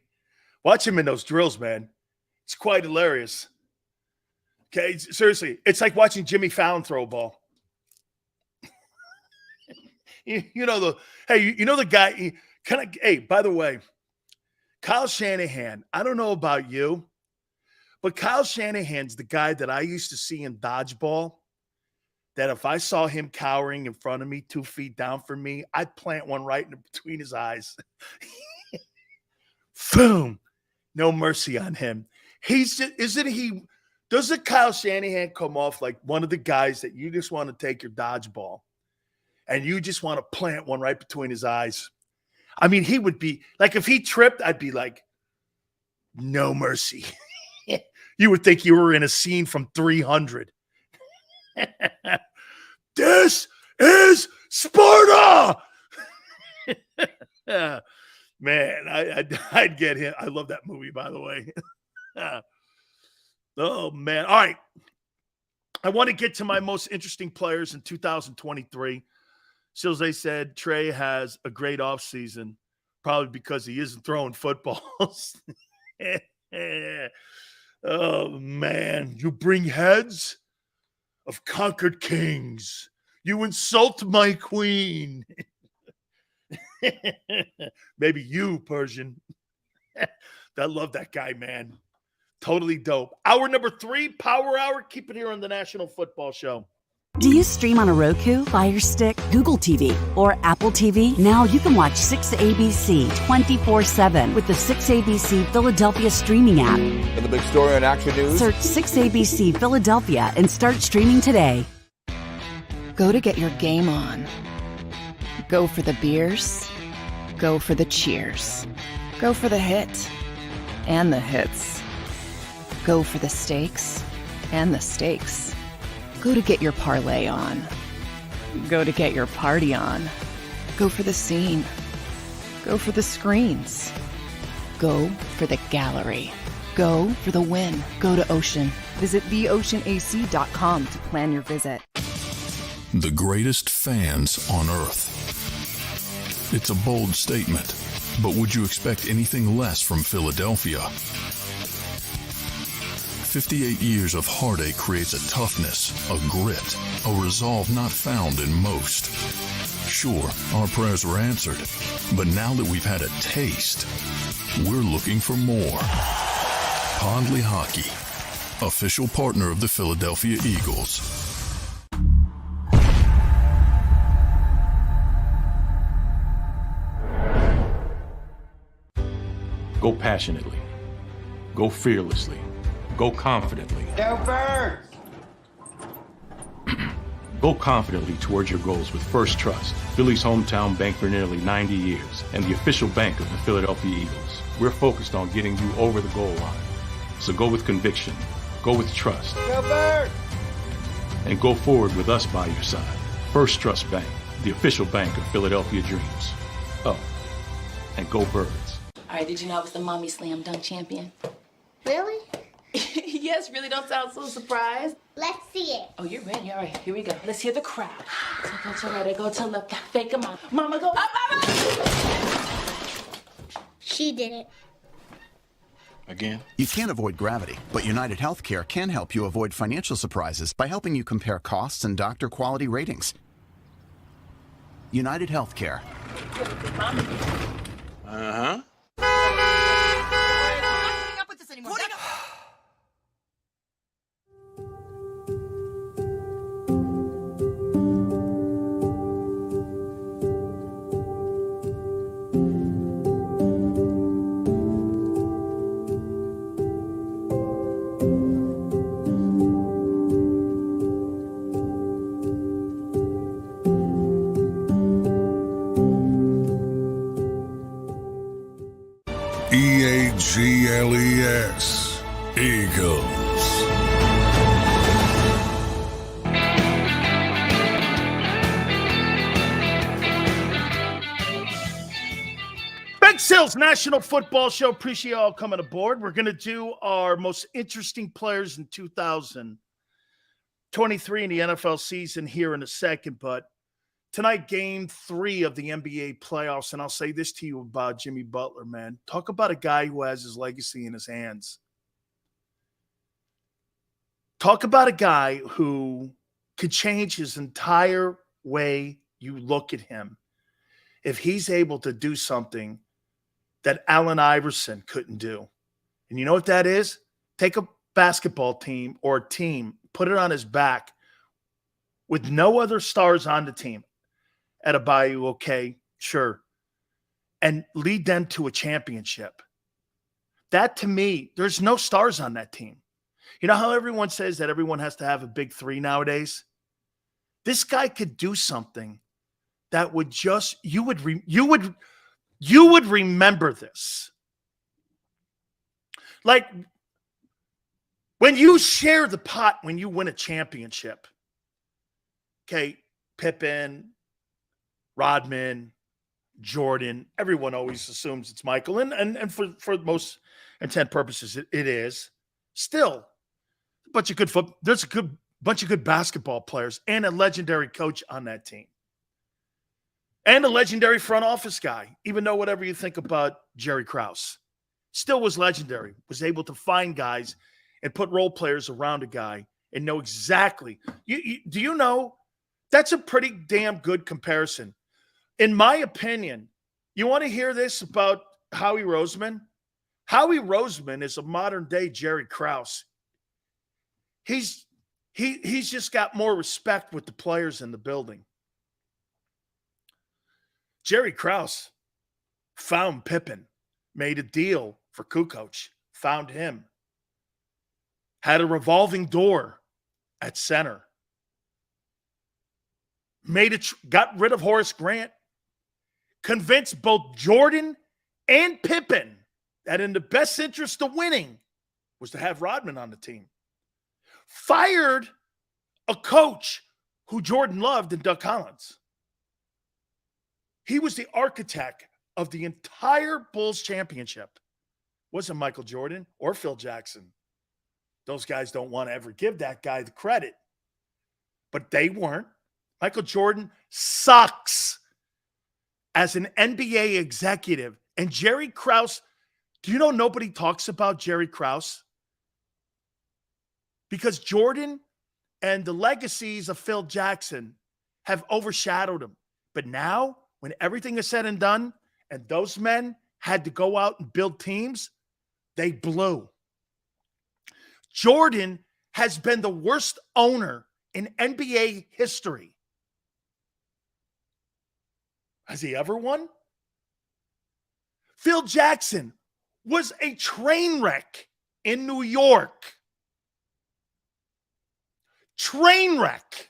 Watch him in those drills, man. It's quite hilarious. Okay, seriously, it's like watching Jimmy Fallon throw a ball. you know the guy. Hey, by the way, Kyle Shanahan. I don't know about you, but Kyle Shanahan's the guy that I used to see in dodgeball. That if I saw him cowering in front of me, 2 feet down from me, I'd plant one right in between his eyes. Boom. No mercy on him. Doesn't Kyle Shanahan come off like one of the guys that you just want to take your dodgeball and you just want to plant one right between his eyes? I mean, he would be like, if he tripped, I'd be like, no mercy. You would think you were in a scene from 300. This is Sparta. Man, I'd get him. I love that movie, by the way. Oh, man. All right. I want to get to my most interesting players in 2023. So as they said, Trey has a great offseason, probably because he isn't throwing footballs. Oh, man. You bring heads of conquered kings. You insult my queen. Maybe you, Persian. I love that guy, man. Totally dope. Hour number 3, Power Hour. Keep it here on the National Football Show. Do you stream on a Roku, Fire Stick, Google TV, or Apple TV? Now you can watch 6ABC 24/7 with the 6ABC Philadelphia streaming app. For the big story on Action News, Search 6ABC Philadelphia and start streaming today. Go to get your game on. Go for the beers. Go for the cheers. Go for the hit and the hits. Go for the stakes and the stakes. Go to get your parlay on. Go to get your party on. Go for the scene. Go for the screens. Go for the gallery. Go for the win. Go to Ocean. Visit theoceanac.com to plan your visit. The greatest fans on earth. It's a bold statement, but would you expect anything less from Philadelphia? 58 years of heartache creates a toughness, a grit, a resolve not found in most. Sure, our prayers were answered, but now that we've had a taste, we're looking for more. Pondley Hockey, official partner of the Philadelphia Eagles. Go passionately. Go fearlessly. Go confidently. Go Birds! Go confidently towards your goals with First Trust, Philly's hometown bank for nearly 90 years, and the official bank of the Philadelphia Eagles. We're focused on getting you over the goal line. So go with conviction. Go with trust. Go Birds! And go forward with us by your side. First Trust Bank, the official bank of Philadelphia Dreams. Oh, and go Birds. All right, did you know I was the mommy slam dunk champion? Really? Yes, really don't sound so surprised. Let's see it. Oh, you're ready. All right, here we go. Let's hear the crowd. So go to right, I go to left, fake 'em out. Mama go up, She did it. Again? You can't avoid gravity, but United Healthcare can help you avoid financial surprises by helping you compare costs and doctor quality ratings. United Healthcare. Uh-huh. EAGLES. Eagles. Big Sales National Football Show. Appreciate you all coming aboard. We're going to do our most interesting players in 2023 in the NFL season here in a second. But tonight, game 3 of the NBA playoffs. And I'll say this to you about Jimmy Butler, man. Talk about a guy who has his legacy in his hands. Talk about a guy who could change his entire way you look at him if he's able to do something that Allen Iverson couldn't do. And you know what that is? Take a basketball team or a team, put it on his back with no other stars on the team. Adebayo, okay, sure, and lead them to a championship. That, to me, there's no stars on that team. You know how everyone says that everyone has to have a big 3 nowadays? This guy could do something that would just you would remember this. Like when you share the pot when you win a championship. Okay, Pippen, Rodman, Jordan, everyone always assumes it's Michael. And for most intent purposes, it is. Still, there's a good bunch of good basketball players and a legendary coach on that team. And a legendary front office guy, even though whatever you think about Jerry Krause, still was legendary, was able to find guys and put role players around a guy and know exactly. Do you know that's a pretty damn good comparison? In my opinion, you want to hear this about Howie Roseman? Howie Roseman is a modern-day Jerry Krause. He's just got more respect with the players in the building. Jerry Krause found Pippen, made a deal for Kukoc, found him, had a revolving door at center, got rid of Horace Grant, convinced both Jordan and Pippen that in the best interest of winning was to have Rodman on the team. Fired a coach who Jordan loved in Doug Collins. He was the architect of the entire Bulls championship. Wasn't Michael Jordan or Phil Jackson. Those guys don't want to ever give that guy the credit. But they weren't. Michael Jordan sucks as an NBA executive. And Jerry Krause, do you know nobody talks about Jerry Krause? Because Jordan and the legacies of Phil Jackson have overshadowed him. But now, when everything is said and done, and those men had to go out and build teams, they blew. Jordan has been the worst owner in NBA history. Has he ever won? Phil Jackson was a train wreck in New York. Train wreck.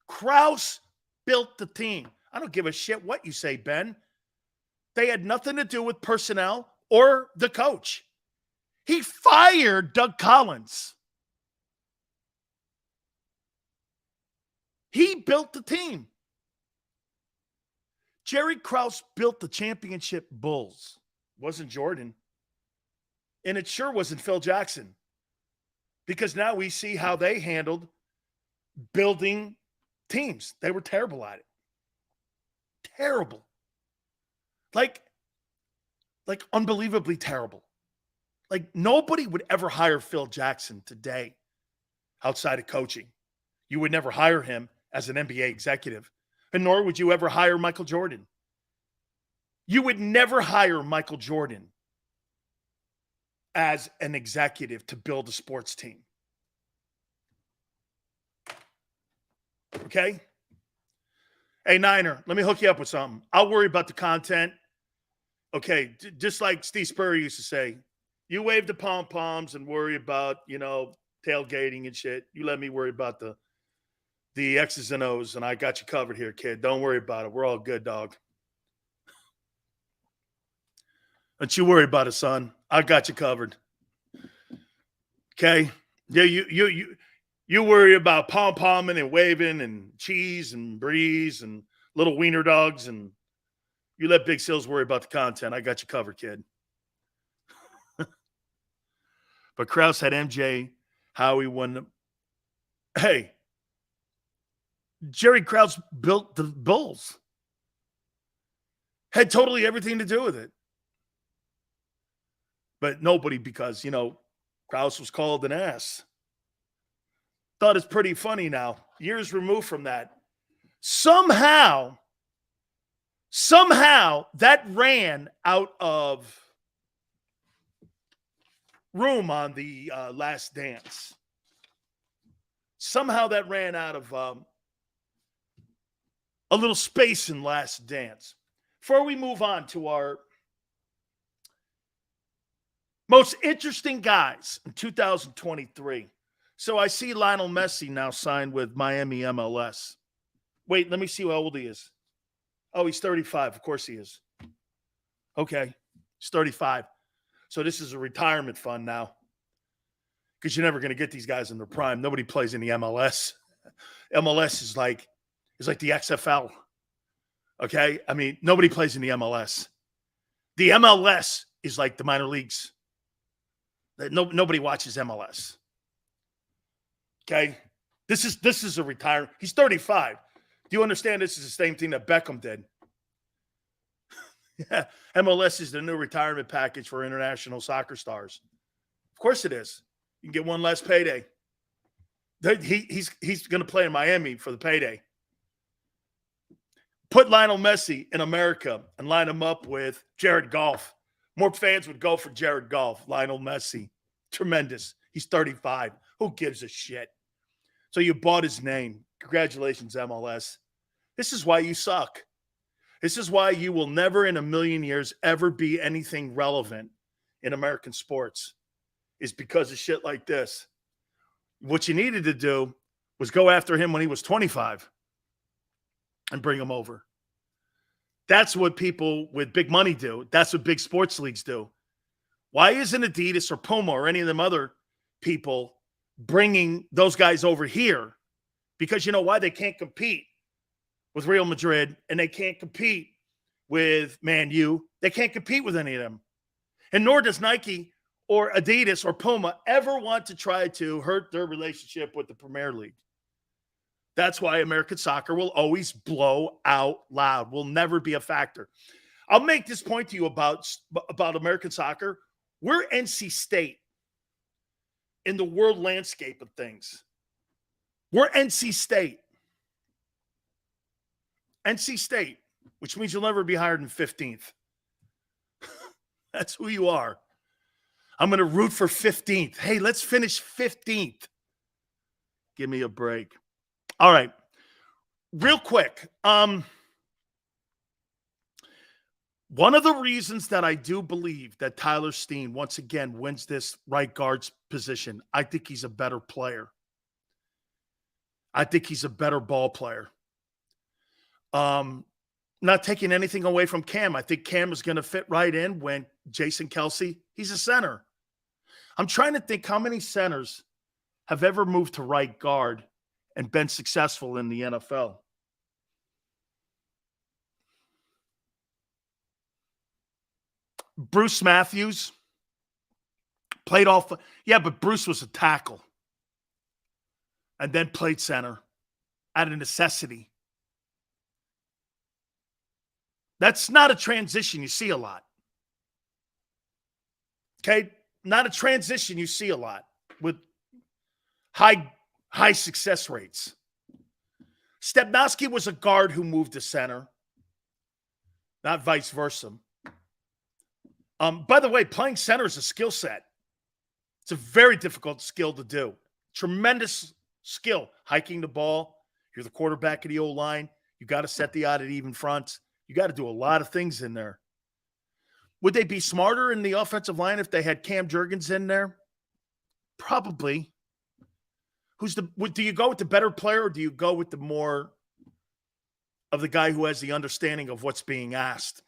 Krause built the team. I don't give a shit what you say, Ben. They had nothing to do with personnel or the coach. He fired Doug Collins. He built the team. Jerry Krause built the championship Bulls. Wasn't Jordan. And it sure wasn't Phil Jackson. Because now we see how they handled building teams. They were terrible at it. Terrible. Like unbelievably terrible. Like nobody would ever hire Phil Jackson today outside of coaching. You would never hire him as an NBA executive. And nor would you ever hire Michael Jordan. You would never hire Michael Jordan as an executive to build a sports team. Okay? Hey, Niner, let me hook you up with something. I'll worry about the content. Okay, just like Steve Spurrier used to say, you wave the pom-poms and worry about, tailgating and shit. You let me worry about the X's and O's, and I got you covered here, kid. Don't worry about it. We're all good, dog. Don't you worry about it, son. I got you covered. Okay? Yeah, you worry about pom-pomming and waving and cheese and breeze and little wiener dogs, and you let Big Sills worry about the content. I got you covered, kid. But Krause had MJ, Howie won them. Hey, Jerry Krause built the Bulls. Had totally everything to do with it. But nobody, because, Krause was called an ass. Thought it's pretty funny now, years removed from that. Somehow that ran out of room on the Last Dance. Somehow that ran out of a little space in Last Dance. Before we move on to our most interesting guys in 2023. So I see Lionel Messi now signed with Miami MLS. Wait, let me see how old he is. Oh, he's 35. Of course he is. Okay, he's 35. So this is a retirement fund now. Because you're never going to get these guys in their prime. Nobody plays in the MLS. MLS is like the XFL. Okay? I mean, nobody plays in the MLS. The MLS is like the minor leagues. Nobody watches MLS. Okay? This is a retirement. He's 35. Do you understand this is the same thing that Beckham did? Yeah, MLS is the new retirement package for international soccer stars. Of course it is. You can get one less payday. He's going to play in Miami for the payday. Put Lionel Messi in America and line him up with Jared Goff. More fans would go for Jared Goff. Lionel Messi. Tremendous. He's 35. Who gives a shit? So you bought his name. Congratulations, MLS. This is why you suck. This is why you will never in a million years ever be anything relevant in American sports, is because of shit like this. What you needed to do was go after him when he was 25 and bring him over. That's what people with big money do. That's what big sports leagues do. Why isn't Adidas or Puma or any of them other people bringing those guys over here? Because you know why? They can't compete with Real Madrid, and they can't compete with Man U. They can't compete with any of them. And nor does Nike or Adidas or Puma ever want to try to hurt their relationship with the Premier League. That's why American soccer will always blow out loud, will never be a factor. I'll make this point to you about American soccer. We're NC State in the world landscape of things. We're NC State. NC State, which means you'll never be higher than 15th. That's who you are. I'm going to root for 15th. Hey, let's finish 15th. Give me a break. All right. Real quick. One of the reasons that I do believe that Tyler Steen once again wins this right guard's position, I think he's a better player. I think he's a better ball player. Not taking anything away from Cam. I think Cam is going to fit right in when Jason Kelsey, he's a center. I'm trying to think how many centers have ever moved to right guard and been successful in the NFL. Bruce Matthews played off. Yeah, but Bruce was a tackle and then played center out of necessity. That's not a transition you see a lot. Okay? Not a transition you see a lot with high success rates. Stepnowski was a guard who moved to center, not vice versa. By the way, playing center is a skill set. It's a very difficult skill to do. Tremendous skill. Hiking the ball. You're the quarterback of the O-line. You got to set the odd at even front. You got to do a lot of things in there. Would they be smarter in the offensive line if they had Cam Jurgens in there? Probably. Do you go with the better player, or do you go with the more of the guy who has the understanding of what's being asked?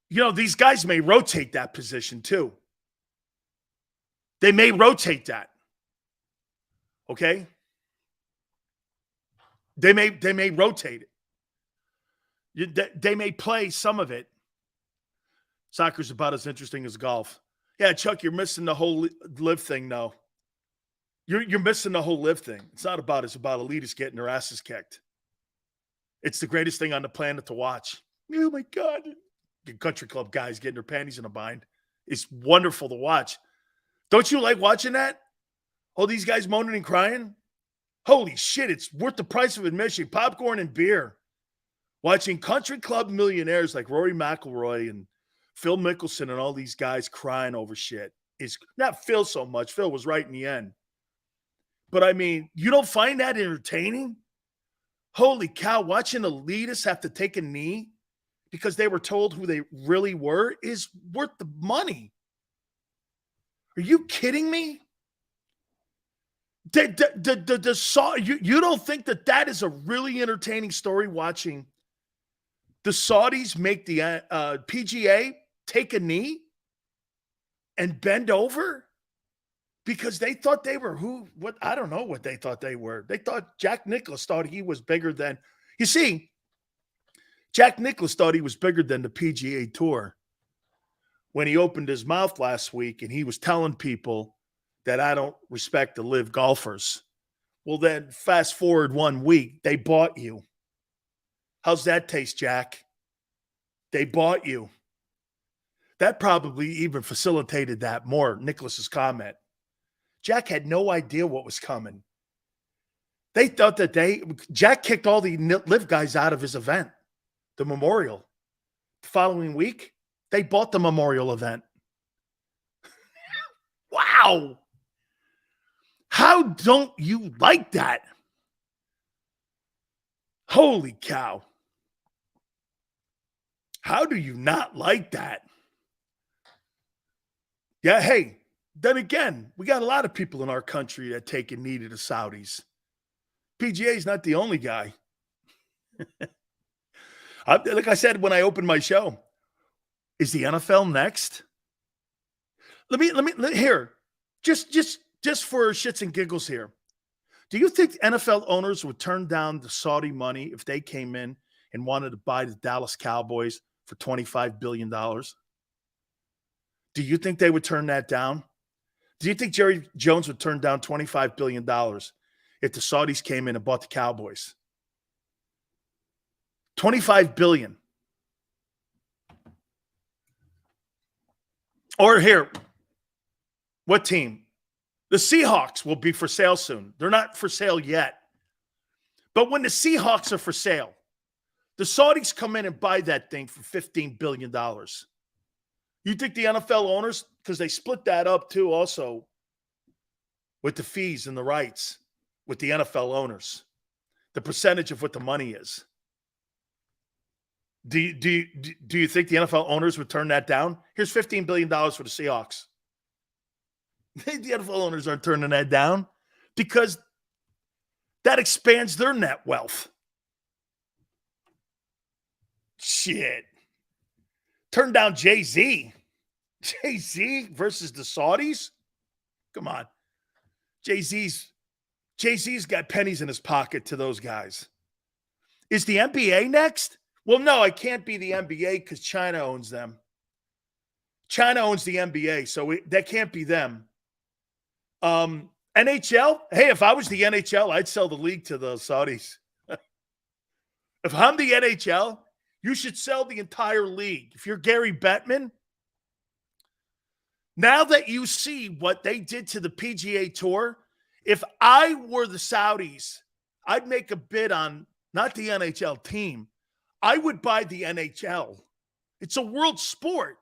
You know, these guys may rotate that position too. They may rotate that. Okay? They may rotate it. They may play some of it. Soccer's about as interesting as golf. Yeah, Chuck, you're missing the whole live thing, though. You're missing the whole live thing. It's about elitists getting their asses kicked. It's the greatest thing on the planet to watch. Oh, my God. The country club guys getting their panties in a bind. It's wonderful to watch. Don't you like watching that? All these guys moaning and crying? Holy shit, it's worth the price of admission. Popcorn and beer. Watching country club millionaires like Rory McIlroy and Phil Mickelson and all these guys crying over shit. It's not Phil so much. Phil was right in the end. But, I mean, you don't find that entertaining? Holy cow, watching elitists have to take a knee because they were told who they really were is worth the money. Are you kidding me? You don't think that is a really entertaining story, watching the Saudis make the PGA take a knee and bend over because they thought they were what? I don't know what they thought they were. They thought Jack Nicklaus thought he was bigger than, you see, Jack Nicklaus thought he was bigger than the PGA Tour when he opened his mouth last week and he was telling people that I don't respect the live golfers. Well, then fast forward 1 week, they bought you. How's that taste, Jack? They bought you. That probably even facilitated that more, Nicholas's comment. Jack had no idea what was coming. They thought that Jack kicked all the live guys out of his event, the memorial. The following week, they bought the memorial event. Wow. How don't you like that? Holy cow. How do you not like that? Yeah, hey, then again, we got a lot of people in our country that take a knee to the Saudis. PGA is not the only guy. Like I said when I opened my show, is the NFL next? Let me here. Just for shits and giggles here. Do you think NFL owners would turn down the Saudi money if they came in and wanted to buy the Dallas Cowboys for $25 billion? Do you think they would turn that down? Do you think Jerry Jones would turn down $25 billion if the Saudis came in and bought the Cowboys? $25 billion. Or here, what team? The Seahawks will be for sale soon. They're not for sale yet. But when the Seahawks are for sale, the Saudis come in and buy that thing for $15 billion. You think the NFL owners, because they split that up too also with the fees and the rights with the NFL owners, the percentage of what the money is. Do you think the NFL owners would turn that down? Here's $15 billion for the Seahawks. The NFL owners aren't turning that down because that expands their net wealth. Shit. Turn down Jay-Z. Jay-Z versus the Saudis? Come on. Jay-Z's Jay-Z's got pennies in his pocket to those guys. Is the NBA next? Well, no, I can't be the NBA because China owns them. China owns the NBA, so that can't be them. NHL? Hey, if I was the NHL, I'd sell the league to the Saudis. If I'm the NHL, you should sell the entire league. If you're Gary Bettman, now that you see what they did to the PGA Tour, if I were the Saudis, I'd make a bid on not the NHL team. I would buy the NHL. It's a world sport.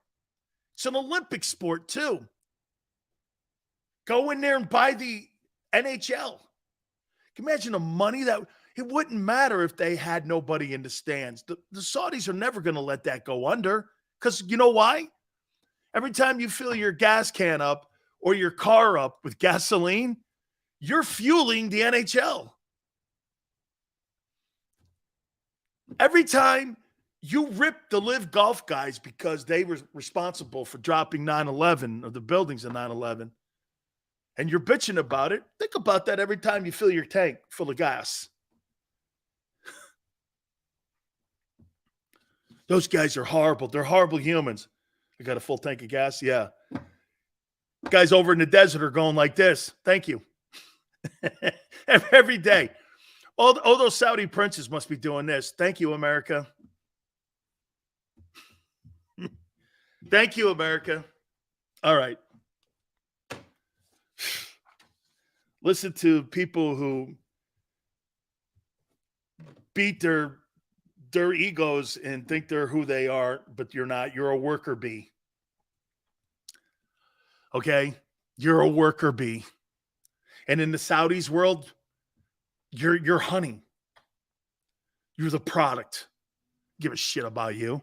It's an Olympic sport too. Go in there and buy the NHL. Can you imagine the money that it wouldn't matter if they had nobody in the stands. The Saudis are never going to let that go under because you know why? Every time you fill your gas can up or your car up with gasoline, you're fueling the NHL. Every time you rip the Live Golf guys because they were responsible for dropping 9/11 or the buildings of 9/11, and you're bitching about it, think about that every time you fill your tank full of gas. Those guys are horrible. They're horrible humans. I got a full tank of gas? Yeah. Guys over in the desert are going like this. Thank you. Every day. All those Saudi princes must be doing this. Thank you, America. Thank you, America. All right. Listen to people who beat their egos and think they're who they are, but you're not. You're a worker bee. Okay? You're a worker bee. And in the Saudis world, you're honey. You're the product. Give a shit about you.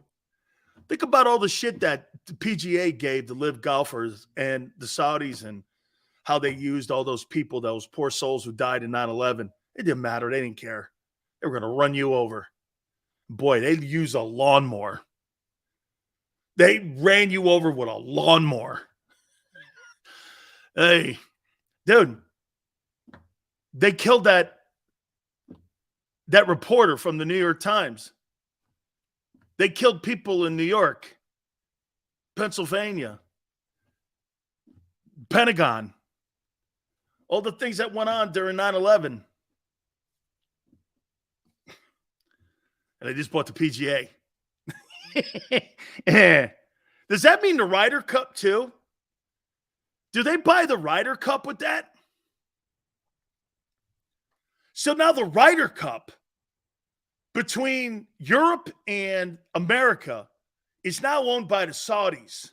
Think about all the shit that the PGA gave the live golfers and the Saudis and how they used all those people, those poor souls who died in 9/11. It didn't matter. They didn't care. They were going to run you over. Boy, they'd use a lawnmower. They ran you over with a lawnmower. Hey, dude, they killed that reporter from the New York Times. They killed people in New York, Pennsylvania, Pentagon, all the things that went on during 9/11. And they just bought the PGA. Does that mean the Ryder Cup too? Do they buy the Ryder Cup with that? So now the Ryder Cup between Europe and America is now owned by the Saudis.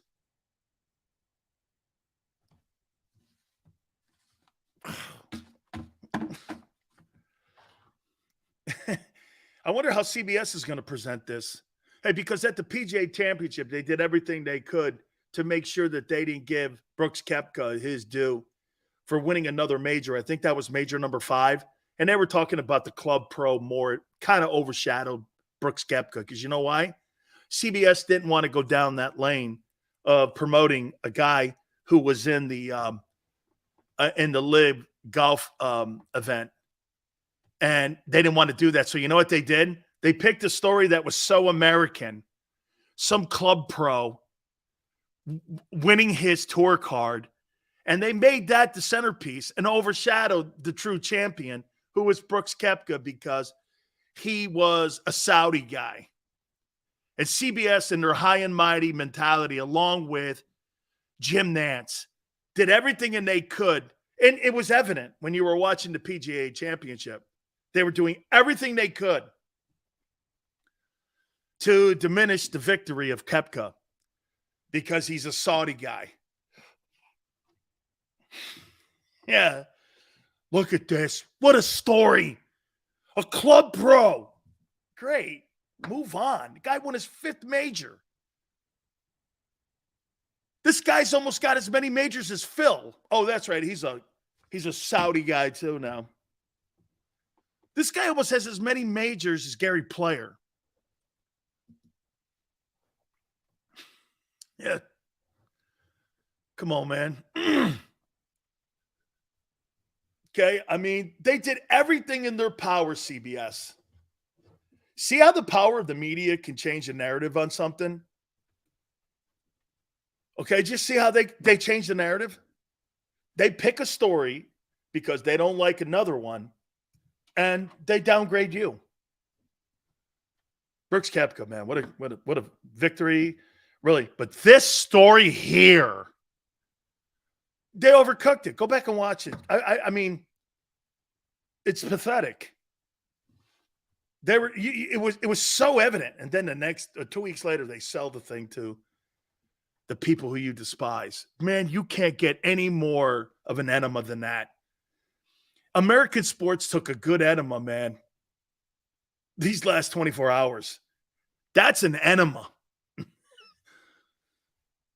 I wonder how CBS is going to present this. Hey, because at the PGA Championship, they did everything they could to make sure that they didn't give Brooks Koepka his due for winning another major. I think that was major number 5. And they were talking about the Club Pro more. It kind of overshadowed Brooks Koepka because you know why? CBS didn't want to go down that lane of promoting a guy who was in the live golf event. And they didn't want to do that. So you know what they did? They picked a story that was so American. Some club pro winning his tour card. And they made that the centerpiece and overshadowed the true champion, who was Brooks Koepka, because he was a Saudi guy. And CBS, in their high and mighty mentality, along with Jim Nantz, did everything and they could. And it was evident when you were watching the PGA Championship. They were doing everything they could to diminish the victory of Koepka because he's a Saudi guy. Yeah. Look at this. What a story. A club pro. Great. Move on. The guy won his 5th major. This guy's almost got as many majors as Phil. Oh, that's right. He's a Saudi guy too now. This guy almost has as many majors as Gary Player. Yeah. Come on, man. Okay? I mean, they did everything in their power, CBS. See how the power of the media can change the narrative on something? Okay, just see how they change the narrative. They pick a story because they don't like another one, and they downgrade you. Brooks Koepka, man, what a victory, really. But this story here, they overcooked it. Go back and watch it. I mean, it's pathetic. It was so evident, and then the next 2 weeks later, they sell the thing to the people who you despise. Man, you can't get any more of an enema than that. American sports took a good enema, man. These last 24 hours. That's an enema.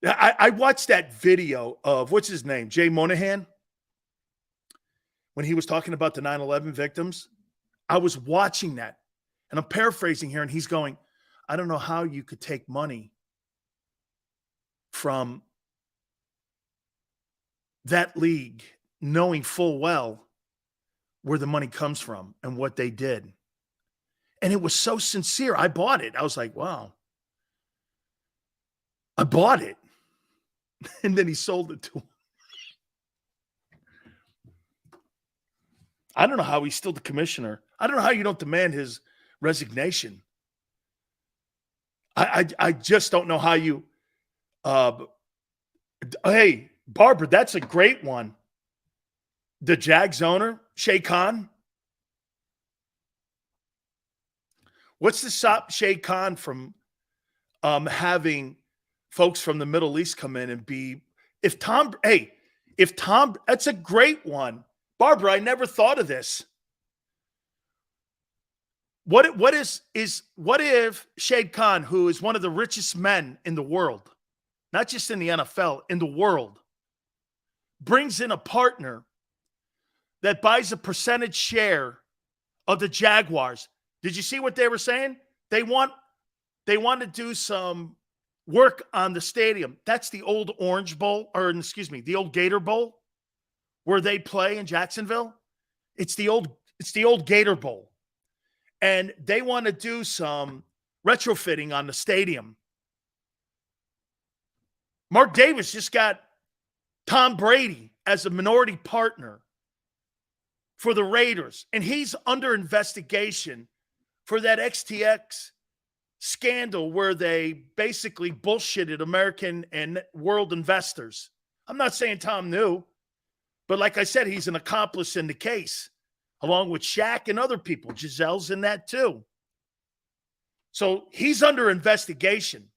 I watched that video of, what's his name? Jay Monahan. When he was talking about the 9/11 victims. I was watching that. And I'm paraphrasing here, and he's going, I don't know how you could take money from that league knowing full well where the money comes from and what they did. And it was so sincere. I bought it. I was like, wow. I bought it. And then he sold it to him. I don't know how he's still the commissioner. I don't know how you don't demand his resignation. I just don't know how you hey, Barbara, that's a great one. The Jags owner, Sheik. What's to stop Sheik from having folks from the Middle East come in and be, if Tom, that's a great one. Barbara, I never thought of this. What if Sheik Khan, who is one of the richest men in the world, not just in the NFL, in the world, brings in a partner that buys a percentage share of the Jaguars? Did you see what they were saying? They want to do some work on the stadium. That's the old Orange Bowl, or excuse me, the old Gator Bowl, where they play in Jacksonville. It's the old Gator Bowl. And they want to do some retrofitting on the stadium. Mark Davis just got Tom Brady as a minority partner for the Raiders, and he's under investigation for that XTX scandal where they basically bullshitted American and world investors. I'm not saying Tom knew, but like I said, he's an accomplice in the case, along with Shaq and other people. Giselle's in that too. So he's under investigation.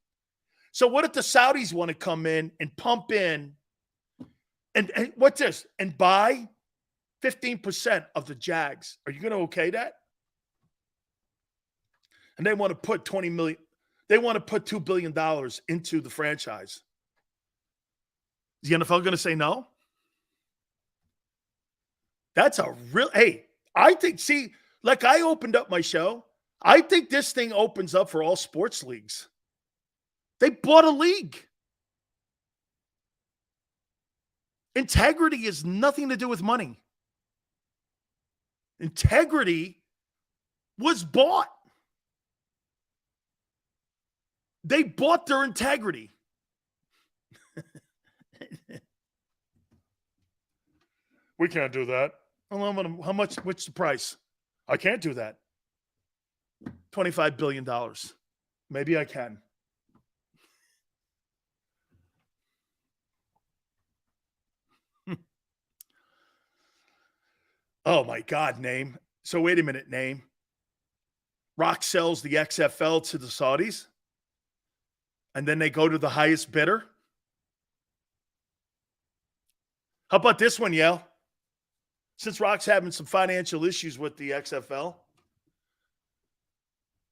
So what if the Saudis want to come in and pump in and what's this? And buy 15% of the Jags? Are you going to okay that? And they want to put $20 million. They want to put $2 billion into the franchise. Is the NFL going to say no? That's a real, hey, I think, see, like I opened up my show. I think this thing opens up for all sports leagues. They bought a league. Integrity has nothing to do with money. Integrity was bought. They bought their integrity. We can't do that. How much? What's the price? I can't do that. $25 billion. Maybe I can. Oh, my God, Name. So wait a minute, Name. Rock sells the XFL to the Saudis, and then they go to the highest bidder. How about this one, Yale? Since Rock's having some financial issues with the XFL,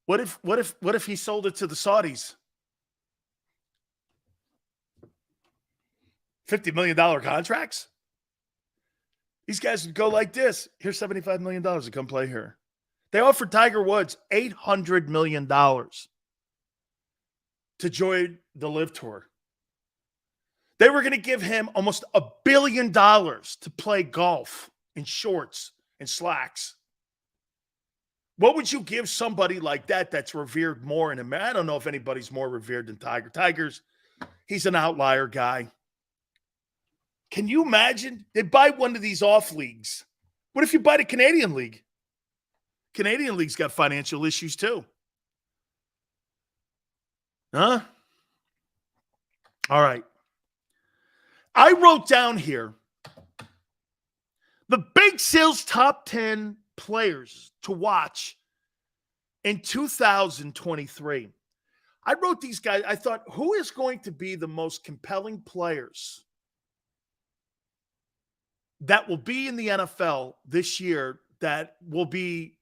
what if he sold it to the Saudis? $50 million contracts? These guys would go like this. Here's $75 million to come play here. They offered Tiger Woods $800 million to join the Live Tour. They were going to give him almost $1 billion to play golf in shorts and slacks. What would you give somebody like that that's revered more in America? I don't know if anybody's more revered than Tiger. Tiger's, he's an outlier guy. Can you imagine? They buy one of these off leagues. What if you buy the Canadian League? Canadian League's got financial issues too. Huh? All right. I wrote down here the Big Sales top 10 players to watch in 2023. I wrote these guys. I thought, who is going to be the most compelling players that will be in the NFL this year that will be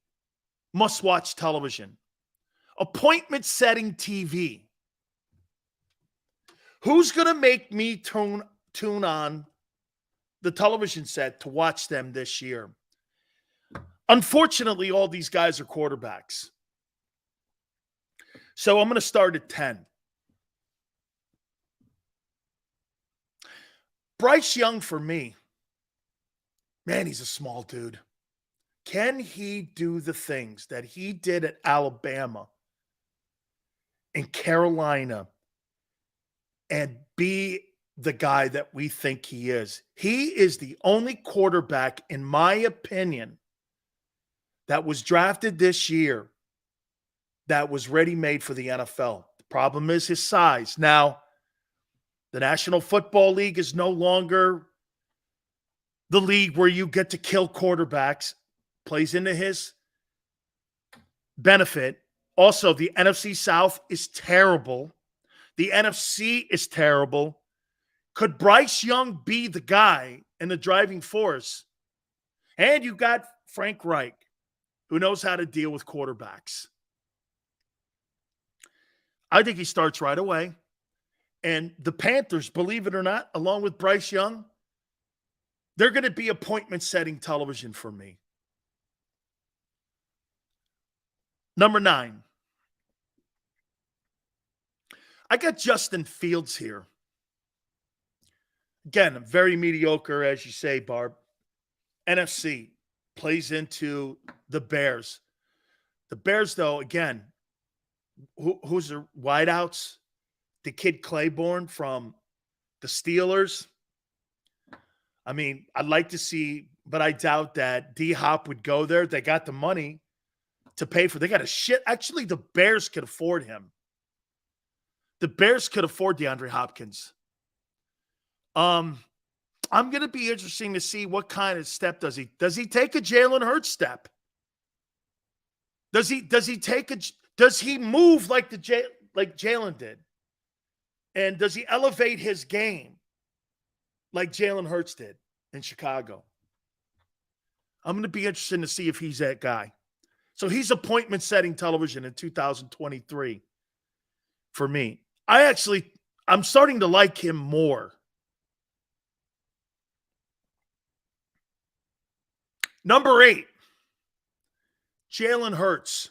must-watch television? Appointment-setting TV. Who's going to make me tune on the television set to watch them this year? Unfortunately, all these guys are quarterbacks. So I'm going to start at 10. Bryce Young for me. Man, he's a small dude. Can he do the things that he did at Alabama and Carolina and be the guy that we think he is? He is the only quarterback, in my opinion, that was drafted this year that was ready-made for the NFL. The problem is his size. Now, the National Football League is no longer the league where you get to kill quarterbacks. Plays into his benefit. Also, the NFC South is terrible. The NFC is terrible. Could Bryce Young be the guy and the driving force? And you got Frank Reich, who knows how to deal with quarterbacks. I think he starts right away. And the Panthers, believe it or not, along with Bryce Young, they're going to be appointment-setting television for me. Number 9. I got Justin Fields here. Again, very mediocre, as you say, Barb. NFC plays into the Bears. The Bears, though, again, who's the wideouts? The kid Claiborne from the Steelers. I mean, I'd like to see, but I doubt that D-Hop would go there. They got the money to pay for. They got a shit. Actually, the Bears could afford him. The Bears could afford DeAndre Hopkins. I'm going to be interesting to see what kind of step does he take a Jalen Hurts step? Does he move like Jalen did? And does he elevate his game like Jalen Hurts did in Chicago? I'm going to be interested to see if he's that guy. So he's appointment-setting television in 2023 for me. I'm starting to like him more. Number 8, Jalen Hurts.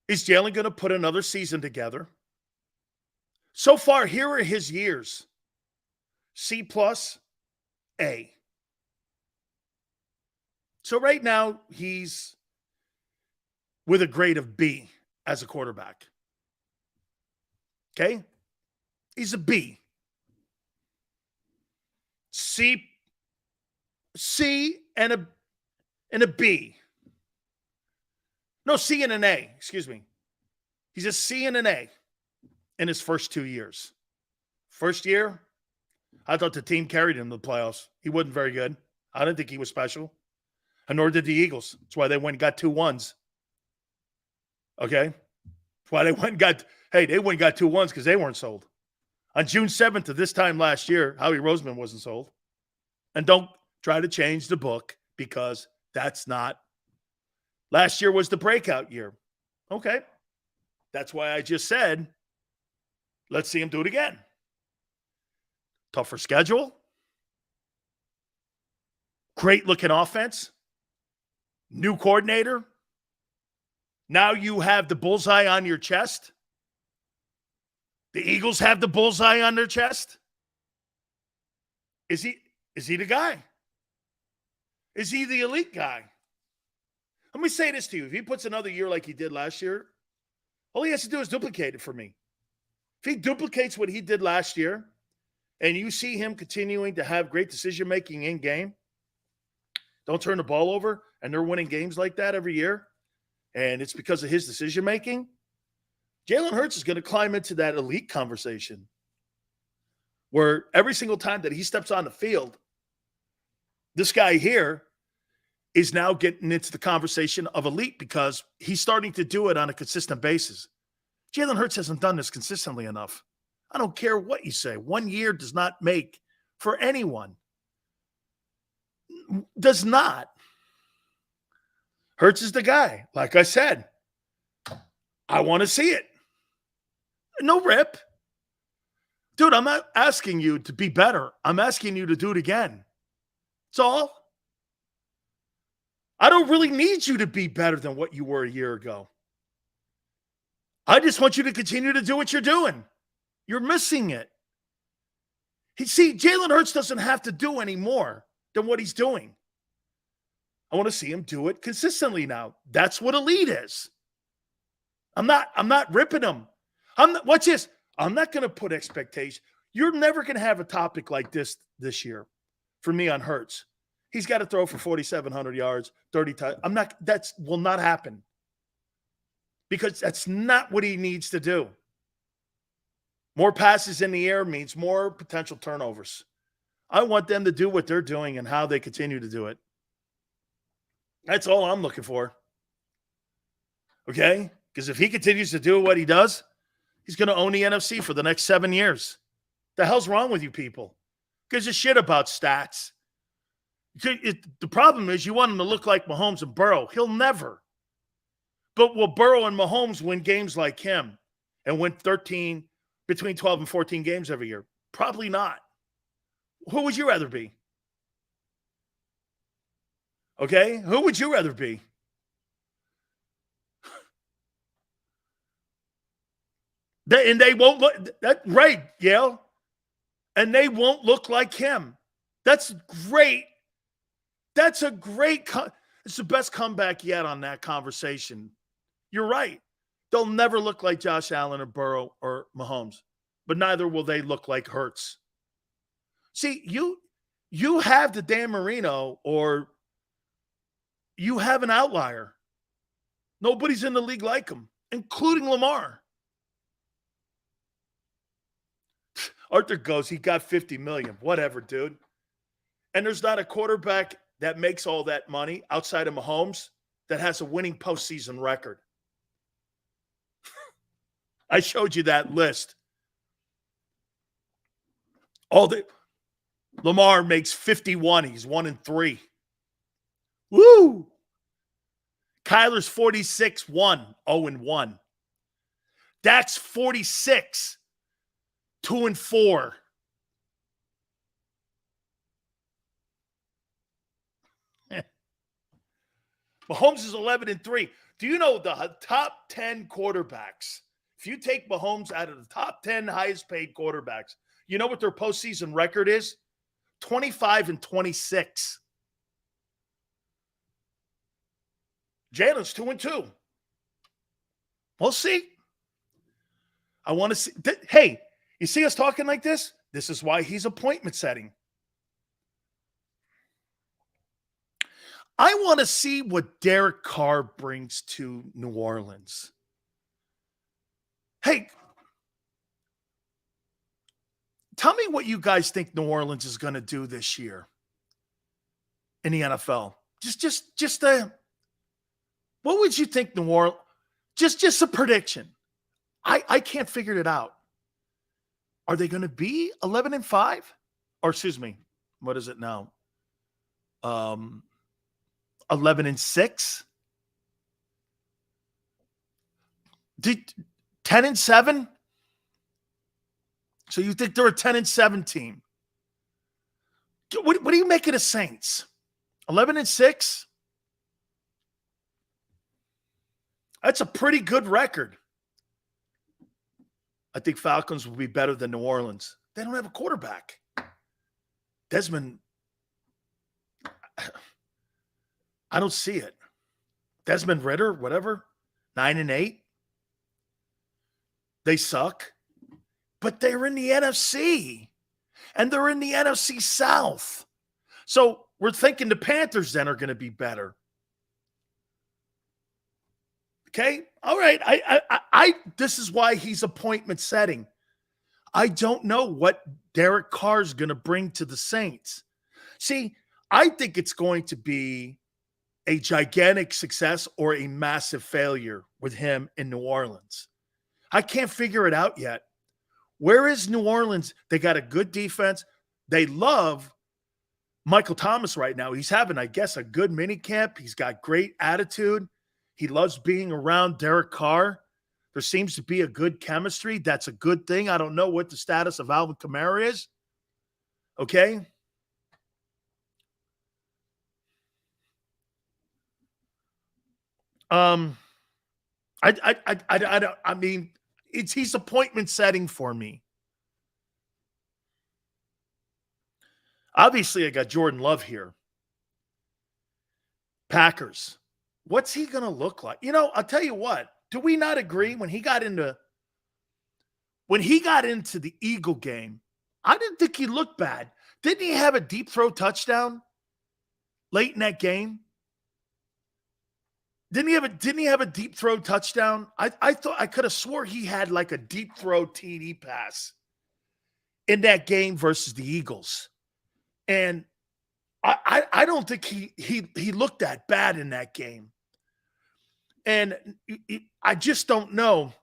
Is Jalen going to put another season together? So far, here are his years. C+, A. So right now, he's with a grade of B as a quarterback. Okay? He's a B. C and a B. No, C and an A. Excuse me. He's a C and an A in his first 2 years. First year, I thought the team carried him to the playoffs. He wasn't very good. I didn't think he was special. And nor did the Eagles. That's why they went and got 2 1s. Okay? That's why they went and got 2 1s because they weren't sold. On June 7th of this time last year, Howie Roseman wasn't sold. And don't try to change the book because that's not. Last year was the breakout year. Okay. That's why I just said, let's see him do it again. Tougher schedule. Great looking offense. New coordinator. Now you have the bullseye on your chest. The Eagles have the bullseye on their chest. Is he the guy? Is he the elite guy? Let me say this to you. If he puts another year like he did last year, all he has to do is duplicate it for me. If he duplicates what he did last year, and you see him continuing to have great decision-making in game, don't turn the ball over, and they're winning games like that every year, and it's because of his decision-making, Jalen Hurts is going to climb into that elite conversation where every single time that he steps on the field, this guy here is now getting into the conversation of elite because he's starting to do it on a consistent basis. Jalen Hurts hasn't done this consistently enough. I don't care what you say. 1 year does not make for anyone. Does not. Hurts is the guy. Like I said, I want to see it. No rip. Dude, I'm not asking you to be better. I'm asking you to do it again. That's all. I don't really need you to be better than what you were a year ago. I just want you to continue to do what you're doing. You're missing it. See, Jalen Hurts doesn't have to do any more than what he's doing. I want to see him do it consistently now. That's what elite is. I'm not ripping him. Watch this. I'm not going to put expectations. You're never going to have a topic like this year for me on Hurts. He's got to throw for 4,700 yards, 30 times. That will not happen because that's not what he needs to do. More passes in the air means more potential turnovers. I want them to do what they're doing and how they continue to do it. That's all I'm looking for. Okay? Because if he continues to do what he does, he's going to own the NFC for the next 7 years. The hell's wrong with you people? Gives a shit about stats. The problem is you want him to look like Mahomes and Burrow. He'll never. But will Burrow and Mahomes win games like him and win between 12 and 14 games every year? Probably not. Who would you rather be? Okay? Who would you rather be? And they won't look right, Yale. And they won't look like him. That's great. It's the best comeback yet on that conversation. You're right. They'll never look like Josh Allen or Burrow or Mahomes, but neither will they look like Hurts. See, you have the Dan Marino, or you have an outlier. Nobody's in the league like him, including Lamar. Arthur goes, he got $50 million. Whatever, dude. And there's not a quarterback that makes all that money outside of Mahomes that has a winning postseason record. I showed you that list. Lamar makes 51. He's 1-3. Woo! Kyler's 46, 0-1. Dak's 46, 2-4. Mahomes is 11-3. Do you know the top 10 quarterbacks? If you take Mahomes out of the top 10 highest paid quarterbacks, you know what their postseason record is? 25-26. Jalen's 2-2. We'll see. I want to see. Hey, you see us talking like this? This is why he's appointment setting. I want to see what Derek Carr brings to New Orleans. Hey, tell me what you guys think New Orleans is going to do this year in the NFL. What would you think New Orleans? Just a prediction. I can't figure it out. Are they going to be 11-5? Or excuse me, what is it now? 11-6? 10-7? So you think they're a 10-7 team? What do you make of the Saints? 11-6? That's a pretty good record. I think Falcons will be better than New Orleans. They don't have a quarterback. Desmond, I don't see it. Desmond Ridder, whatever, 9-8. They suck, but they're in the NFC, and they're in the NFC South. So we're thinking the Panthers then are going to be better. Okay, all right. I this is why he's appointment setting. I don't know what Derek Carr's going to bring to the Saints. See, I think it's going to be a gigantic success or a massive failure with him in New Orleans. I can't figure it out yet. Where is New Orleans? They got a good defense. They love Michael Thomas right now. He's having, I guess, a good mini camp. He's got great attitude. He loves being around Derek Carr. There seems to be a good chemistry. That's a good thing. I don't know what the status of Alvin Kamara is. Okay? I mean, he's appointment setting for me. Obviously, I got Jordan Love here. Packers. What's he going to look like? You know, I'll tell you what. Do we not agree when he got into the Eagle game, I didn't think he looked bad. Didn't he have a deep throw touchdown late in that game? Didn't he have a deep throw touchdown? I thought I could have swore he had like a deep throw TD pass in that game versus the Eagles. And I don't think he looked that bad in that game. And I just don't know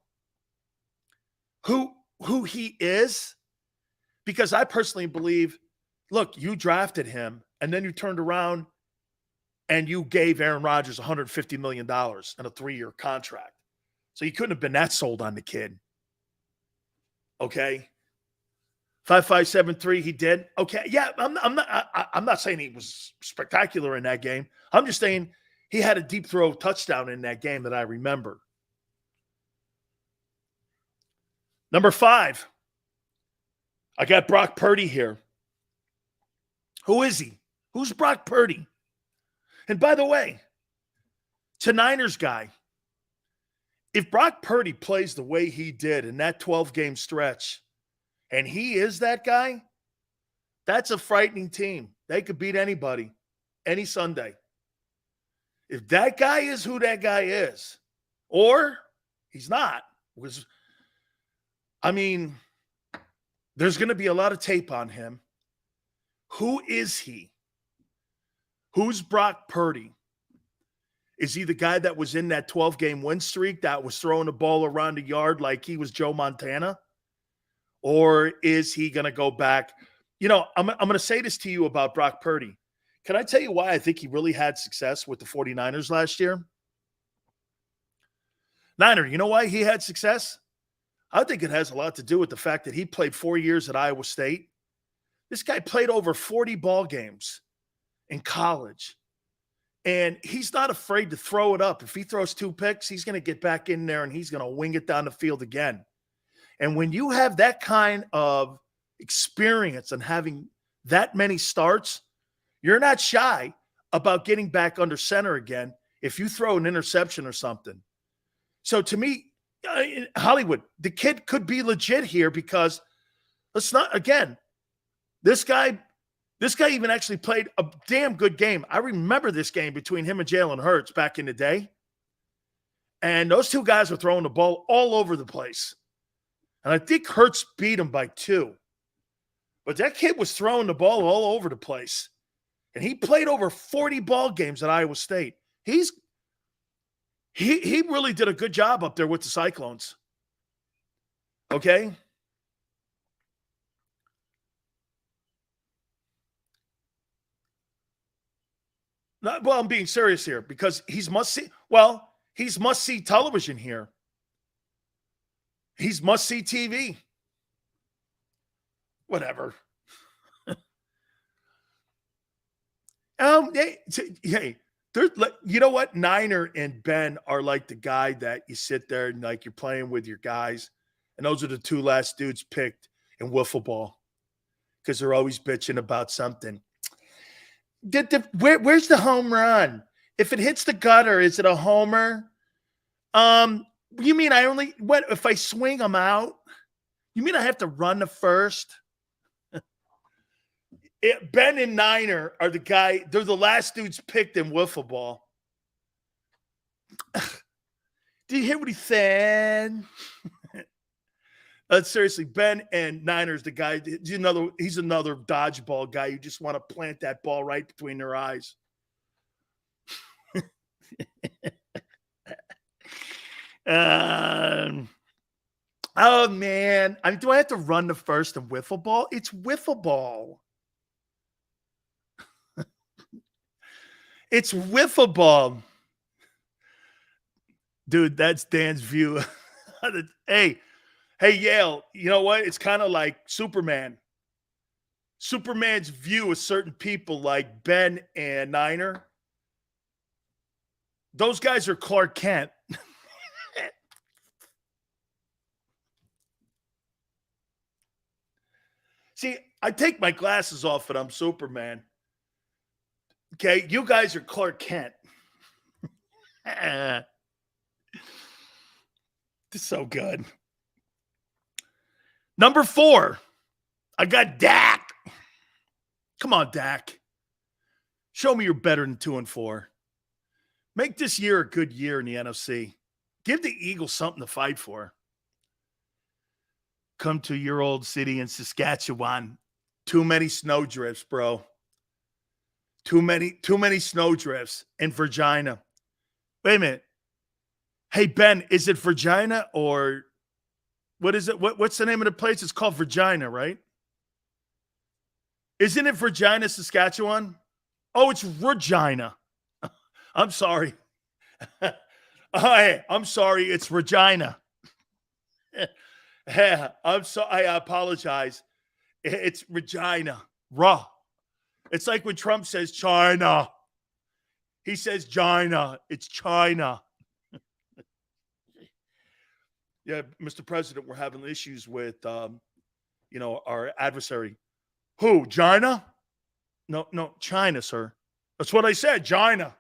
who he is, because I personally believe, look, you drafted him and then you turned around and you gave Aaron Rodgers $150 million and a 3-year contract. So you couldn't have been that sold on the kid. Okay. 5573, he did. Okay. Yeah. I'm not saying he was spectacular in that game. I'm just saying he had a deep throw touchdown in that game that I remember. Number 5. I got Brock Purdy here. Who is he? Who's Brock Purdy? And by the way, to Niners guy, if Brock Purdy plays the way he did in that 12-game stretch, and he is that guy, that's a frightening team. They could beat anybody any Sunday. If that guy is who that guy is, or he's not, because, I mean, there's going to be a lot of tape on him. Who is he? Who's Brock Purdy? Is he the guy that was in that 12-game win streak that was throwing the ball around the yard like he was Joe Montana? Or is he going to go back? You know, I'm going to say this to you about Brock Purdy. Can I tell you why I think he really had success with the 49ers last year? Niner, you know why he had success? I think it has a lot to do with the fact that he played 4 years at Iowa State. This guy played over 40 ball games in college. And he's not afraid to throw it up. If he throws 2 picks, he's going to get back in there and he's going to wing it down the field again. And when you have that kind of experience and having that many starts, you're not shy about getting back under center again if you throw an interception or something. So to me, Hollywood, the kid could be legit here, because let's not, again, this guy even actually played a damn good game. I remember this game between him and Jalen Hurts back in the day. And those two guys were throwing the ball all over the place. And I think Hurts beat him by 2. But that kid was throwing the ball all over the place. And he played over 40 ball games at Iowa State. He really did a good job up there with the Cyclones. Okay? Well, I'm being serious here, because he's must-see television here. He's must-see TV. Whatever. Hey, you know what? Niner and Ben are like the guy that you sit there and like you're playing with your guys, and those are the 2 last dudes picked in wiffle ball. because they're always bitching about something. Where's the home run? If it hits the gutter, is it a homer? You mean what if I swing them out? You mean I have to run to first? Ben and Niner are they're the last dudes picked in wiffle ball. Did you hear what he said? Seriously, Ben and Niner's the guy. He's another dodgeball guy. You just want to plant that ball right between their eyes. Oh man! Do I have to run the first in wiffle ball? It's wiffle ball. It's wiffle ball, dude. That's Dan's view. Hey, Yale. You know what? It's kind of like Superman. Superman's view of certain people, like Ben and Niner. Those guys are Clark Kent. See, I take my glasses off and I'm Superman. Okay, you guys are Clark Kent. This is so good. Number 4, I got Dak. Come on, Dak. Show me you're better than 2-4. Make this year a good year in the NFC. Give the Eagles something to fight for. Come to your old city in Saskatchewan. Too many snowdrifts, bro. Too many snowdrifts in Virginia. Wait a minute. Hey, Ben, is it Virginia or what is it? What's the name of the place? It's called Virginia, right? Isn't it Virginia, Saskatchewan? Oh, it's Regina. I'm sorry. I'm sorry. It's Regina. I'm sorry. I apologize. It's Regina. Raw. It's like when Trump says China. He says China. It's China. Yeah, Mr. President, we're having issues with, our adversary. Who? China? No, China, sir. That's what I said. China.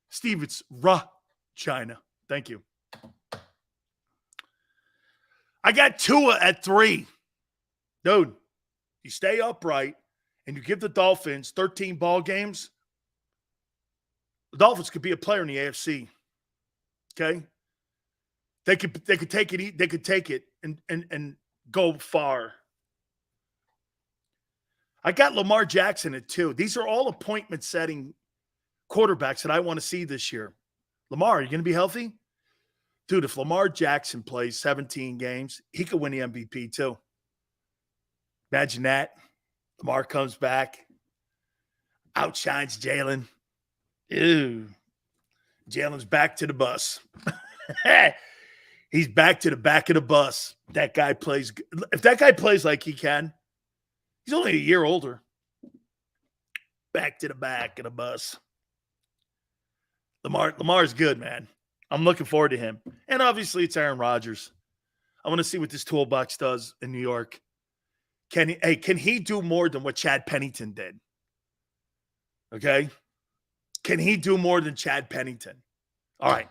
Steve, it's China. Thank you. I got Tua at 3. Dude, you stay upright and you give the Dolphins 13 ball games, the Dolphins could be a player in the AFC. Okay? They could take it. They could take it and go far. I got Lamar Jackson at 2. These are all appointment-setting quarterbacks that I want to see this year. Lamar, are you going to be healthy? Dude, if Lamar Jackson plays 17 games, he could win the MVP too. Imagine that. Lamar comes back, outshines Jalen. Ew. Jalen's back to the bus. He's back to the back of the bus. That guy plays. If that guy plays like he can, he's only a year older. Back to the back of the bus. Lamar's good, man. I'm looking forward to him. And obviously it's Aaron Rodgers. I want to see what this toolbox does in New York. Can he do more than what Chad Pennington did? Okay? Can he do more than Chad Pennington? All right.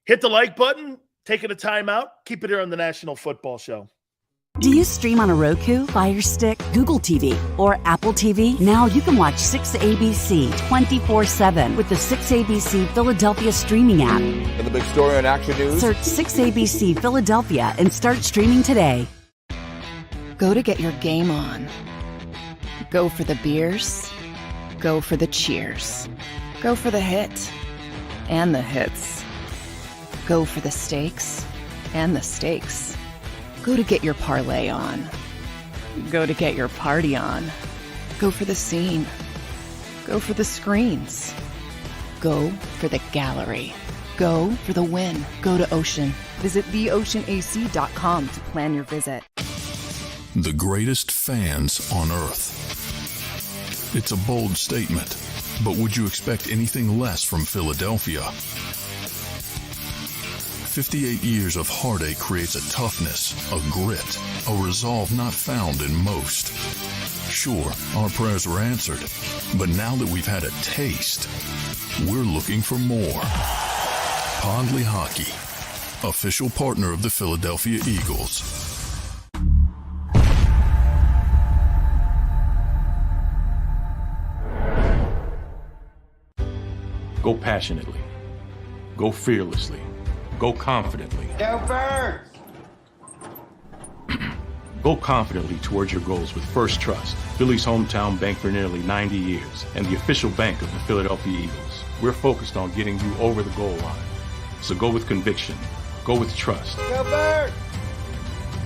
Hit the like button. Taking a timeout. Keep it here on the National Football Show. Do you stream on a Roku, Fire Stick, Google TV, or Apple TV? Now you can watch 6ABC 24/7 with the 6ABC Philadelphia streaming app. And the big story on Action News? Search 6ABC Philadelphia and start streaming today. Go to get your game on. Go for the beers. Go for the cheers. Go for the hit and the hits. Go for the stakes and the stakes. Go to get your parlay on. Go to get your party on. Go for the scene. Go for the screens. Go for the gallery. Go for the win. Go to Ocean. Visit theoceanac.com to plan your visit. The greatest fans on earth. It's a bold statement, but would you expect anything less from Philadelphia? 58 years of heartache creates a toughness, a grit, a resolve not found in most. Sure, our prayers were answered, but now that we've had a taste, we're looking for more. Pondley Hockey, official partner of the Philadelphia Eagles. Go passionately. Go fearlessly. Go confidently. Go Birds! Go confidently towards your goals with First Trust, Philly's hometown bank for nearly 90 years, and the official bank of the Philadelphia Eagles. We're focused on getting you over the goal line. So go with conviction, go with trust, Go Birds!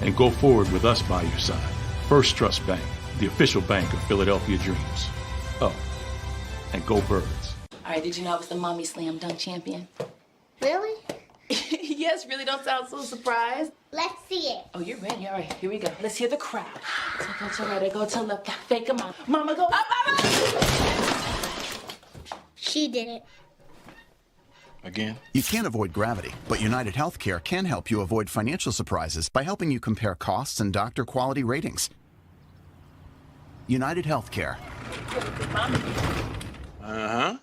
and go forward with us by your side. First Trust Bank, the official bank of Philadelphia Dreams. Oh, and go Birds. All right, did you know I was the mommy slam dunk champion? Really? Yes, really don't sound so surprised. Let's see it. Oh, you're ready. All right, here we go. Let's hear the crowd. So go to right, I go to left, fake 'em out. Mama go up, She did it. Again? You can't avoid gravity, but United Healthcare can help you avoid financial surprises by helping you compare costs and doctor quality ratings. United Healthcare. Uh-huh.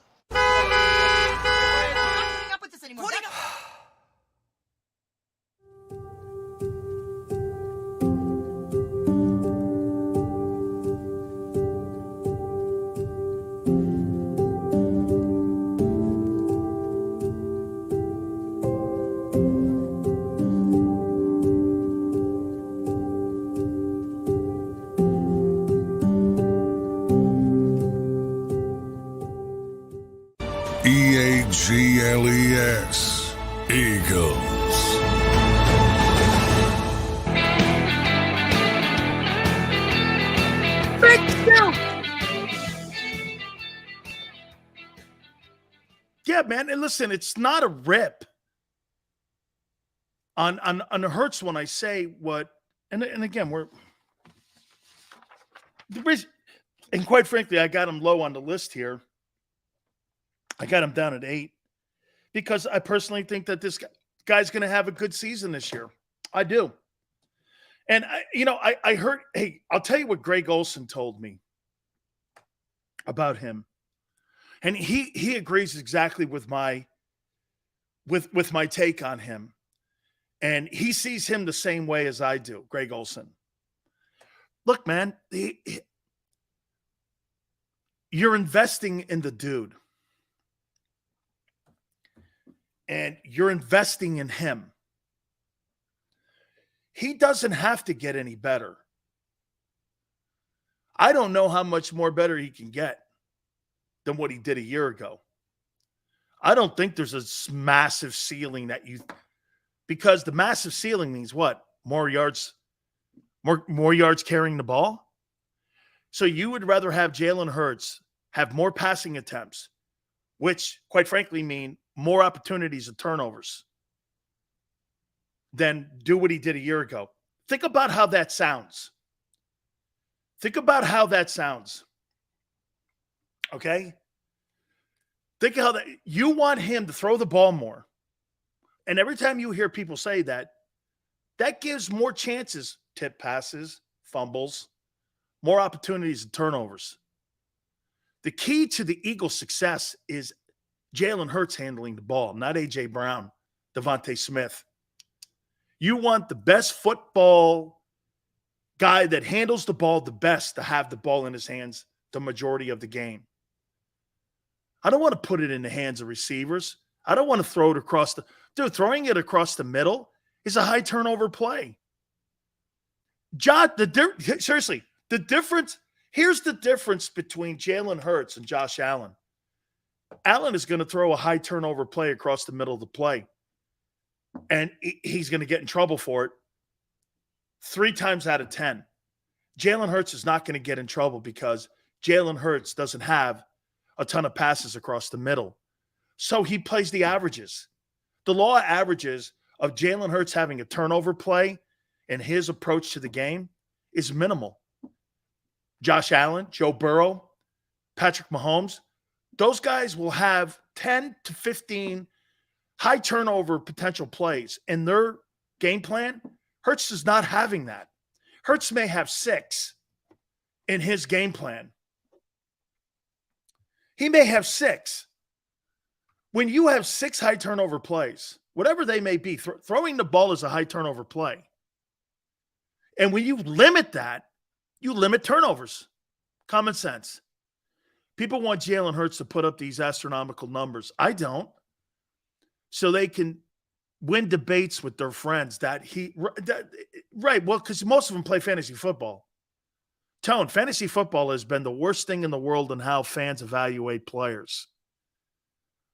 EAGLES, Eagles. Yeah, man. And listen, it's not a rip on Hurts when I say what, and again, and quite frankly, I got him low on the list here. I got him down at 8 because I personally think that this guy's going to have a good season this year. I do. And I heard, hey, I'll tell you what Greg Olson told me about him. And he agrees exactly with my take on him. And he sees him the same way as I do, Greg Olson. Look, man, you're investing in the dude. And you're investing in him. He doesn't have to get any better. I don't know how much more better he can get than what he did a year ago. I don't think there's a massive ceiling because the massive ceiling means what? More yards carrying the ball. So you would rather have Jalen Hurts have more passing attempts, which quite frankly mean more opportunities and turnovers, than do what he did a year ago. Think about how that sounds. Okay? Think of how that you want him to throw the ball more. And every time you hear people say that, that gives more chances, tip passes, fumbles, more opportunities and turnovers. The key to the Eagles' success is Jalen Hurts handling the ball, not A.J. Brown, Devontae Smith. You want the best football guy that handles the ball the best to have the ball in his hands the majority of the game. I don't want to put it in the hands of receivers. I don't want to throw it across throwing it across the middle is a high turnover play. Seriously, here's the difference between Jalen Hurts and Josh Allen. Allen is going to throw a high turnover play across the middle of the play, and he's going to get in trouble for it 3 times out of 10. Jalen Hurts is not going to get in trouble because Jalen Hurts doesn't have a ton of passes across the middle. So he plays the averages. The law of averages of Jalen Hurts having a turnover play and his approach to the game is minimal. Josh Allen, Joe Burrow, Patrick Mahomes, those guys will have 10 to 15 high turnover potential plays in their game plan, Hurts is not having that. Hurts may have 6 in his game plan. He may have 6. When you have 6 high turnover plays, whatever they may be, throwing the ball is a high turnover play. And when you limit that, you limit turnovers. Common sense. People want Jalen Hurts to put up these astronomical numbers. I don't. So they can win debates with their friends right. Well, because most of them play fantasy football. Tone, fantasy football has been the worst thing in the world in how fans evaluate players.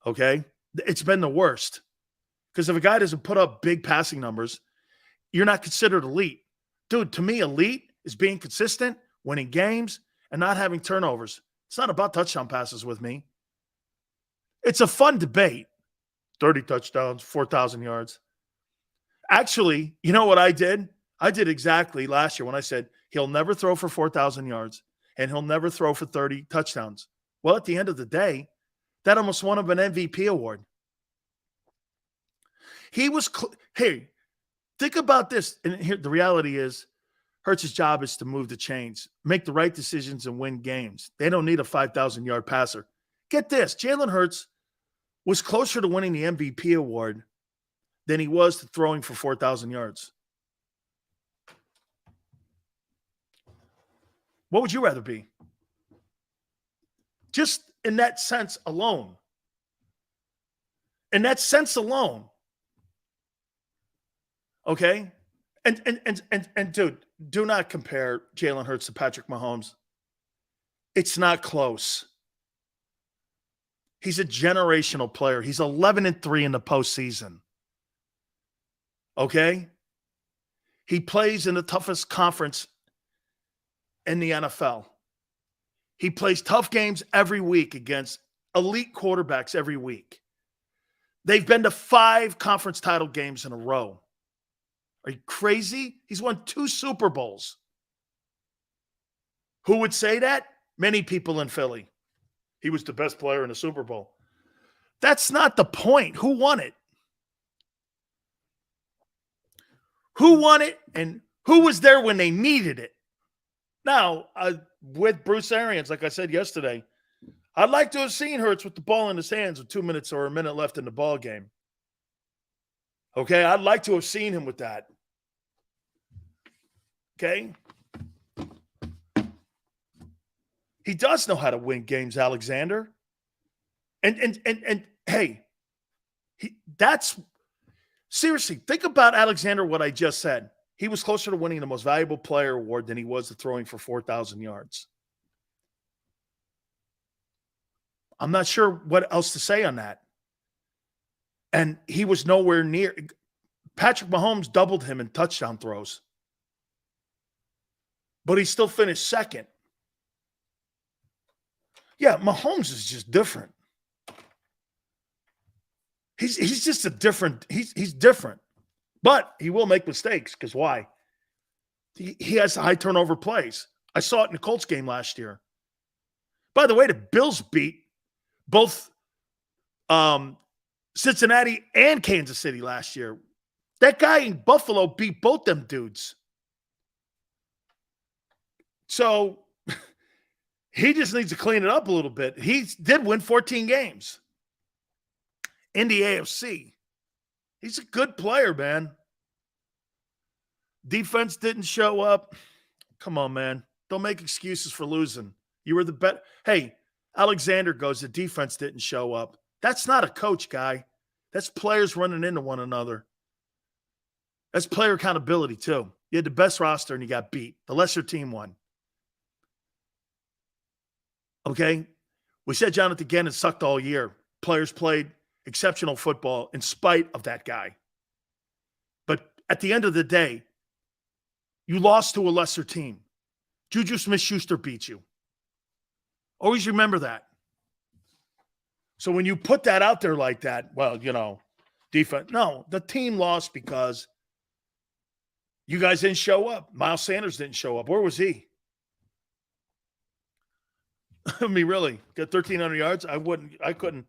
Okay? It's been the worst. Because if a guy doesn't put up big passing numbers, you're not considered elite. Dude, to me, elite is being consistent, winning games, and not having turnovers. It's not about touchdown passes with me. It's a fun debate. 30 touchdowns, 4,000 yards. Actually, you know what I did? I did exactly last year when I said he'll never throw for 4,000 yards and he'll never throw for 30 touchdowns. Well, at the end of the day, that almost won him an MVP award. He was hey, think about this. And here, the reality is, Hurts' job is to move the chains, make the right decisions, and win games. They don't need a 5,000-yard passer. Get this. Jalen Hurts was closer to winning the MVP award than he was to throwing for 4,000 yards. What would you rather be? Just in that sense alone. In that sense alone. Okay? And dude, do not compare Jalen Hurts to Patrick Mahomes. It's not close. He's a generational player. He's 11-3 in the postseason. Okay? He plays in the toughest conference in the NFL. He plays tough games every week against elite quarterbacks every week. They've been to 5 conference title games in a row. Are you crazy? He's won 2 Super Bowls. Who would say that? Many people in Philly. He was the best player in the Super Bowl. That's not the point. Who won it? Who won it and who was there when they needed it? Now, with Bruce Arians, like I said yesterday, I'd like to have seen Hurts with the ball in his hands with 2 minutes or a minute left in the ball game. Okay, I'd like to have seen him with that. Okay? He does know how to win games, Alexander. And hey, that's seriously, think about Alexander, what I just said. He was closer to winning the most valuable player award than he was to throwing for 4,000 yards. I'm not sure what else to say on that. And he was nowhere near. Patrick Mahomes doubled him in touchdown throws. But he still finished second. Yeah, Mahomes is just different. He's just a different, he's different. But he will make mistakes, because why? He has high turnover plays. I saw it in the Colts game last year. By the way, the Bills beat both Cincinnati and Kansas City last year. That guy in Buffalo beat both them dudes. So he just needs to clean it up a little bit. He did win 14 games in the AFC. He's a good player, man. Defense didn't show up. Come on, man. Don't make excuses for losing. You were the best. Hey, Alexander goes, the defense didn't show up. That's not a coach, guy. That's players running into one another. That's player accountability, too. You had the best roster and you got beat. The lesser team won. Okay? We said Jonathan Gannon sucked all year. Players played exceptional football in spite of that guy. But at the end of the day, you lost to a lesser team. Juju Smith-Schuster beat you. Always remember that. So when you put that out there like that, well, you know, defense. No, the team lost because you guys didn't show up. Miles Sanders didn't show up. Where was he? I mean, really? Got 1,300 yards? I couldn't.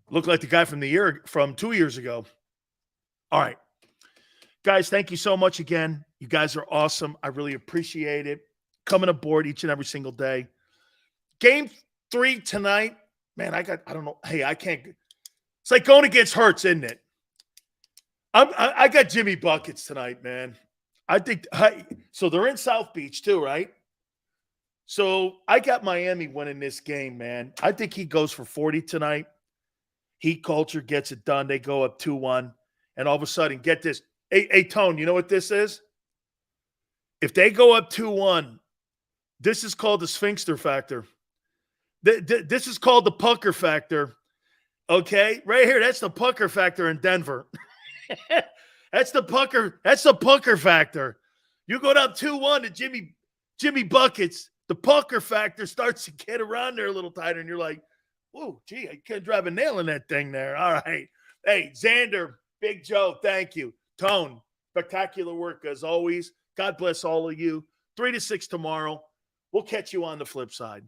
Looked like the guy from 2 years ago. All right. Guys, thank you so much again. You guys are awesome. I really appreciate it. Coming aboard each and every single day. Game 3 tonight. Man, I don't know. Hey, I can't. It's like going against Hurts, isn't it? I got Jimmy Buckets tonight, man. I think so. They're in South Beach too, right? So I got Miami winning this game, man. I think he goes for 40 tonight. Heat culture gets it done. They go up 2-1. And all of a sudden, get this. Hey, Tone, you know what this is? If they go up 2-1, this is called the Sphinxter factor. This is called the pucker factor. Okay? Right here, that's the pucker factor in Denver. That's the pucker factor. You go down 2-1 to Jimmy Buckets, the pucker factor starts to get around there a little tighter, and you're like, whoa, gee, I can't drive a nail in that thing there. All right. Hey, Xander, Big Joe, thank you. Tone, spectacular work as always. God bless all of you. 3 to 6 tomorrow. We'll catch you on the flip side.